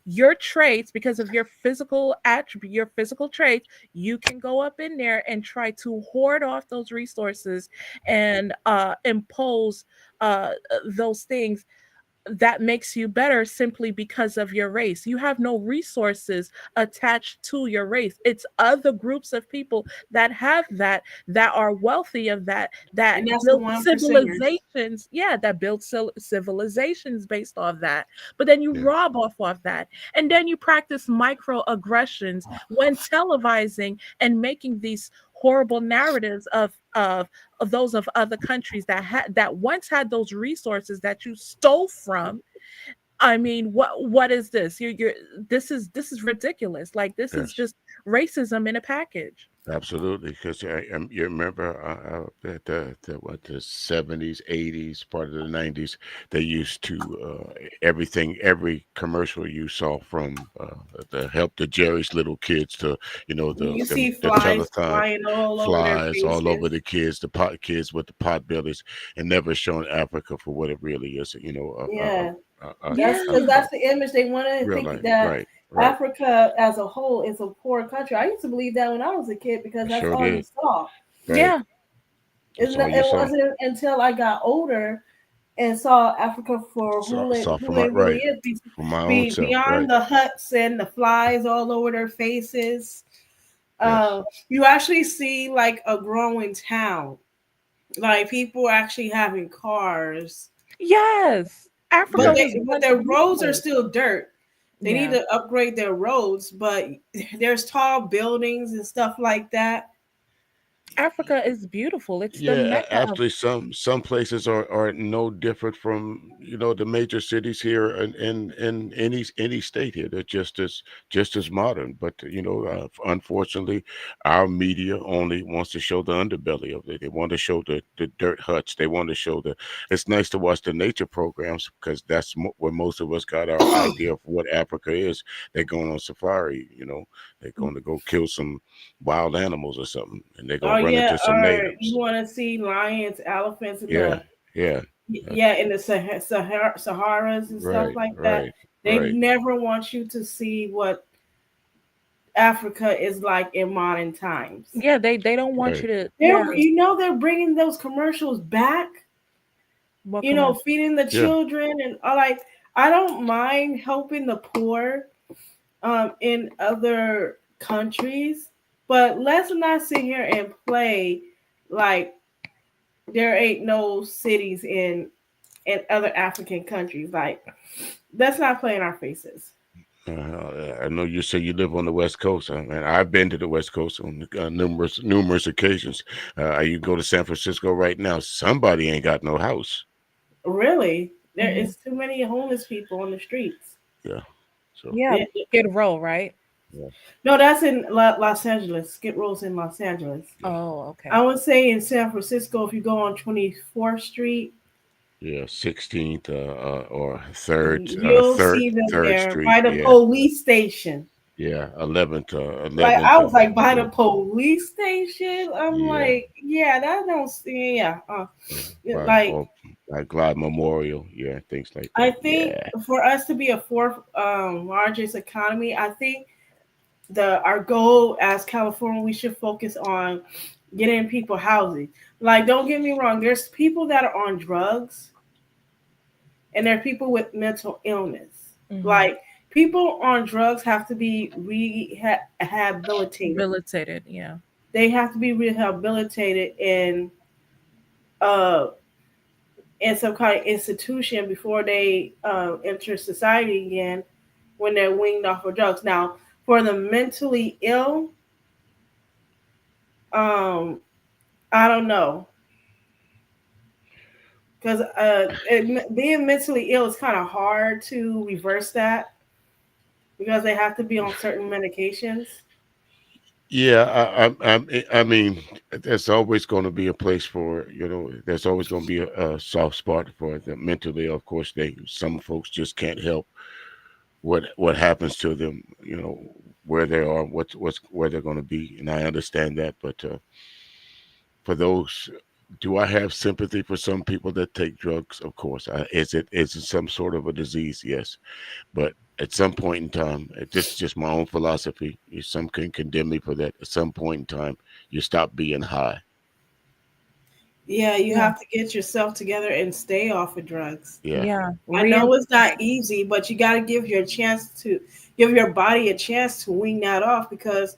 your traits, because of your physical attribute, your physical traits, you can go up in there and try to hoard off those resources and impose those things that makes you better simply because of your race. You have no resources attached to your race. It's other groups of people that have that, that are wealthy of that, that And that's the build 1%ers. civilizations. Yeah, that build civilizations based off that. But then you Yeah. rob off of that. And then you practice microaggressions when televising and making these horrible narratives of those of other countries that had that once had those resources that you stole from. I mean, what is this? You're this is ridiculous. Like, this is Yes. just racism in a package. Absolutely, because you remember the 70s, 80s, part of the 90s, they used to every commercial you saw from the Help the Jerry's Little Kids to You see the flies telethon flying all over their flies all over faces. the kids, the pot kids with the pot bellies, and never showing Africa for what it really is. Yeah, that's Yeah. because that's the image they want to Real think life, that right, right. Africa as a whole is a poor country. I used to believe that when I was a kid because I that's sure all you did, saw. right. Yeah. That's all you It saw. wasn't until I got older and saw Africa for Saw for who my it really right, is, for my own self, beyond right. the huts and the flies all over their faces. Yes. You actually see like a growing town, like people actually having cars, Yes. but Africa Yeah. was but once their roads are beautiful. still dirt. They need Yeah. to upgrade their roads, but there's tall buildings and stuff like that. Africa is beautiful. It's the Yeah, mecca of. actually, some places are no different from the major cities here in any state here. They're just as modern, but unfortunately, our media only wants to show the underbelly of it. They want to show the dirt huts. They want to show the. It's nice to watch the nature programs because that's where most of us got our idea of what Africa is. They're going on safari. They're going to go kill some wild animals or something, and they're Oh gonna run yeah, into some or you natives. want to see lions, elephants in Yeah, the yeah, in the Saharas and stuff right, like that. right, They right, never want you to see what Africa is like in modern times. Yeah, they don't want right. you to. Yeah. They're bringing those commercials back. What commercial? Feeding the Yeah, children and like I don't mind helping the poor in other countries, but let's not sit here and play like there ain't no cities in other African countries. Like let's not play in our faces. I know you say you live on the West Coast, and I've been to the West Coast on numerous occasions. You go to San Francisco right now, somebody ain't got no house. Really, there Mhm. is too many homeless people on the streets. Yeah, so Yeah, Skid Row, right? yeah, No, that's in Los Angeles. Skid Row's in Los Angeles. yeah, Oh, I okay. would say in San Francisco, if you go on 24th Street, yeah. 16th or third, you'll see them Third there Street. by the Yeah, police station. yeah. 11th, Like I 11th. was like by the Yeah, police station. I'm yeah. like, yeah, that don't see. Yeah, Yeah, like by Glide Memorial, yeah, things like I that. think Yeah, for us to be a fourth largest economy, I think the our goal as California, we should focus on getting people housing. Like, don't get me wrong, there's people that are on drugs and there are people with mental illness. Mm-hmm. Like people on drugs have to be rehabilitated. Rehabilitated. Yeah. They have to be rehabilitated uh in some kind of institution before they enter society again when they're weaned off of drugs. Now, for the mentally ill, um, I don't know because being mentally ill is kind of hard to reverse that because they have to be on certain medications. Yeah, I mean, there's always going to be a place for, there's always going to be a soft spot for the mentally. Of course, some folks just can't help what happens to them, where they are, where they're going to be, and I understand that. But for those, do I have sympathy for some people that take drugs? Of course. Is it some sort of a disease? Yes, but at some point in time, this is just my own philosophy. Some can condemn me for that. At some point in time, you stop being high. Yeah, you Yeah. have to get yourself together and stay off of drugs. Yeah, Yeah. I know it's not easy, but you got to give your body a chance to wean that off, because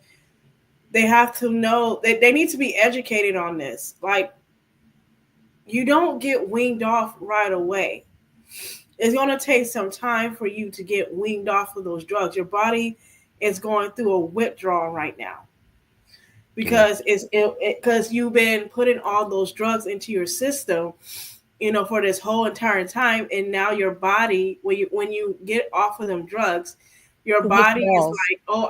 they have to know, they need to be educated on this. Like, you don't get weaned off right away. It's going to take some time for you to get weaned off of those drugs. Your body is going through a withdrawal right now, yeah, because because you've been putting all those drugs into your system, for this whole entire time, and now your body, when you get off of them drugs, your body is Withdrawals. like, oh,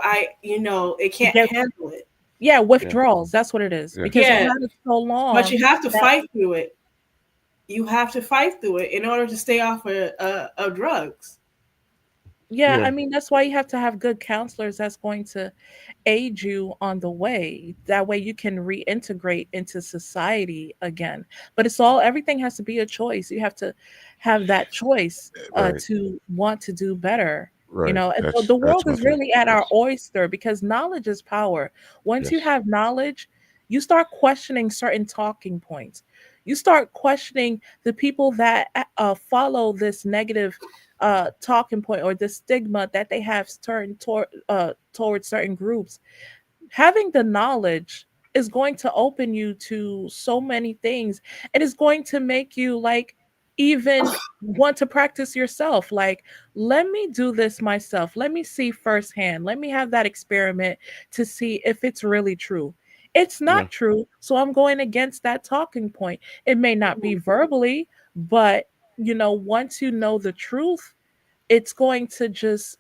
it It can't gets, handle it. yeah, yeah, withdrawals. That's what it is. yeah, Because you've Yeah, had it so but long you have to that, fight through it. You have to fight through it in order to stay off of drugs. yeah, I yeah, mean, that's why you have to have good counselors that's going to aid you on the way. That way you can reintegrate into society again. But everything has to be a choice. You have to have that choice right, to want to do better. right. And so That's the that's world my is thing. really at our Yes, oyster because knowledge is power. Once you yes, have knowledge, you start questioning certain talking points. You start questioning the people that follow this negative talking point or the stigma that they have towards certain groups. Having the knowledge is going to open you to so many things. It is going to make you like even want to practice yourself. Like, let me do this myself. Let me see firsthand. Let me have that experiment to see if it's really true. It's yeah, not true. So I'm going against that talking point. It may not be verbally, but once you know the truth, it's going to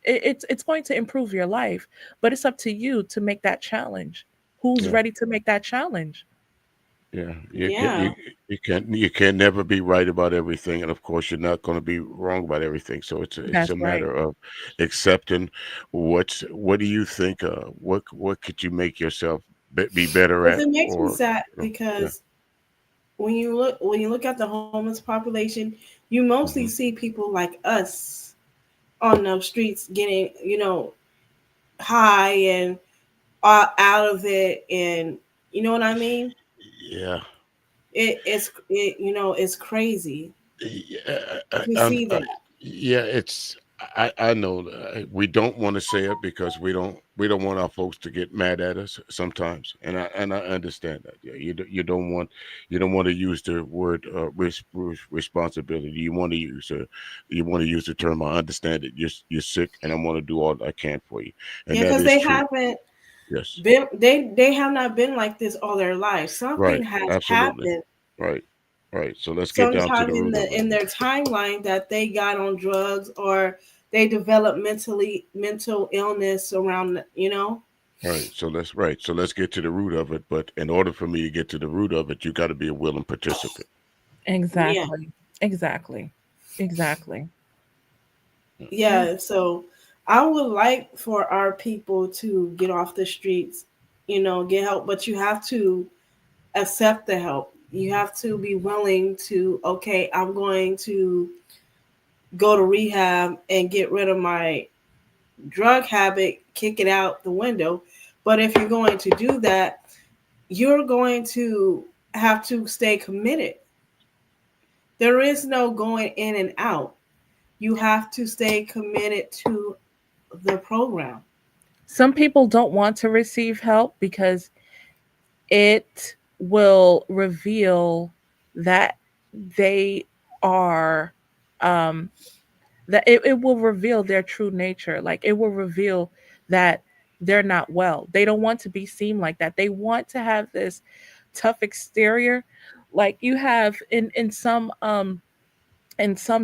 it's going to improve your life, but it's up to you to make that challenge. Who's yeah, ready to make that challenge? yeah. Yeah. You can never be right about everything, and of course, you're not going to be wrong about everything. So it's That's a right. matter of accepting what do you think? What could you make yourself be better Because at, it makes me or sad, yeah, because when you look at the homeless population, you mostly hmm see people like us on the streets getting, high and out of it, and you know what I mean. yeah. It's crazy Yeah, to see that. yeah, I know we don't want to say it because we don't want our folks to get mad at us sometimes, and I understand that. Yeah, you don't want to use the word responsibility. You want to use the term. I understand it. You're sick, and I want to do all I can for you, and Yeah, that because is they true. haven't Yes, been they have not been like this all their lives. Something right, has absolutely, happened right, right. So let's get down to sometime the in root the of it. in their timeline, that they got on drugs, or they developed mental illness around. So let's get to the root of it. But in order for me to get to the root of it, you got to be a willing participant. Yeah. Exactly. Exactly. Exactly. Yeah. Yeah, so I would like for our people to get off the streets, get help, but you have to accept the help. You have to be willing to, okay, I'm going to go to rehab and get rid of my drug habit, kick it out the window. But if you're going to do that, you're going to have to stay committed. There is no going in and out. You have to stay committed to the program. Some people don't want to receive help because it will reveal that they are um that it will reveal their true nature. Like it will reveal that they're not well. They don't want to be seen like that. They want to have this tough exterior like you have in some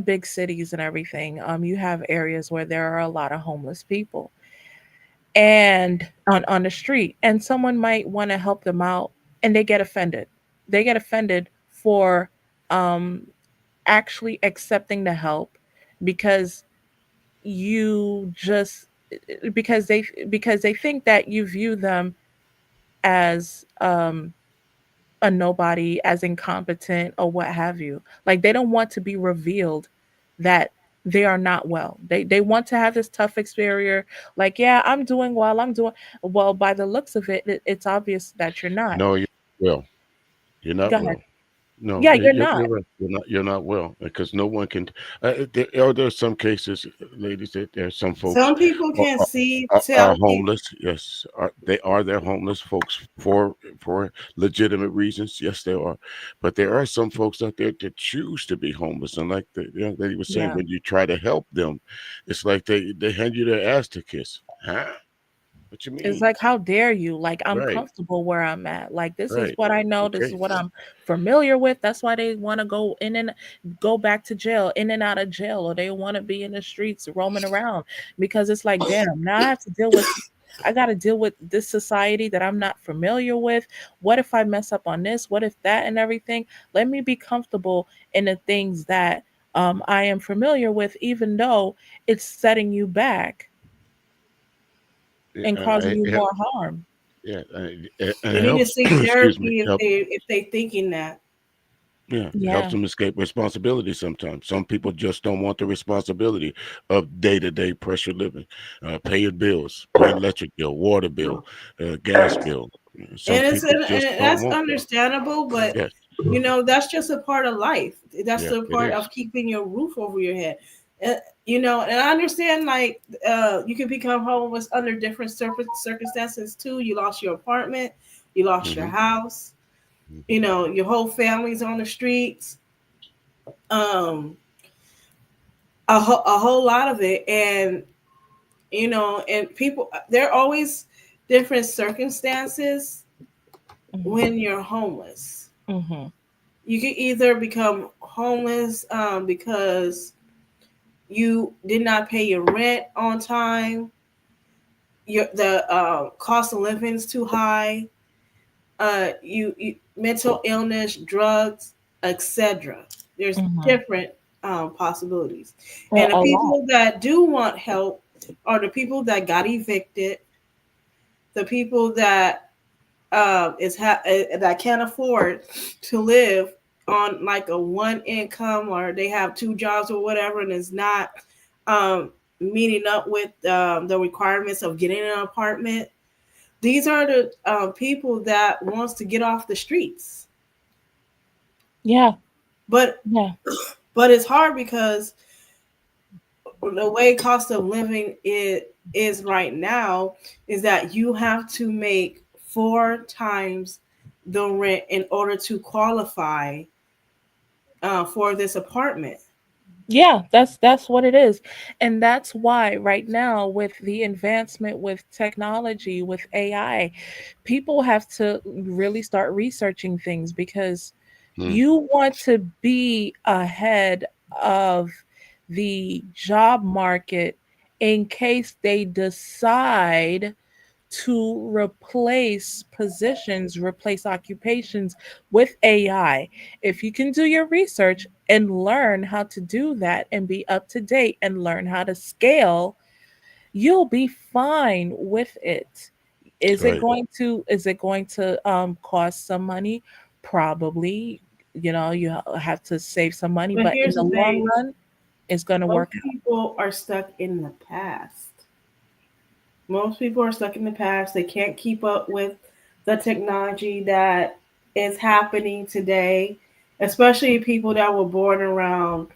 big cities and everything. You have areas where there are a lot of homeless people, and on the street, and someone might want to help them out, and they get offended. They get offended for um actually accepting the help because you just because they think that you view them as a nobody, as incompetent, or what have you. Like they don't want to be revealed that they are not well. They want to have this tough exterior, like, yeah, I'm doing well, I'm doing well. By the looks of it, it's obvious that you're not. No, you're well. You're not Go ahead. well. No, Yeah, you're you're not. right. You're not well because no one can. There's some cases, ladies, that there's some folks Some people are, can are, see, are tell people. homeless. Yes, they're homeless folks for legitimate reasons. Yes, they are. But there are some folks out there that choose to be homeless, and like the young lady was saying, Yeah. when you try to help them, it's like they hand you their ass to kiss. Huh? What you It's mean? like, how dare you? Like, I'm Right, comfortable where I'm at. Like, this is right. what I know. This is Okay. what I'm familiar with. That's why they want to go in and go back to jail, in and out of jail, or they want to be in the streets roaming around because it's like, damn, now I have to deal with, I got to deal with this society that I'm not familiar with. What if I mess up on this? What if that and everything? Let me be comfortable in the things that I am familiar with, even though it's setting you back Yeah, and causing you more harm. yeah, and They it need to helps. seek Excuse me. therapy if Help. they thinking that. Yeah, it helps Yeah. them escape responsibility sometimes. Some people just don't want the responsibility of day-to-day pressure living, paying bills, paying electric bill, water bill, gas bill. Some people just And don't that's want that. understandable, but Yes. that's just a part of life. That's Yeah, the it part is. of keeping your roof over your head. Uh, and I understand, like, you can become homeless under different circumstances too. You lost your apartment, you lost your Hmm. house, Hmm. your whole family's on the streets. Um, a whole lot of it, and and people, there are always different circumstances Mhm. when you're homeless. Mhm. You can either become homeless because you did not pay your rent on time, the cost of living is too high, you mental illness, drugs, etc. There's Mhm. different possibilities, Well, and the a lot. people that do want help are the people that got evicted, the people that that can't afford to live on like a one income, or they have two jobs or whatever, and is not um, meeting up with the requirements of getting an apartment. These are the people that wants to get off the streets, Yeah. but Yeah. it's hard because the way cost of living is right now is that you have to make 4 times the rent in order to qualify for this apartment. Yeah, that's what it is. And that's why right now, with the advancement with technology, with AI, people have to really start researching things because Hmm. you want to be ahead of the job market in case they decide to replace positions, replace occupations with AI. If you can do your research and learn how to do that and be up to date and learn how to scale, you'll be fine with it. Right. Is it going to cost some money? Probably. You have to save some money, But but in here's the the long thing: run, it's going to most work out. people are stuck in the past. Most people are stuck in the past. They can't keep up with the technology that is happening today, especially people that were born around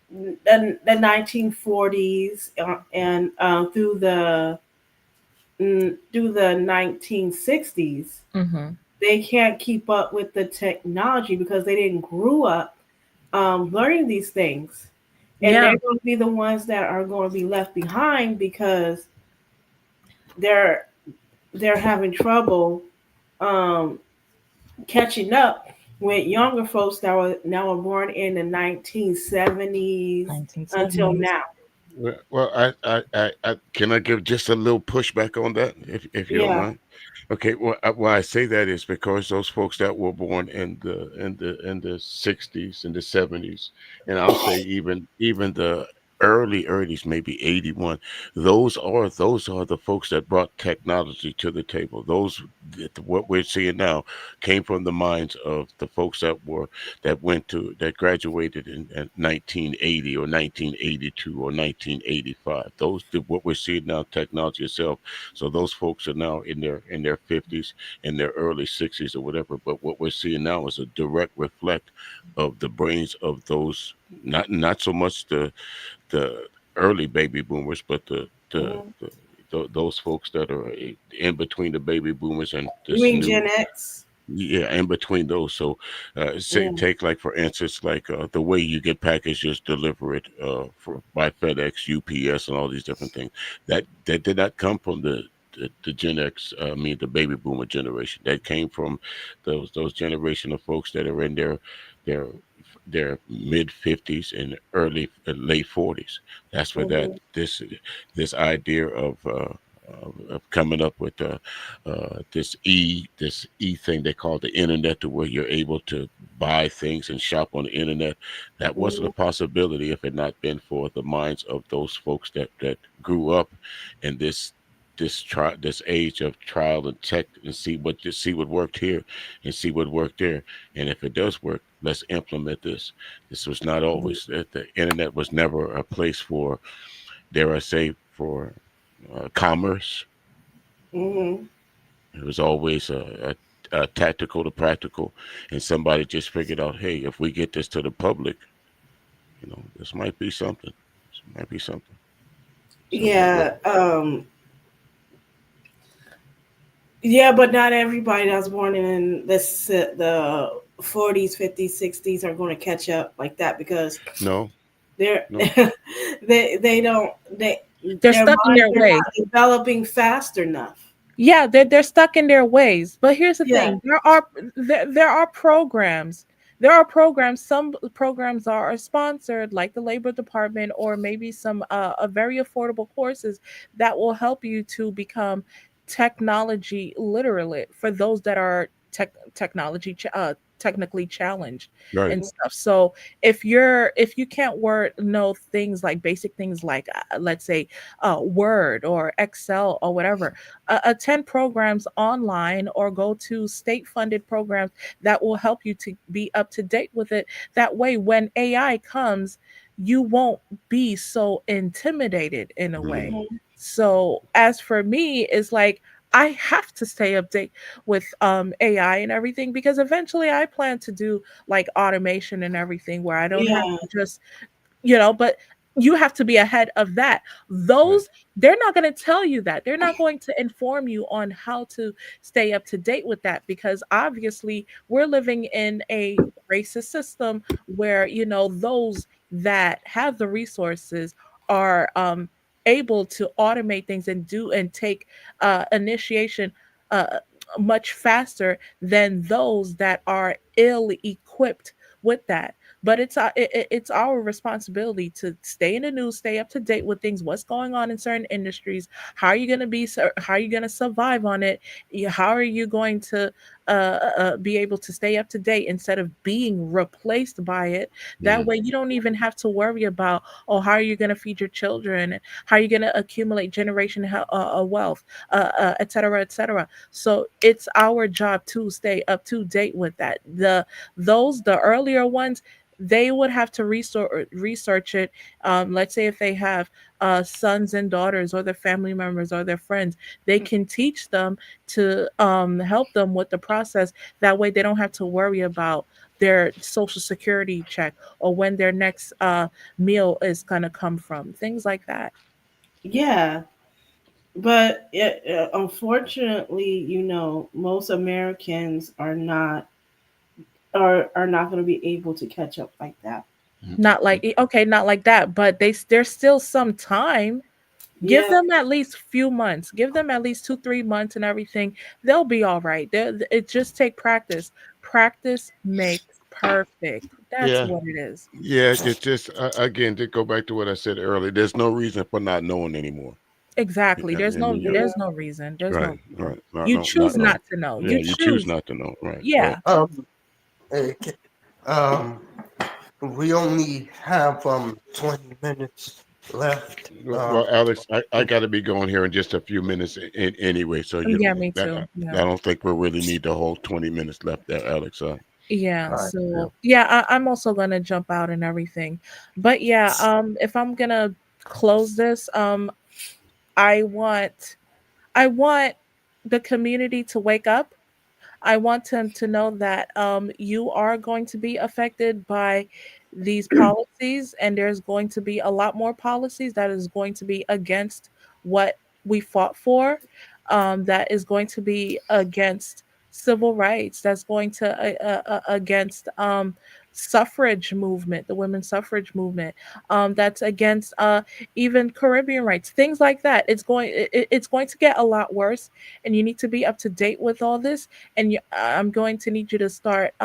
the 1940s and through the 1960s. Hmm. They can't keep up with the technology because they didn't grow up learning these things, and Yeah. they're going to be the ones that are going to be left behind because they're having trouble um, catching up with younger folks that were born in the 1970s until 1970s. now. Well, can I give just a little pushback on that, if you don't Yeah. mind? Okay, well, why I say that is because those folks that were born in the 60s and the 70s, and I'll say even the early maybe 81, those are the folks that brought technology to the table. What we're seeing now came from the minds of the folks that graduated in 1980 or 1982 or 1985. What we're seeing now, technology itself. So those folks are now in their 50s, in their early 60s or whatever. But what we're seeing now is a direct reflect of the brains of those, not so much the early baby boomers, but Mhm. those folks that are in between the baby boomers and You this mean new. Gen X? Yeah, in between those. So, say Mm. take like for instance, like the way you get packages, deliver it by FedEx, UPS, and all these different things. That did not come from the Gen X. I mean, the baby boomer generation. That came from those generation of folks that are in their their mid 50s and early late 40s. That's where that Mhm. this idea of coming up with this e thing they call the internet, to where you're able to buy things and shop on the internet. That wasn't a Mhm. possibility if it not been for the minds of those folks that grew up in this age of trial and check, and see what worked here and see what worked there. And if it does work, let's implement this. This was not always that. The internet was never a place for, dare I say, for commerce. Mhm. It was always a tactical to practical, and somebody just figured out, hey, if we get this to the public, this might be something. This might be something. So Yeah. Yeah, but not everybody that's born in the 40s, 50s, 60s are going to catch up like that because no, they're no, they don't they They're their stuck in minds their are ways. not developing fast enough. Yeah, they're stuck in their ways. But here's the Yeah. thing: there are programs. There are programs. Some programs are sponsored, like the labor department, or maybe some a very affordable courses that will help you to become technology literate for those that are technically challenged right. and stuff. So if you can't know things like basic things like let's say Word or Excel or whatever, attend programs online or go to state funded programs that will help you to be up to date with it. That way, when AI comes, you won't be so intimidated in a way. Mm, Mhm. So, as for me, it's like I have to stay update with AI and everything because eventually I plan to do like automation and everything where I don't have Yeah. to just but you have to be ahead of that. right. Those, they're not going to tell you that. They're not going to inform you on how to stay up to date with that because obviously we're living in a racist system where, those that have the resources are able to automate things and do and take initiation uh, much faster than those that are ill equipped with that. But it's our responsibility to stay in the news, stay up to date with things, what's going on in certain industries. How are you going to how are you going to survive on it? How are you going to be able to stay up to date instead of being replaced by it? That Mm, way you don't even have to worry about, oh, how are you going to feed your children, how are you going to accumulate wealth, et cetera, et cetera. So it's our job to stay up to date with that. The earlier ones, they would have to research it. Let's say if they have sons and daughters or their family members or their friends, they can teach them to help them with the process. That way they don't have to worry about their social security check or when their next meal is going to come from, things like that. Yeah. But unfortunately, most Americans are not going to be able to catch up like that. mm, Not mm, like okay, not like that, but there's still some time. Give Yeah. them at least few months. Give them at least 2, 3 months and everything. They'll be all right. It just take practice. Practice makes perfect. That's Yeah. what it is. Yeah, it's just again to go back to what I said earlier. There's no reason for not knowing anymore. Exactly. Yeah, I mean, There's no reason. There's no right, reason. right, not You no, not choose no. not to know. Yeah, You you choose choose. not to know. Right, right. Yeah. eh, ca- um, we only have 20 minutes left. Well, Alex, I got to be going here in just a few minutes anyway. So Yeah, me that too. Yeah. I don't think we really need the whole 20 minutes left there, Alex. Yeah, All right. so yeah, I'm also gonna jump out and everything. But yeah, if I'm gonna close this, I want I want the community to wake up. I want them to know that you are going to be affected by these policies, and there's going to be a lot more policies that is going to be against what we fought for, that is going to be against civil rights, that's going to against suffrage movement, the women's suffrage movement, that's against even Caribbean rights, things like that. It's going to get a lot worse, and you need to be up to date with all this. And I'm going to need you to start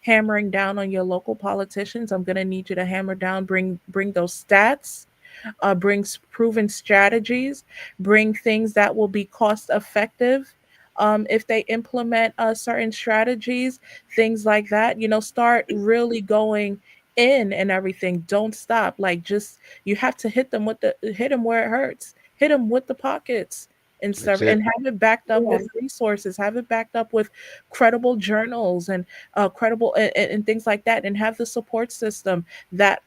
hammering down on your local politicians. I'm going to need you to hammer down, bring those stats, bring proven strategies, bring things that will be cost effective. If they implement certain strategies, things like that, start really going in and everything. Don't stop. Like, just, you have to hit them where it hurts. Hit them with the pockets and That's stuff, it. and have it backed up Yeah. with resources, have it backed up with credible journals and credible and things like that, and have the support system that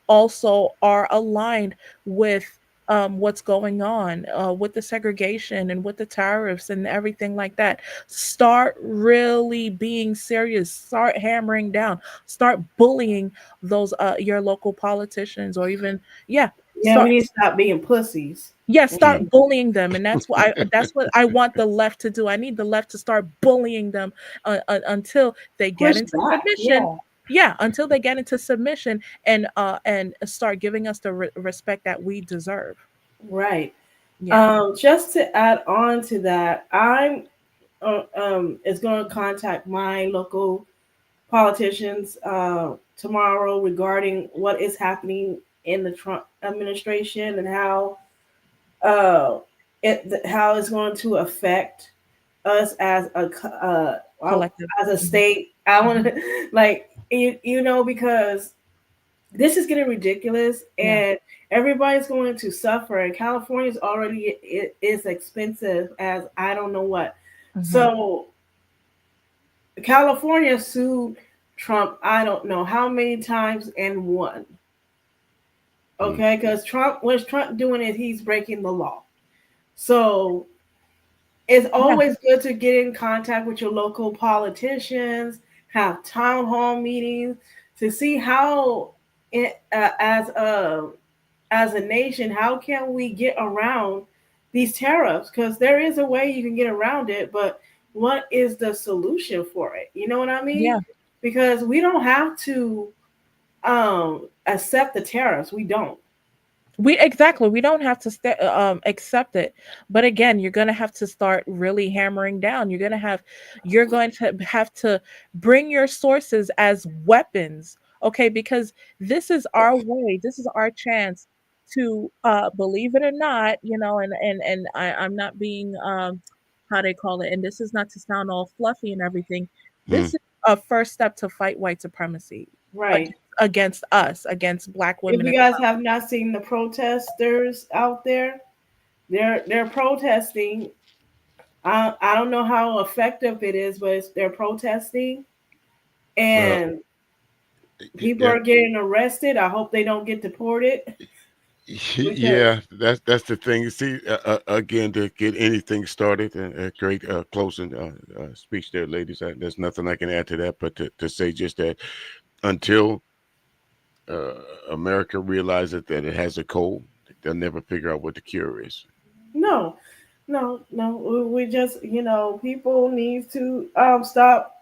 also are aligned with what's going on with the segregation and with the tariffs and everything like that. Start really being serious. Start hammering down. Start bullying those your local politicians, or even Yeah, start we need to stop being pussies. start bullying them. And that's what I want the left to do. I need the left to start bullying them until they get Push into back. submission. Until they get into submission and start giving us the respect that we deserve. Right. Yeah. Just to add on to that, I'm is going to contact my local politicians tomorrow regarding what is happening in the Trump administration, and uh, how it's going to affect us as Collective. as a state. I want to like because this is getting ridiculous, and everybody's going to suffer. And California is already it is expensive as I don't know what. Mhm. So California sued Trump. I don't know how many times and won. Okay, because what's Trump doing is he's breaking the law. So it's always good to get in contact with your local politicians, have town hall meetings to see how, as a nation, how can we get around these tariffs? Because there is a way you can get around it, but what is the solution for it? You know what I mean? Yeah. Because we don't have to accept the tariffs. We don't. We don't have to accept it, but again, you're going to have to start really hammering down. You're going to have to bring your sources as weapons, okay? Because this is our way, this is our chance to believe it or not, and I'm not being how they call it, and this is not to sound all fluffy and everything. This is a first step to fight white supremacy Right. against us, against Black If women. you guys have not seen the protesters out there, they're protesting. I don't know how effective it is, but they're protesting, and people Yeah, are getting arrested. I hope they don't get deported. yeah, that's the thing. You see, again, to get anything started, a great closing speech there, ladies. There's nothing I can add to that, but to say just that until America realizes that it has a cold, they'll never figure out what the cure is. No. We just people need to stop.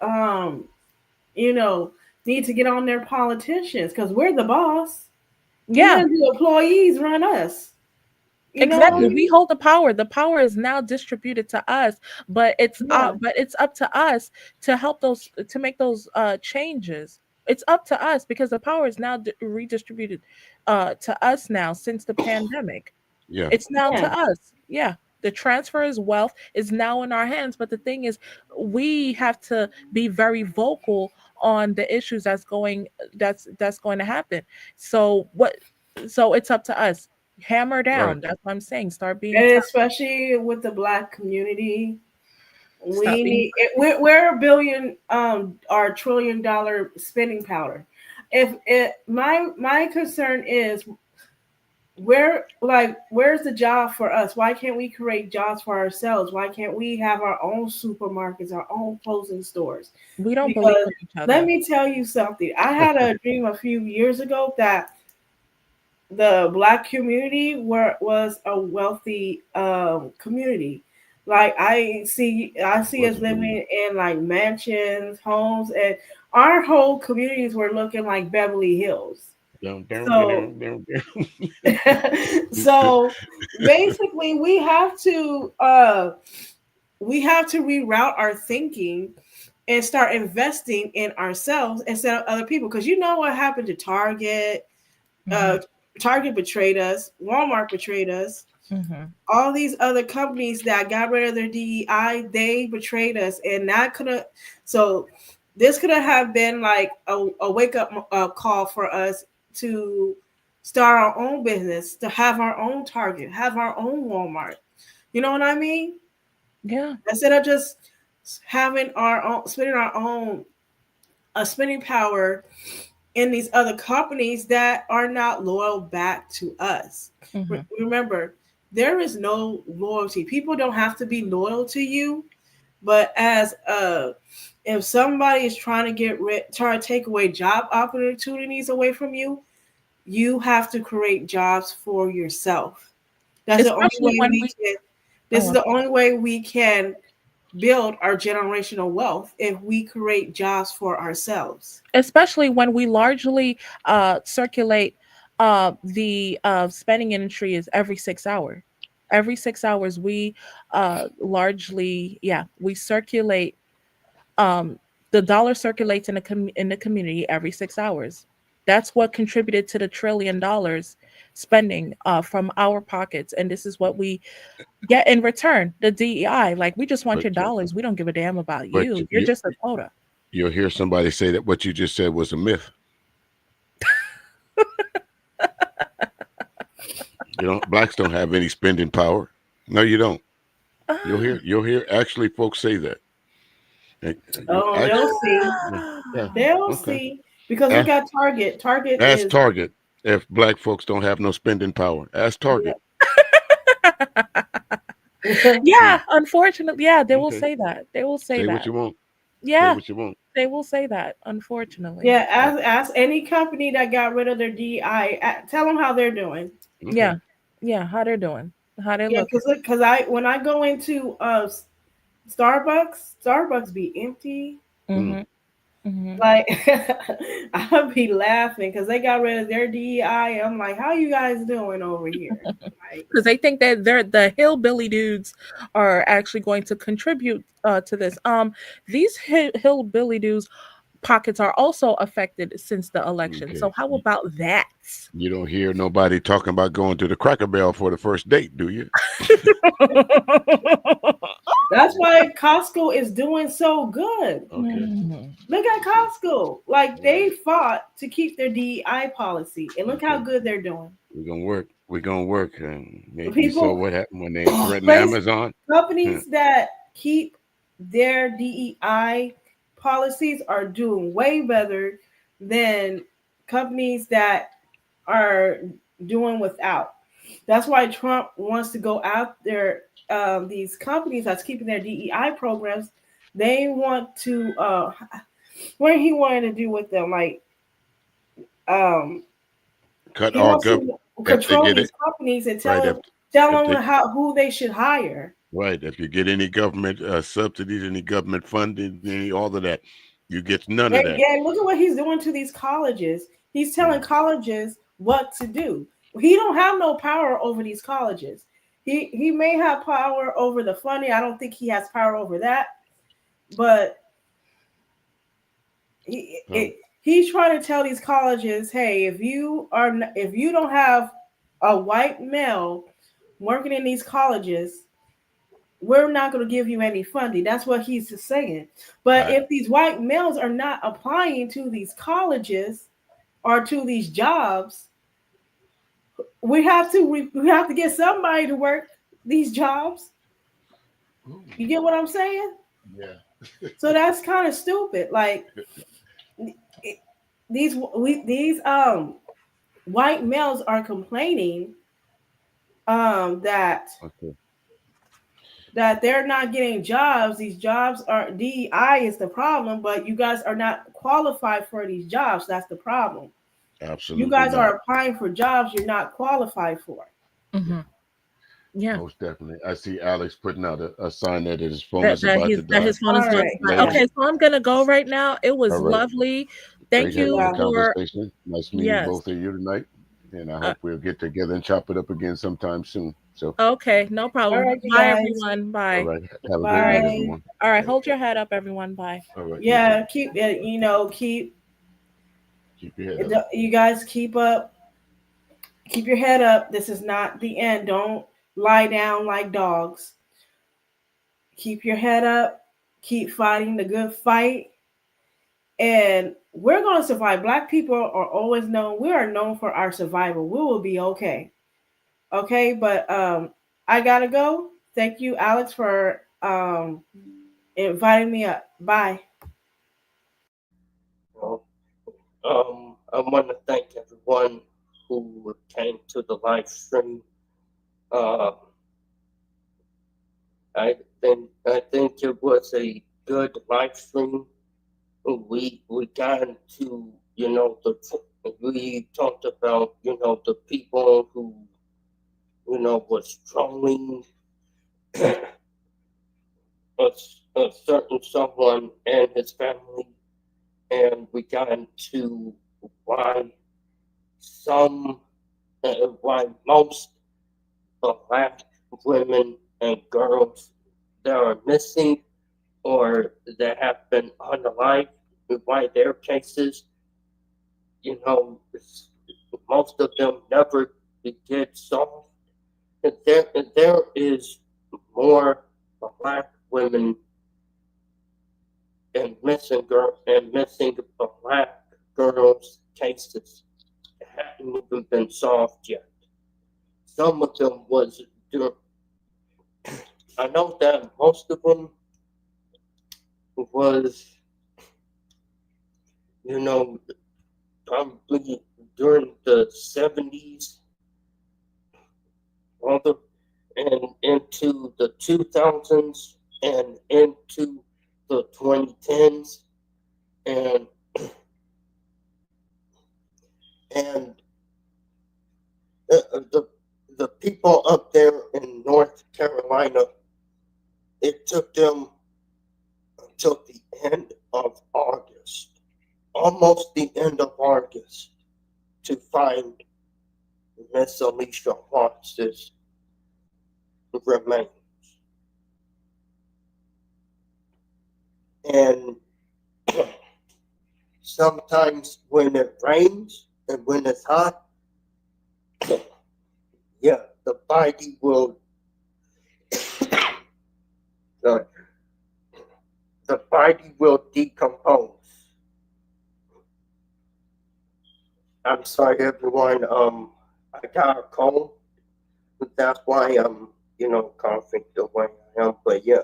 Need to get on their politicians because we're the boss. Yeah. The employees run us. Exactly. We hold the power. The power is now distributed to us, but it's up to us to help to make those changes. It's up to us because the power is now redistributed to us now since the pandemic. Yeah. It's now to Yeah. us. Yeah. The transfer is wealth is now in our hands. But the thing is, we have to be very vocal on the issues that's going to happen. So what so it's up to us. Hammer Right. down. That's what I'm saying. Start being And tough. especially with the Black community, Stop we being need we're a billion or $1 trillion spending power. If it my concern is where's the job for us? Why can't we create jobs for ourselves? Why can't we have our own supermarkets, our own clothing stores? we don't believe Because in each other. let me tell you something. I had a dream a few years ago that the Black community was a wealthy community. Like I see us living in like mansions, homes, and our whole communities were looking like Beverly Hills. So so basically we have to reroute our thinking and start investing in ourselves instead of other people, because you know what happened to Target. Mhm. Target betrayed us, Walmart betrayed us, Mhm. all these other companies that got rid of their DEI, they betrayed us. And that could have, so this could have been like a wake up call for us to start our own business, to have our own Target, have our own Walmart. You know what I mean? Yeah. Instead of just having our own, spending our own spending power in these other companies that are not loyal back to us. Mhm. Remember, there is no loyalty. People don't have to be loyal to you, but as if somebody is trying to take away job opportunities away from you, you have to create jobs for yourself. That's the only Especially way when we we can. This oh, is I'm the only way we can build our generational wealth, if we create jobs for ourselves. especially when we largely circulate the spending industry is every 6 hours we largely we circulate um the dollar circulates in in the community every 6 hours. That's what contributed to the $1 trillion spending from our pockets, and this is what we get in return, the DEI. Like, we just want But your dollars, we don't give a damn about but you, you're just a quota. you'll hear somebody say that what you just said was a myth. Blacks don't have any spending power. No, you don't. Ah. You'll hear actually folks say that. Oh, they'll Actually, see. yeah. They'll Okay. see. Because look Ask, at Target. Target ask is Target if black folks don't have no spending power. Ask Target. Yeah, unfortunately, yeah, they will Okay. say that. They will say Say what that. you want. Say Yeah, what you want. they will say that, unfortunately. yeah. Ask any company that got rid of their DI. Tell them how they're doing. Okay. Yeah. Yeah, how they're doing. How they Yeah, looking. because I when I go into Starbucks be empty. Mm. Mhm. Mhm. Like I'll be laughing because they got rid of their DEI. I'm like, how you guys doing over here? Like, Because they think that they're the hillbilly dudes are actually going to contribute to this. These hillbilly dudes pockets are also affected since the election. So Okay. how about that? You don't hear nobody talking about going to the Cracker Barrel for the first date, do you? that's why Costco is doing so good. Okay. Look at Costco. Like, they Right. fought to keep their DEI policy, and look how Okay. good they're doing. We're gonna work. We're gonna work. And you saw People, what happened when they threatened place Amazon. Huh. companies that keep their DEI policies are doing way better than companies that are doing without. That's why Trump wants to go out there. These companies that's keeping their DEI programs, they want to. What he wanted to do with them, like, um, Cut he all wants government to if they control get it these companies and right. tell If them they who they should hire. right, if you get any government subsidies, any government funding, any all of that, you get none of that. Yeah, look at what he's doing to these colleges. He's telling Mm. colleges what to do. He don't have no power over these colleges. He may have power over the funding. I don't think he has power over that. But So he's trying to tell these colleges, hey, if you don't have a white male working in these colleges, we're not going to give you any funding. That's what he's just saying. But Right. if these white males are not applying to these colleges or to these jobs, we have to get somebody to work these jobs. You get what I'm saying? Yeah. So that's kind of stupid. Like these white males are complaining that Okay. they're not getting jobs. These jobs are DEI is the problem, but you guys are not qualified for these jobs. That's the problem. You Absolutely guys not. are applying for jobs you're not qualified for. Hmm. Yeah. Most definitely. I see Alex putting out a sign that his phone is That about he's to that die. his phone All is about right. to die. Yeah. Okay, so I'm gonna go right now. It was All right. lovely. Great Thank having you the Yeah. for conversation. Nice meeting yes. both of you tonight. And I Uh, hope we'll get together and chop it up again sometime soon. So, okay, no All problem. right, you Bye guys. everyone. all Bye. right. Have a great night, Bye. everyone. All right, hold your head up, everyone. Bye. All right. You too. Yeah. Keep it. Keep your head up. You guys keep up. Keep your head up. This is not the end. Don't lie down like dogs. Keep your head up. Keep fighting the good fight. And we're going to survive. Black people are always known. We are known for our survival. We will be okay. Okay, but I gotta go. Thank you, Alex, for inviting me up. Bye. Well, I want to thank everyone who came to the live stream. Uh, I think it was a good live stream. We got into we talked about the people who was trolling a certain someone and his family, and we got into why some why most black women and girls that are missing or that have been unalived, why their cases, most of them never get solved. And there is more black women and missing black girls cases that haven't even been solved yet. Some of them was I know that most of them was, probably during the 70s, all the and into the 2000s and into the 2010s, and and the people up there in North Carolina, it took them until the end of August, almost the end of August, to find Miss Alicia Watts's remains. And sometimes when it rains and when it's hot, yeah, the body will the, the body will decompose. I'm sorry, everyone. I got a cold. That's why I'm, coughing the way I am. But yeah,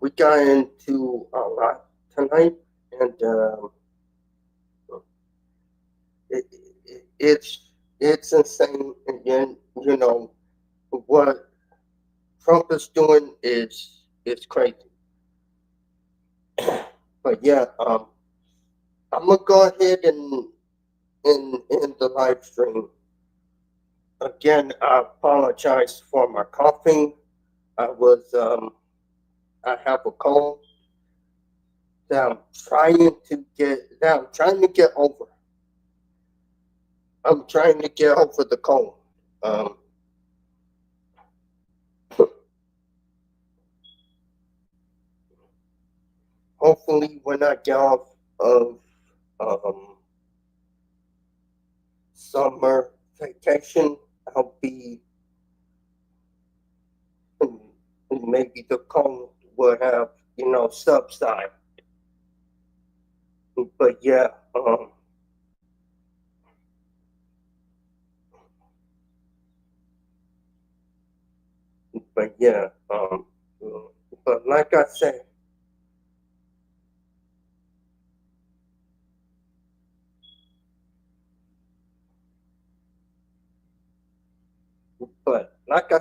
we got into a lot tonight, and it's insane. Again, what Trump is doing is crazy. But yeah, I'm gonna go ahead and in the live stream. Again, I apologize for my coughing. I have a cold that I'm trying to get over. I'm trying to get over the cold. Um, hopefully when I get off of summer vacation, I'll be maybe the cold will have, subside. But yeah, but yeah, but like I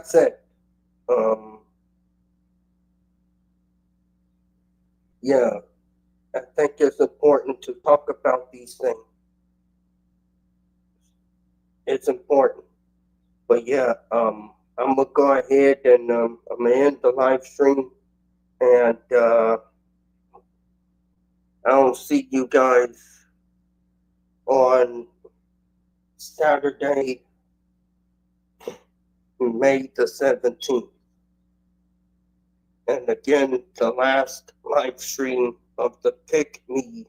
said, um, yeah, I think it's important to talk about these things. It's important. But yeah, I'm gonna go ahead and I'm gonna end the live stream, and I'll see you guys on Saturday, May the 17th. And again, the last live stream of the Pick Me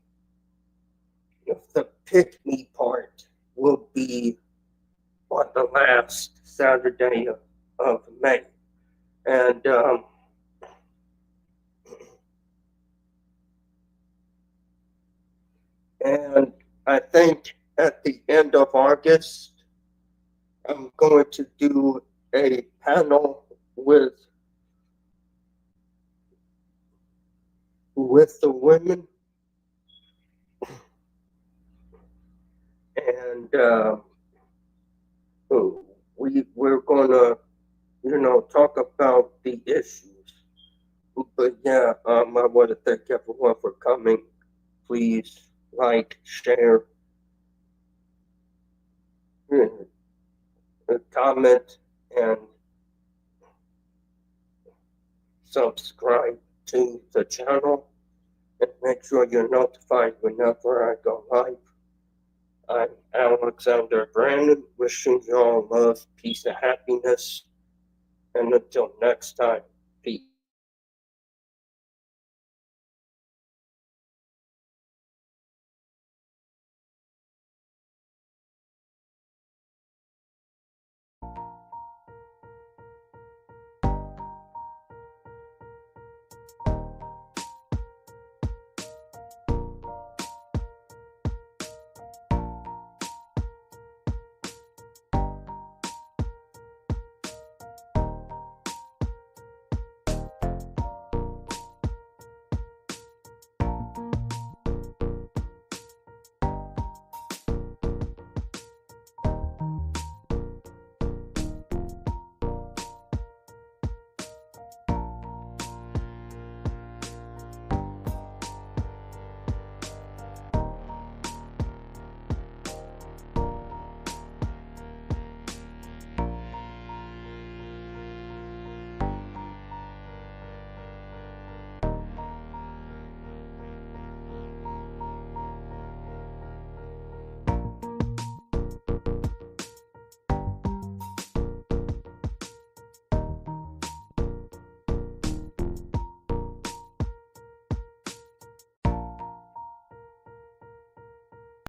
part will be on the last Saturday of May. And I think at the end of August, I'm going to do a panel with the women, and we're gonna talk about the issues. But yeah, I want to thank everyone for coming. Please like, share, comment, and subscribe to the channel, and make sure you're notified whenever I go live. I'm Alexander Brandon, wishing you all love, peace, and happiness. And until next time, peace.